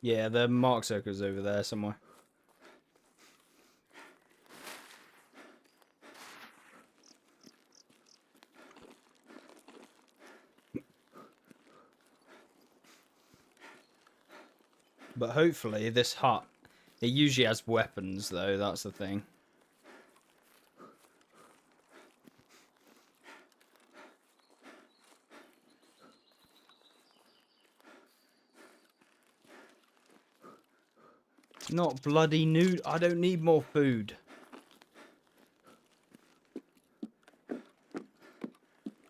Yeah, the mark circle's over there somewhere. But hopefully this hut, it usually has weapons though, that's the thing. Not bloody nude. I don't need more food.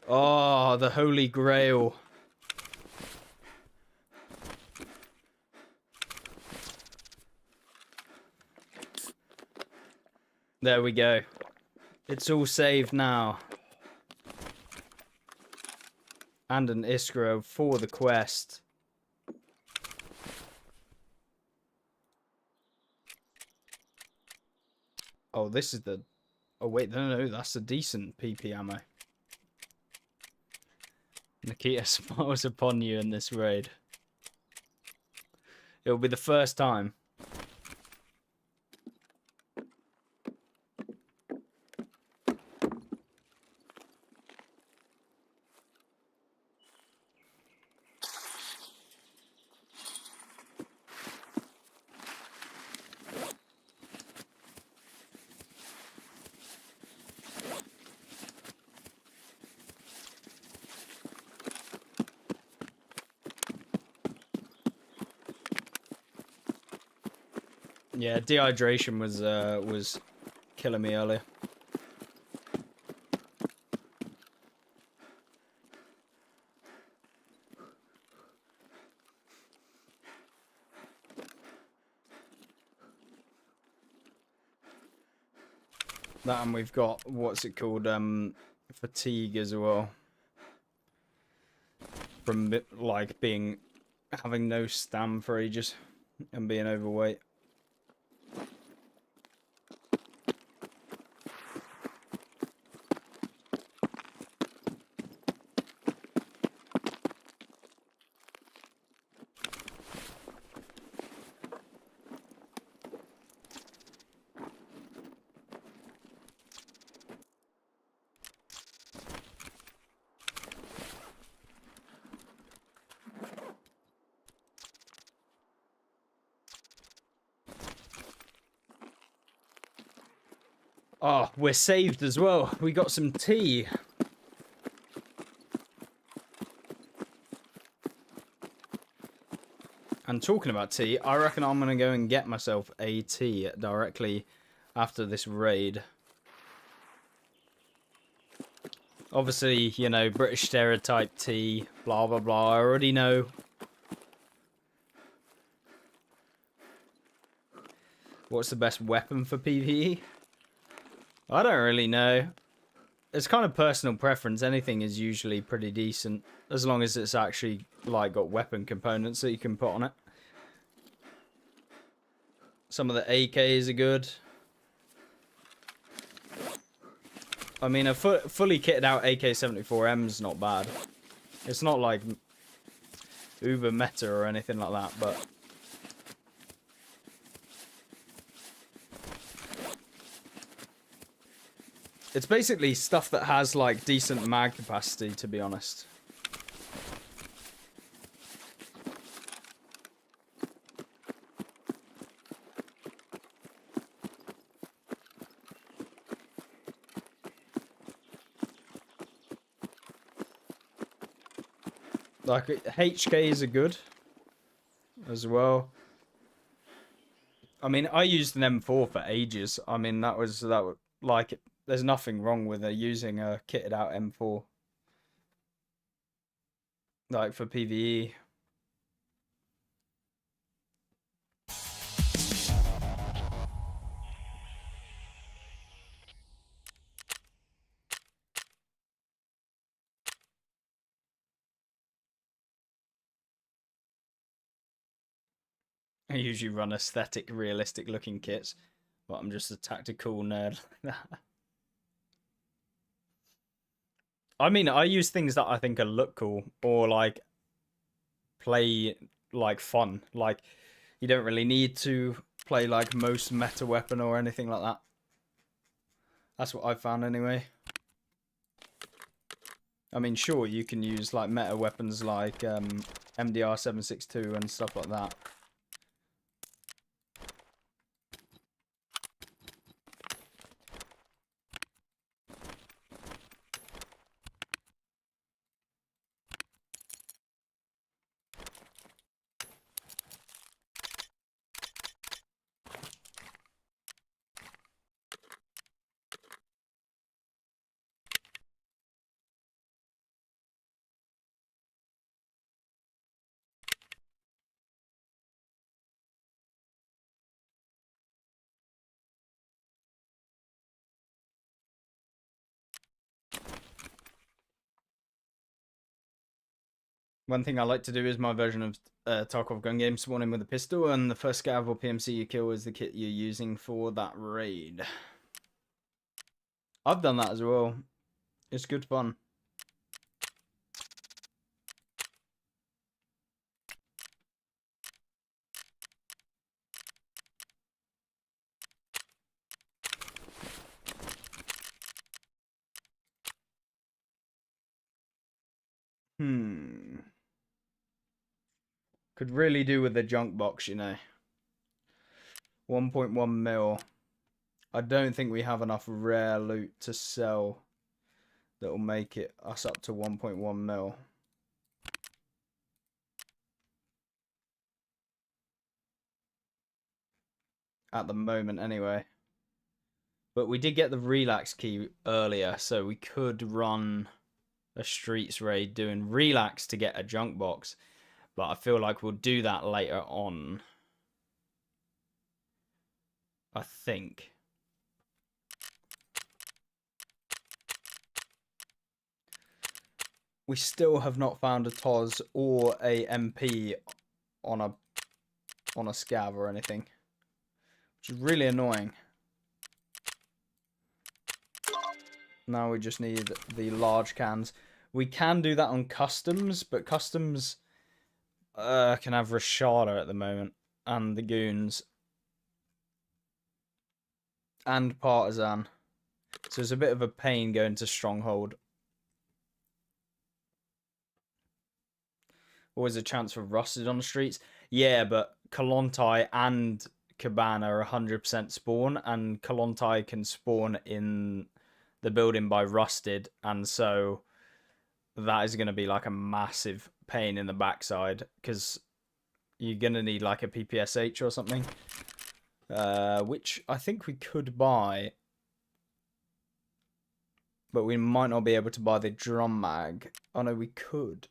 Oh, the Holy Grail. There we go. It's all saved now. And an Iskra for the quest. Oh, this is the... Oh, wait, no, that's a decent PP ammo. Nikita smiles upon you in this raid. It'll be the first time. Yeah, dehydration was killing me earlier. That, and we've got, what's it called, fatigue as well. From like having no stam for ages and being overweight. Oh, we're saved as well. We got some tea. And talking about tea, I reckon I'm going to go and get myself a tea directly after this raid. Obviously, you know, British stereotype tea, blah, blah, blah. I already know. What's the best weapon for PvE? I don't really know. It's kind of personal preference. Anything is usually pretty decent, as long as it's actually like got weapon components that you can put on it. Some of the AKs are good. I mean, a fully kitted out AK-74M is not bad. It's not like uber meta or anything like that, but it's basically stuff that has like decent mag capacity, to be honest. Like HKs are good as well. I mean, I used an M4 for ages. I mean, that was like, there's nothing wrong with using a kitted out M4. Like for PvE. I usually run aesthetic, realistic looking kits, but I'm just a tactical nerd. I mean, I use things that I think are look cool or like play like fun. Like you don't really need to play like most meta weapon or anything like that. That's what I've found anyway. I mean, sure, you can use like meta weapons like MDR 762 and stuff like that. One thing I like to do is my version of Tarkov gun game, spawn in with a pistol, and the first scav or PMC you kill is the kit you're using for that raid. I've done that as well. It's good fun. Could really do with the junk box, you know. 1.1 mil. I don't think we have enough rare loot to sell that will make it us up to 1.1 mil. At the moment, anyway. But we did get the relax key earlier, so we could run a streets raid doing relax to get a junk box. But I feel like we'll do that later on. I think. We still have not found a TOS or a MP on a scav or anything, which is really annoying. Now we just need the large cans. We can do that on customs, but customs can have Rashada at the moment, and the goons, and partisan. So it's a bit of a pain going to stronghold. Always a chance for rusted on the streets. Yeah, but Kalontai and Cabana are 100% spawn, and Kalontai can spawn in the building by rusted, and so that is going to be like a massive pain in the backside, because you're going to need like a PPSH or something, which I think we could buy, but we might not be able to buy the drum mag. Oh no, we could.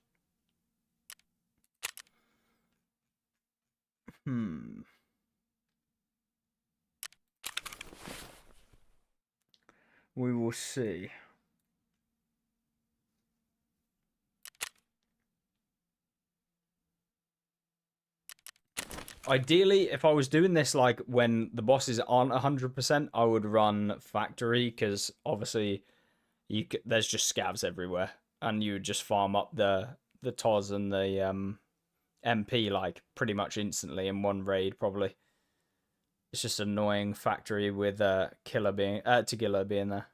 We will see. Ideally, if I was doing this like when the bosses aren't 100%, I would run factory, because obviously there's just scavs everywhere, and you would just farm up the TOS and the MP like pretty much instantly in one raid probably. It's just annoying factory with Tagilla being there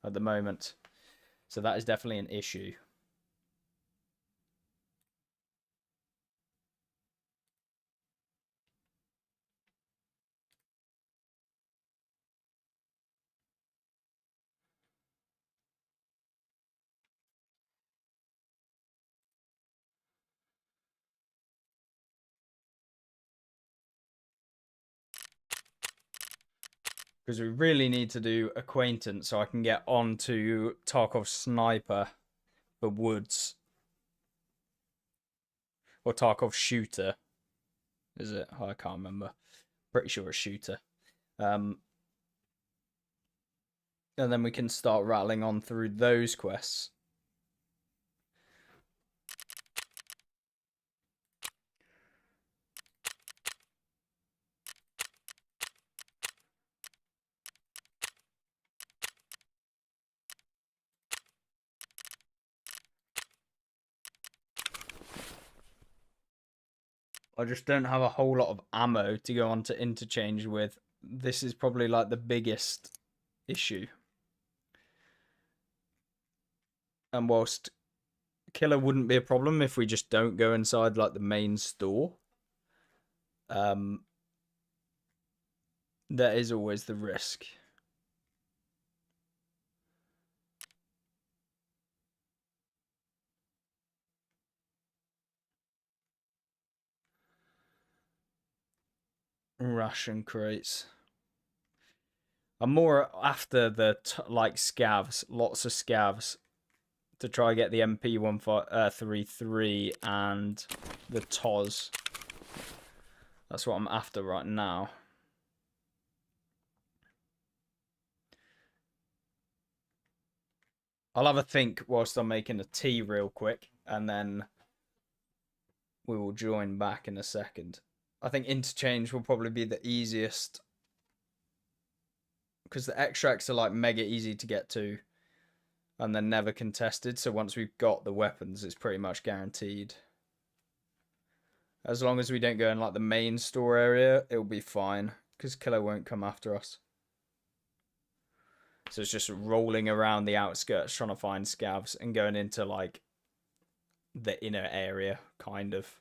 at the moment, so that is definitely an issue. Because we really need to do acquaintance so I can get on to Tarkov Sniper for Woods. Or Tarkov Shooter. Is it? Oh, I can't remember. Pretty sure it's Shooter. And then we can start rattling on through those quests. I just don't have a whole lot of ammo to go on to interchange with. This is probably like the biggest issue. And whilst killer wouldn't be a problem if we just don't go inside like the main store, there is always the risk. Ration crates. I'm more after the like scavs, lots of scavs, to try and get the MP.133 and the TOS. That's what I'm after right now. I'll have a think whilst I'm making a tea real quick, and then we will join back in a second. I think interchange will probably be the easiest, because the extracts are like mega easy to get to and they're never contested. So once we've got the weapons, it's pretty much guaranteed. As long as we don't go in like the main store area, it'll be fine, because killer won't come after us. So it's just rolling around the outskirts trying to find scavs and going into like the inner area, kind of.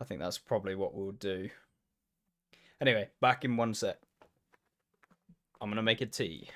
I think that's probably what we'll do. Anyway, back in 1 sec. I'm going to make a tea.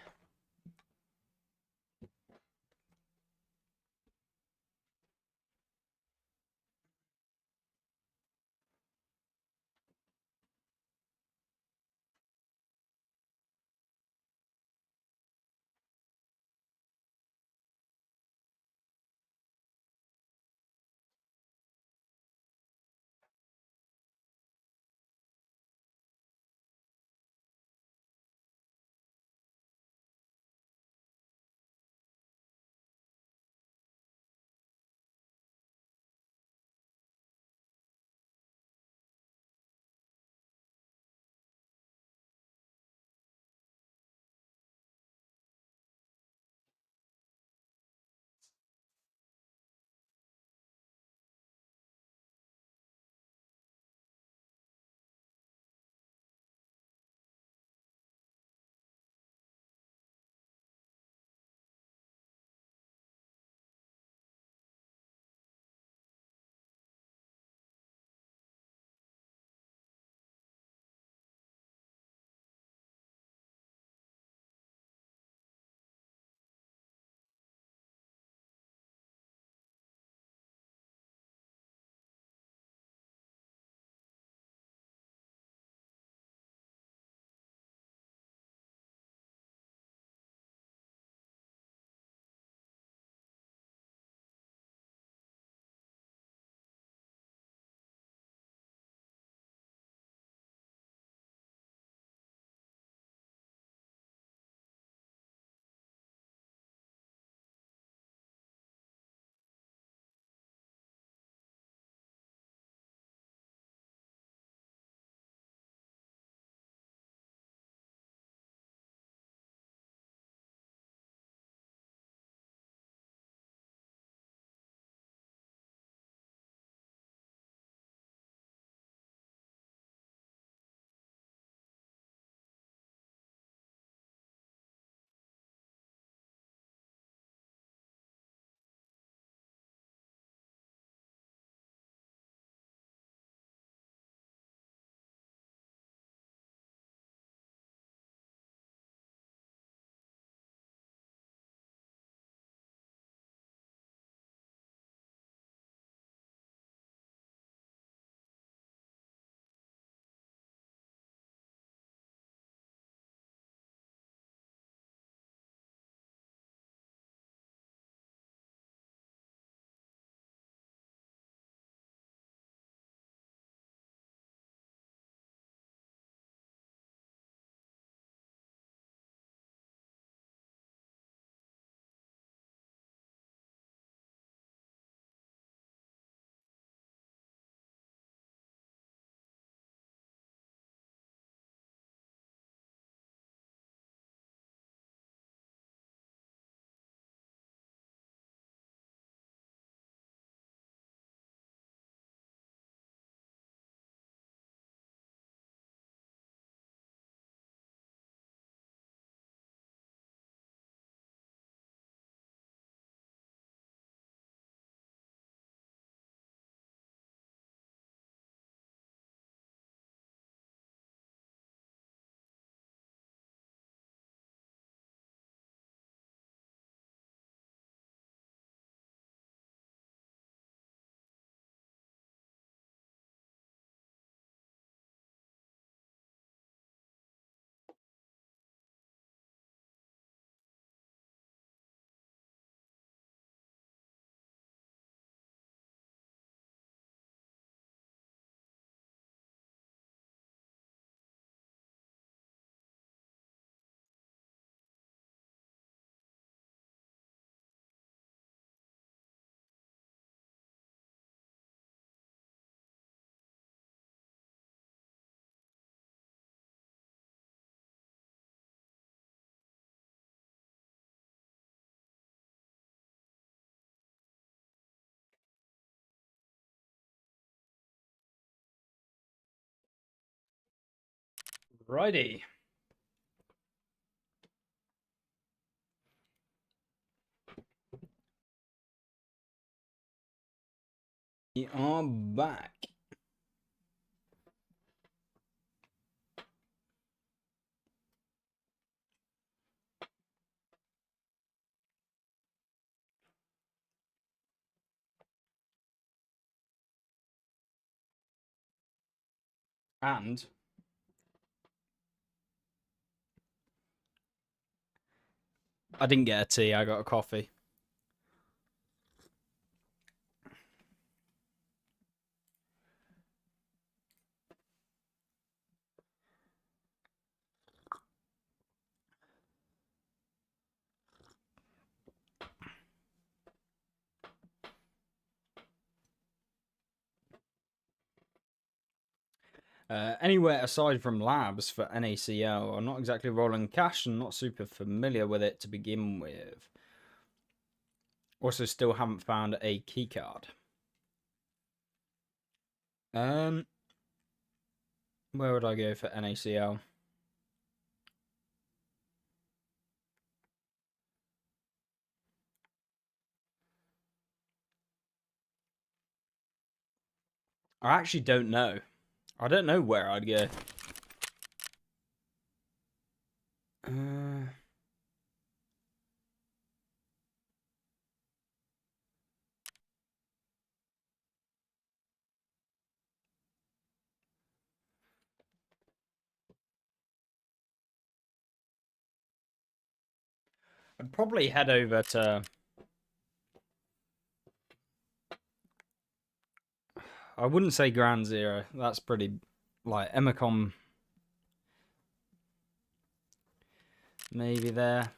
Righty. We are back. And I didn't get a tea, I got a coffee. Anywhere aside from labs for NACL, I'm not exactly rolling cash and not super familiar with it to begin with. Also, still haven't found a keycard. Where would I go for NACL? I actually don't know. I don't know where I'd go. I'd probably head over to... I wouldn't say Ground Zero. That's pretty... Like, Emicom... Maybe there.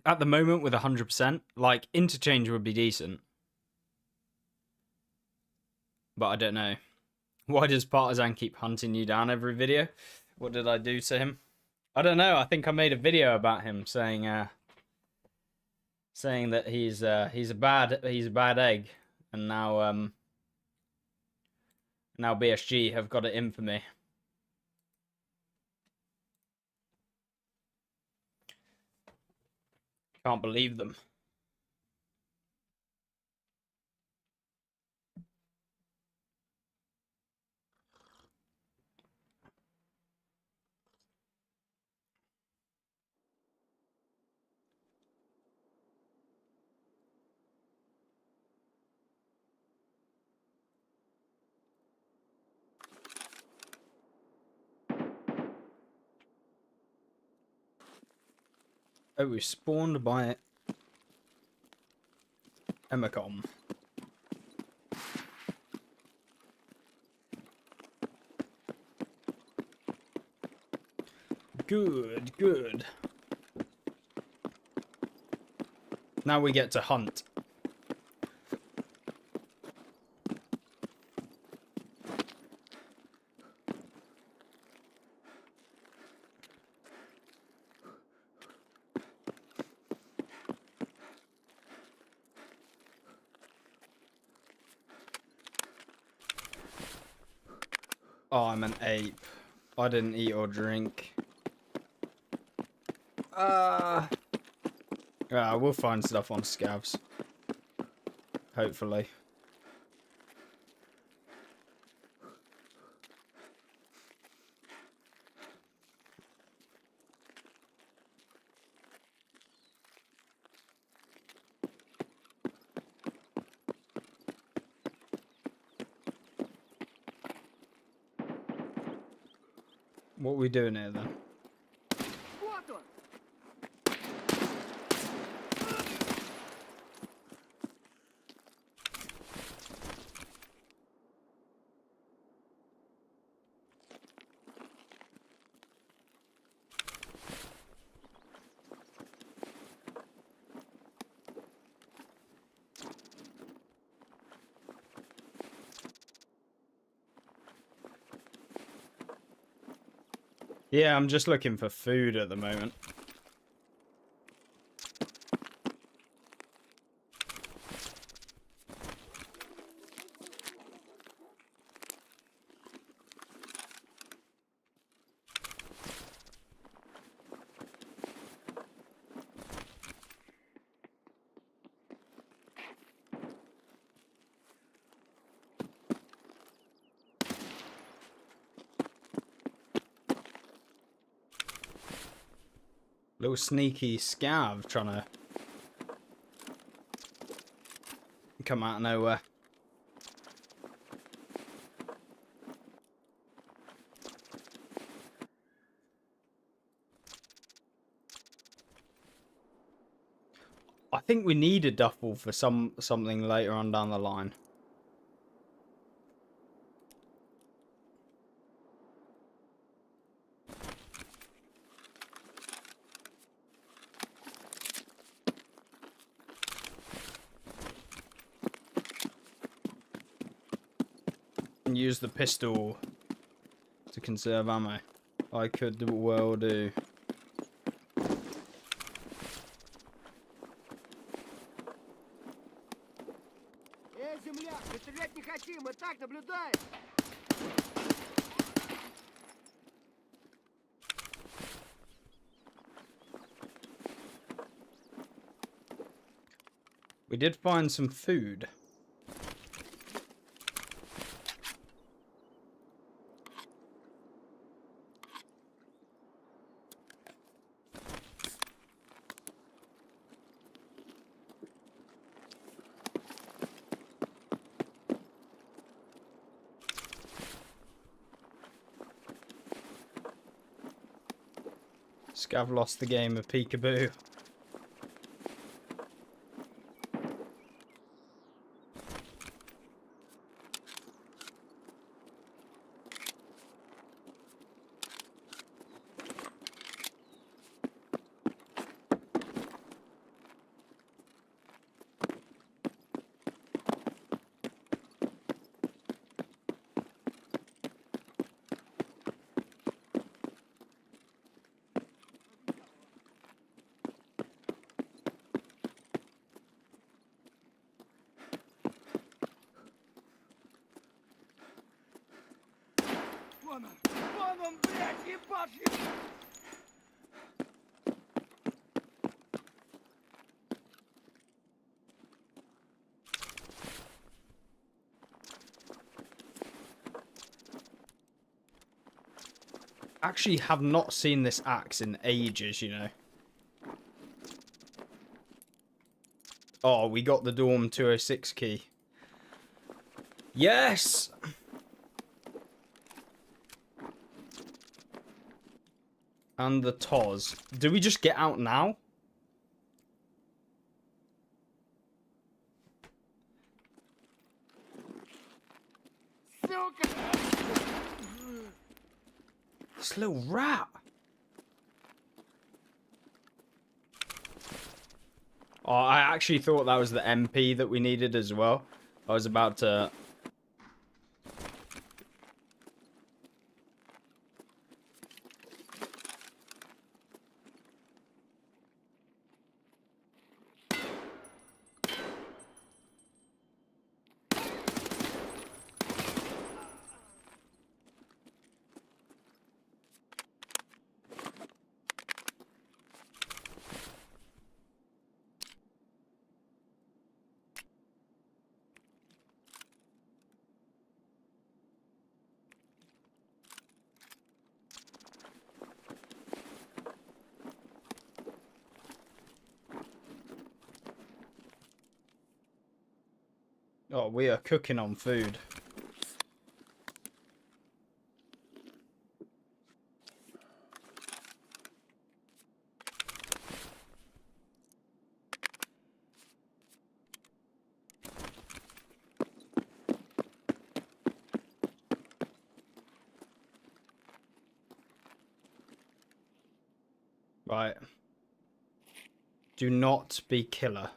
At the moment, with 100%, like, interchange would be decent. But I don't know. Why does Partisan keep hunting you down every video? What did I do to him? I don't know. I think I made a video about him saying that he's a bad egg, and now BSG have got it in for me. Can't believe them. Oh, we spawned by Emicom. Good, good. Now we get to hunt. Oh, I'm an ape. I didn't eat or drink. We'll find stuff on scavs. Hopefully. What are we doing here then? Yeah, I'm just looking for food at the moment. Little sneaky scav trying to come out of nowhere. I think we need a duffel for something later on down the line. And use the pistol to conserve ammo. I could well do. Земляк, мы стрелять не хотим, мы так наблюдаем. We did find some food. Scav lost the game of peekaboo. Вон он, блядь, ебашит! Actually have not seen this axe in ages, you know. Oh, we got the Dorm 206 key. Yes! And the Toz. Do we just get out now? Сука! This little rat. Oh, I actually thought that was the MP that we needed as well. I was about to... Oh, we are cooking on food. Right. Do not be killer.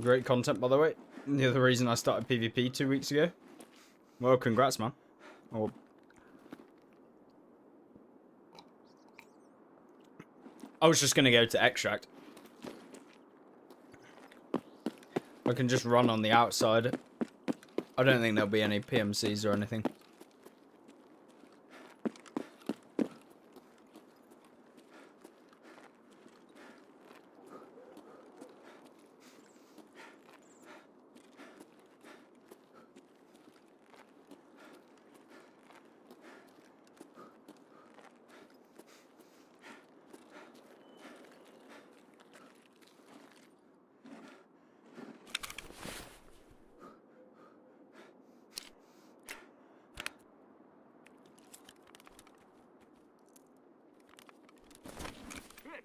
Great content, by the way. The other reason I started PvP 2 weeks ago. Well, congrats, man. Or I was just going to go to extract. I can just run on the outside. I don't think there'll be any PMCs or anything.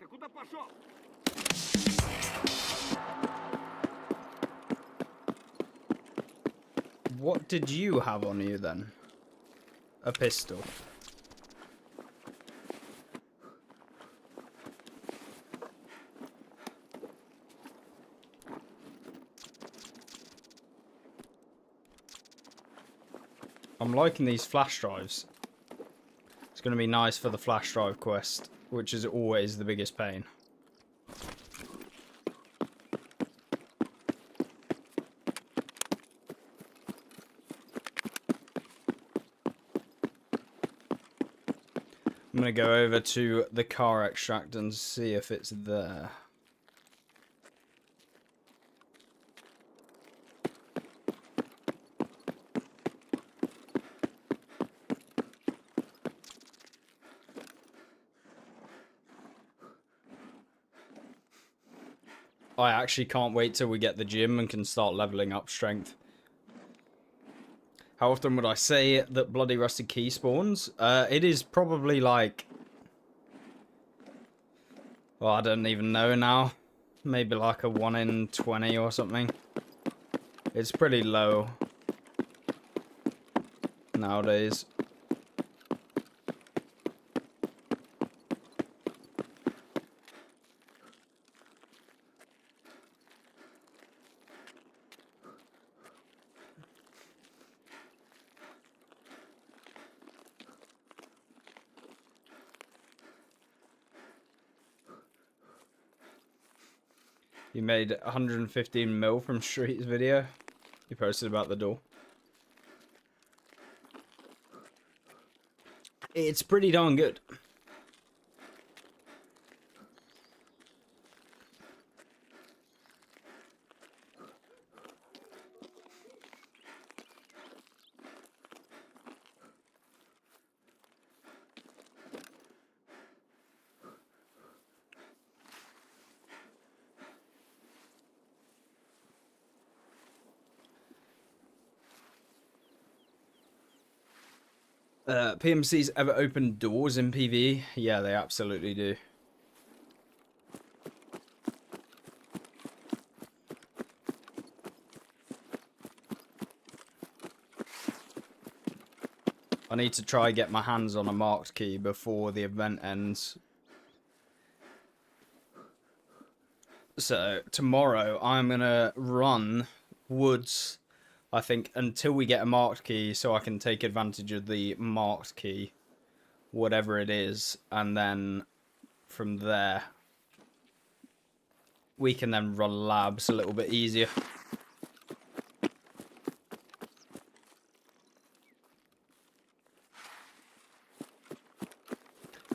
Ты куда пошел? What did you have on you then? A pistol. I'm liking these flash drives. It's going to be nice for the flash drive quest, which is always the biggest pain. I'm going to go over to the car extract and see if it's there. I actually can't wait till we get the gym and can start leveling up strength. How often would I say that bloody rusted key spawns? It is probably like... Well, I don't even know now. Maybe like a 1 in 20 or something. It's pretty low nowadays. You made 115 mil from Street's video. He posted about the door. It's pretty darn good. PMCs ever open doors in PvE? Yeah, they absolutely do. I need to try get my hands on a marked key before the event ends. So, tomorrow I'm gonna run woods, I think, until we get a marked key, so I can take advantage of the marked key, whatever it is, and then from there we can then run labs a little bit easier.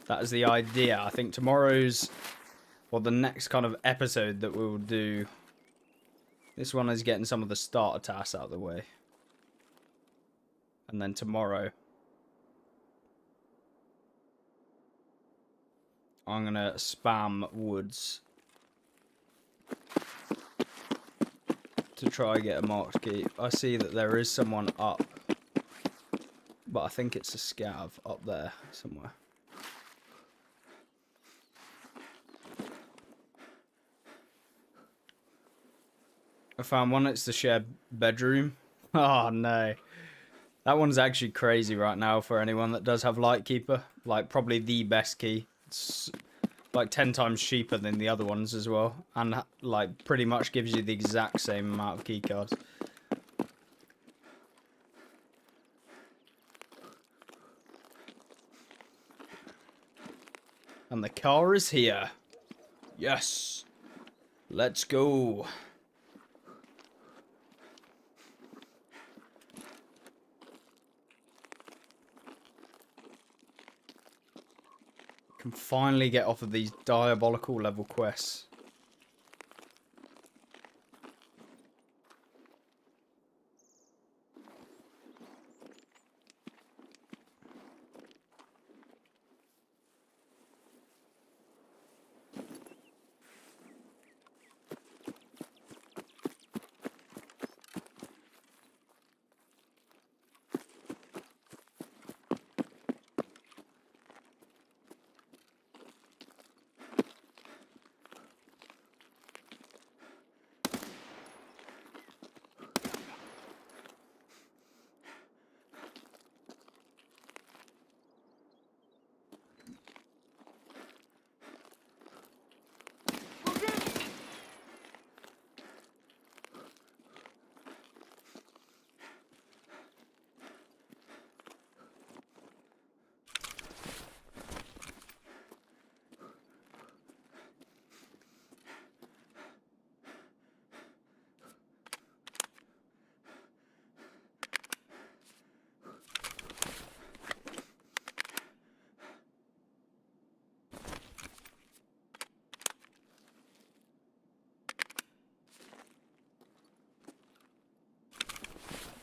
That is the idea. I think tomorrow's, or the next kind of episode that we will do, this one is getting some of the starter tasks out of the way. And then tomorrow, I'm going to spam woods to try get a marked key. I see that there is someone up, but I think it's a scav up there somewhere. I found one. It's the shared bedroom. Oh no, that one's actually crazy right now for anyone that does have Lightkeeper. Like, probably the best key. It's like 10 times cheaper than the other ones as well, and like pretty much gives you the exact same amount of keycards. And the car is here. Yes. Let's go. Can finally get off of these diabolical level quests.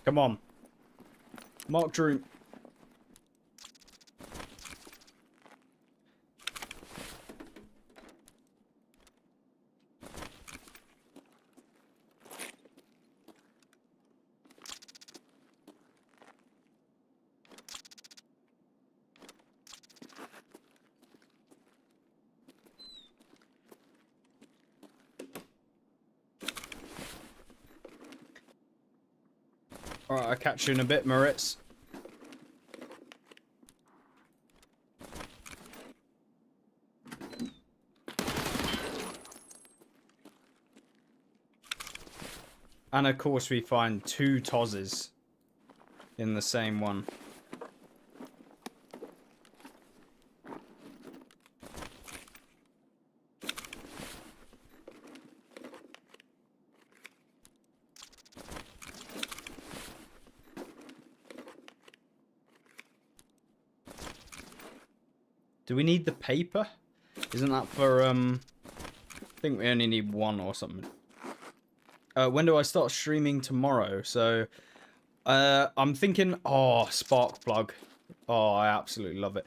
Come on. Mark Drew. Alright, I'll catch you in a bit, Moritz. And of course we find 2 Tozes in the same one. Do we need the paper? Isn't that for, I think we only need 1 or something. When do I start streaming tomorrow? So, I'm thinking, oh, spark plug. Oh, I absolutely love it.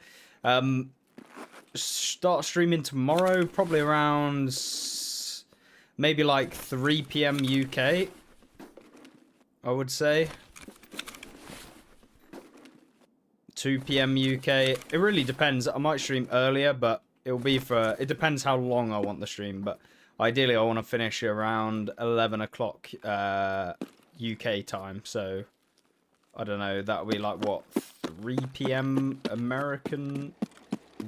Start streaming tomorrow, probably around, maybe like 3 PM UK, I would say. 2 PM UK. It really depends. I might stream earlier, but it'll be for... It depends how long I want the stream, but ideally I want to finish around 11 o'clock UK time, so... I don't know, that'll be like, what, 3 PM American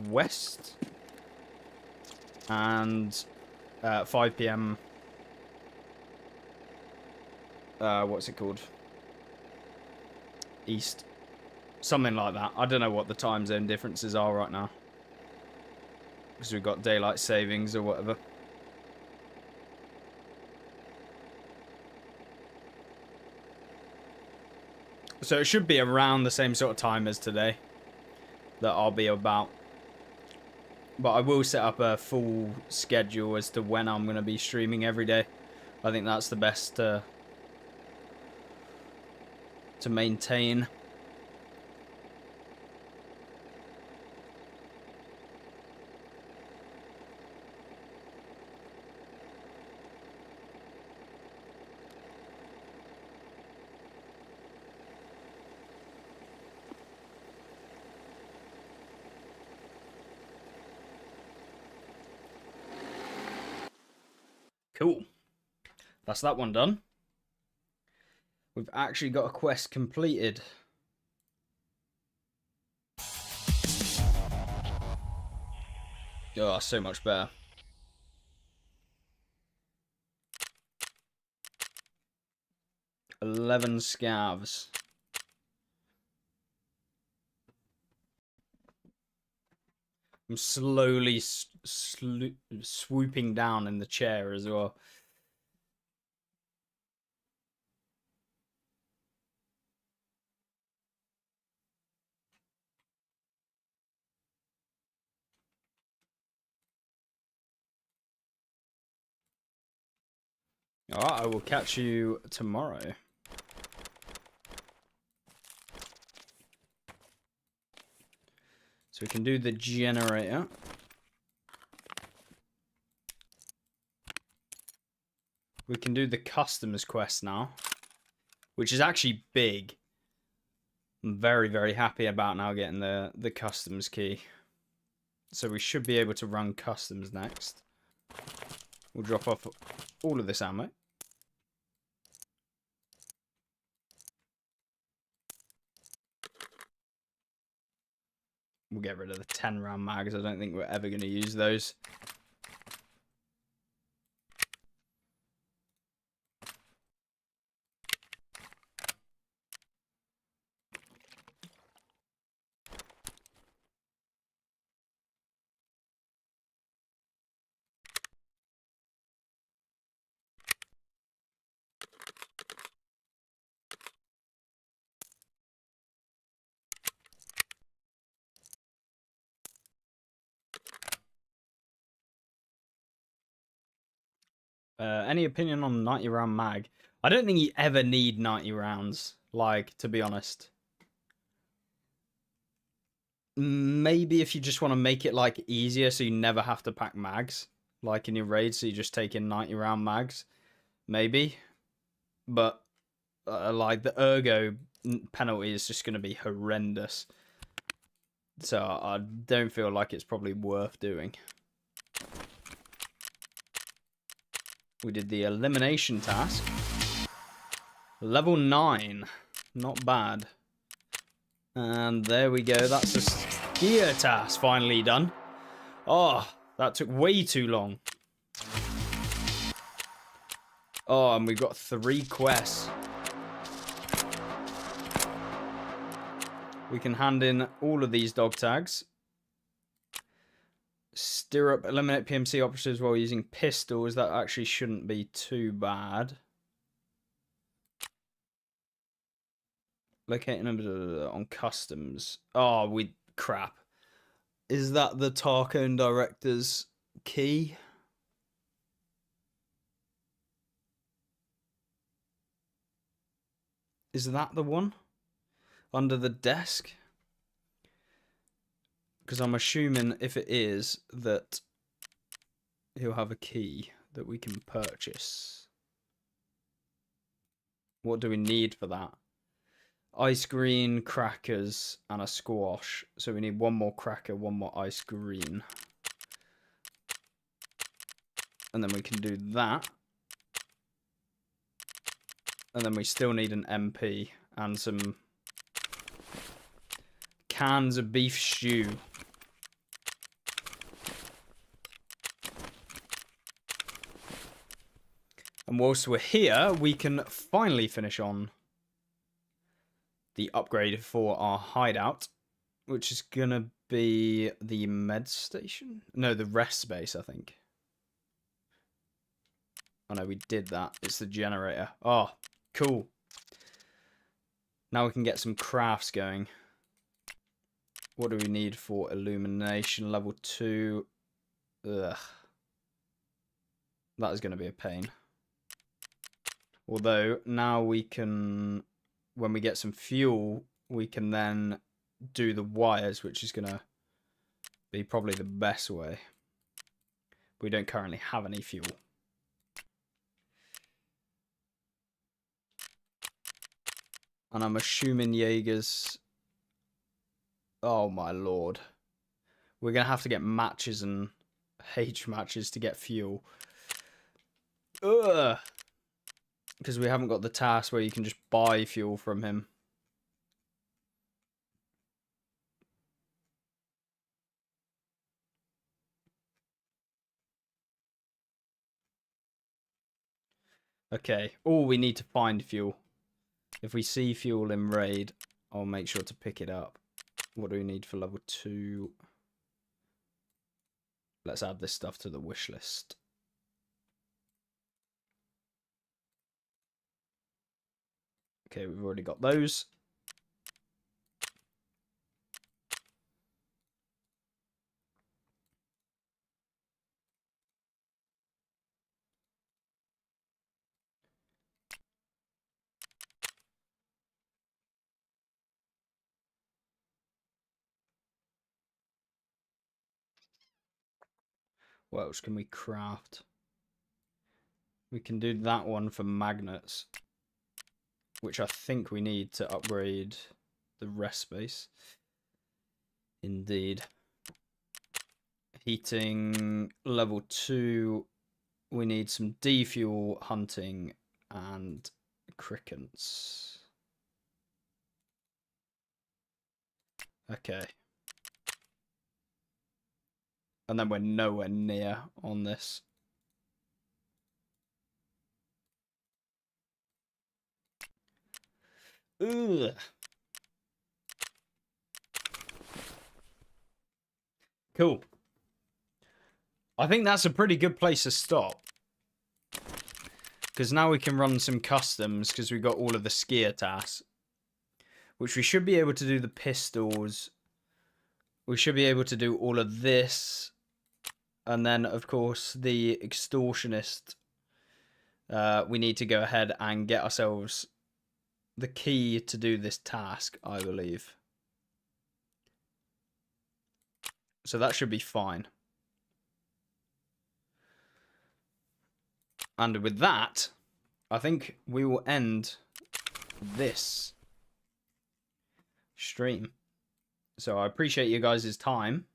West? And 5 PM... what's it called? East. Something like that. I don't know what the time zone differences are right now. Because we've got daylight savings or whatever. So it should be around the same sort of time as today that I'll be about. But I will set up a full schedule as to when I'm going to be streaming every day. I think that's the best to maintain. Cool. That's that one done. We've actually got a quest completed. Oh, so much better. $11 scavs. I'm slowly swooping down in the chair as well. Alright, I will catch you tomorrow. So we can do the generator. We can do the customs quest now, which is actually big. I'm very, very happy about now getting the customs key. So we should be able to run customs next. We'll drop off all of this ammo. We'll get rid of the 10 round mags. I don't think we're ever going to use those. Any opinion on 90 round mag? I don't think you ever need 90 rounds, like, to be honest. Maybe if you just want to make it, like, easier so you never have to pack mags, like in your raid, so you just take in 90 round mags. Maybe. But, like, the ergo penalty is just going to be horrendous. So I don't feel like it's probably worth doing. We did the elimination task. Level 9. Not bad. And there we go. That's the skier task finally done. Oh, that took way too long. Oh, and we've got 3 quests. We can hand in all of these dog tags. Stir up, eliminate PMC operatives while using pistols. That actually shouldn't be too bad. Locating on customs. Oh, crap. Is that the Tarkov director's key? Is that the one? Under the desk? Because I'm assuming if it is, that he'll have a key that we can purchase. What do we need for that? Ice green, crackers, and a squash. So we need 1 more cracker, 1 more ice green. And then we can do that. And then we still need an MP and some cans of beef stew. And whilst we're here, we can finally finish on the upgrade for our hideout, which is going to be the med station? No, the rest base, I think. Oh no, we did that. It's the generator. Oh, cool. Now we can get some crafts going. What do we need for illumination? Level 2. Ugh. That is going to be a pain. Although, now we can, when we get some fuel, we can then do the wires, which is going to be probably the best way. We don't currently have any fuel. And I'm assuming Jaegers... Oh my lord. We're going to have to get matches and H matches to get fuel. Ugh. Because we haven't got the task where you can just buy fuel from him. Okay. Oh, we need to find fuel. If we see fuel in raid, I'll make sure to pick it up. What do we need for level 2? Let's add this stuff to the wish list. Okay, we've already got those. What else can we craft? We can do that one for magnets, which I think we need to upgrade the rest space. Indeed. Heating level 2. We need some defuel, hunting, and crickets. Okay. And then we're nowhere near on this. Ugh. Cool. I think that's a pretty good place to stop. Because now we can run some customs because we've got all of the skier tasks. Which we should be able to do the pistols. We should be able to do all of this. And then, of course, the extortionist. We need to go ahead and get ourselves the key to do this task, I believe. So that should be fine. And with that, I think we will end this stream. So I appreciate you guys' time.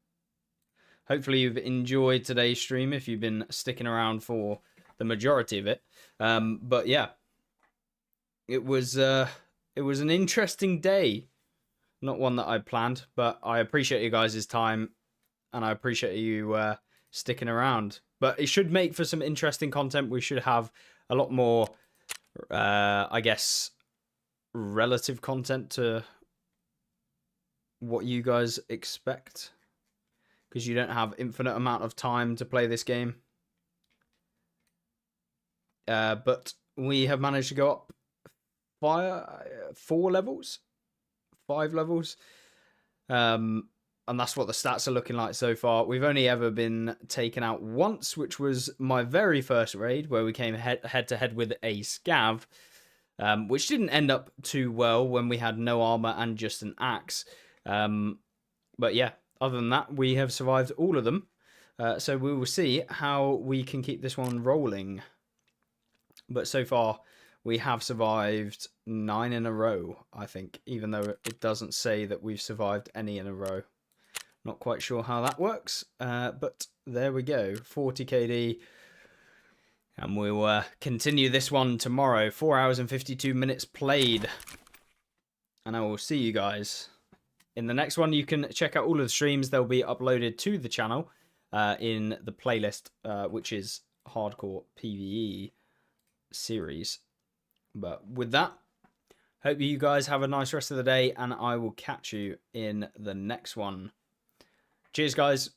Hopefully you've enjoyed today's stream if you've been sticking around for the majority of it. But yeah, it was an interesting day. Not one that I planned, but I appreciate you guys' time and I appreciate you sticking around. But it should make for some interesting content. We should have a lot more, I guess, relative content to what you guys expect. Because you don't have infinite amount of time to play this game. But we have managed to go up 5 levels. And that's what the stats are looking like so far. We've only ever been taken out once, which was my very first raid, where we came head to head with a scav, which didn't end up too well when we had no armor and just an axe. But yeah, other than that, we have survived all of them. So we will see how we can keep this one rolling. But so far, we have survived 9 in a row, I think, even though it doesn't say that we've survived any in a row. Not quite sure how that works, but there we go, 40 KD. And we'll continue this one tomorrow, 4 hours and 52 minutes played. And I will see you guys in the next one. You can check out all of the streams. They'll be uploaded to the channel in the playlist, which is Hardcore PVE series. But with that, hope you guys have a nice rest of the day, and I will catch you in the next one. Cheers, guys.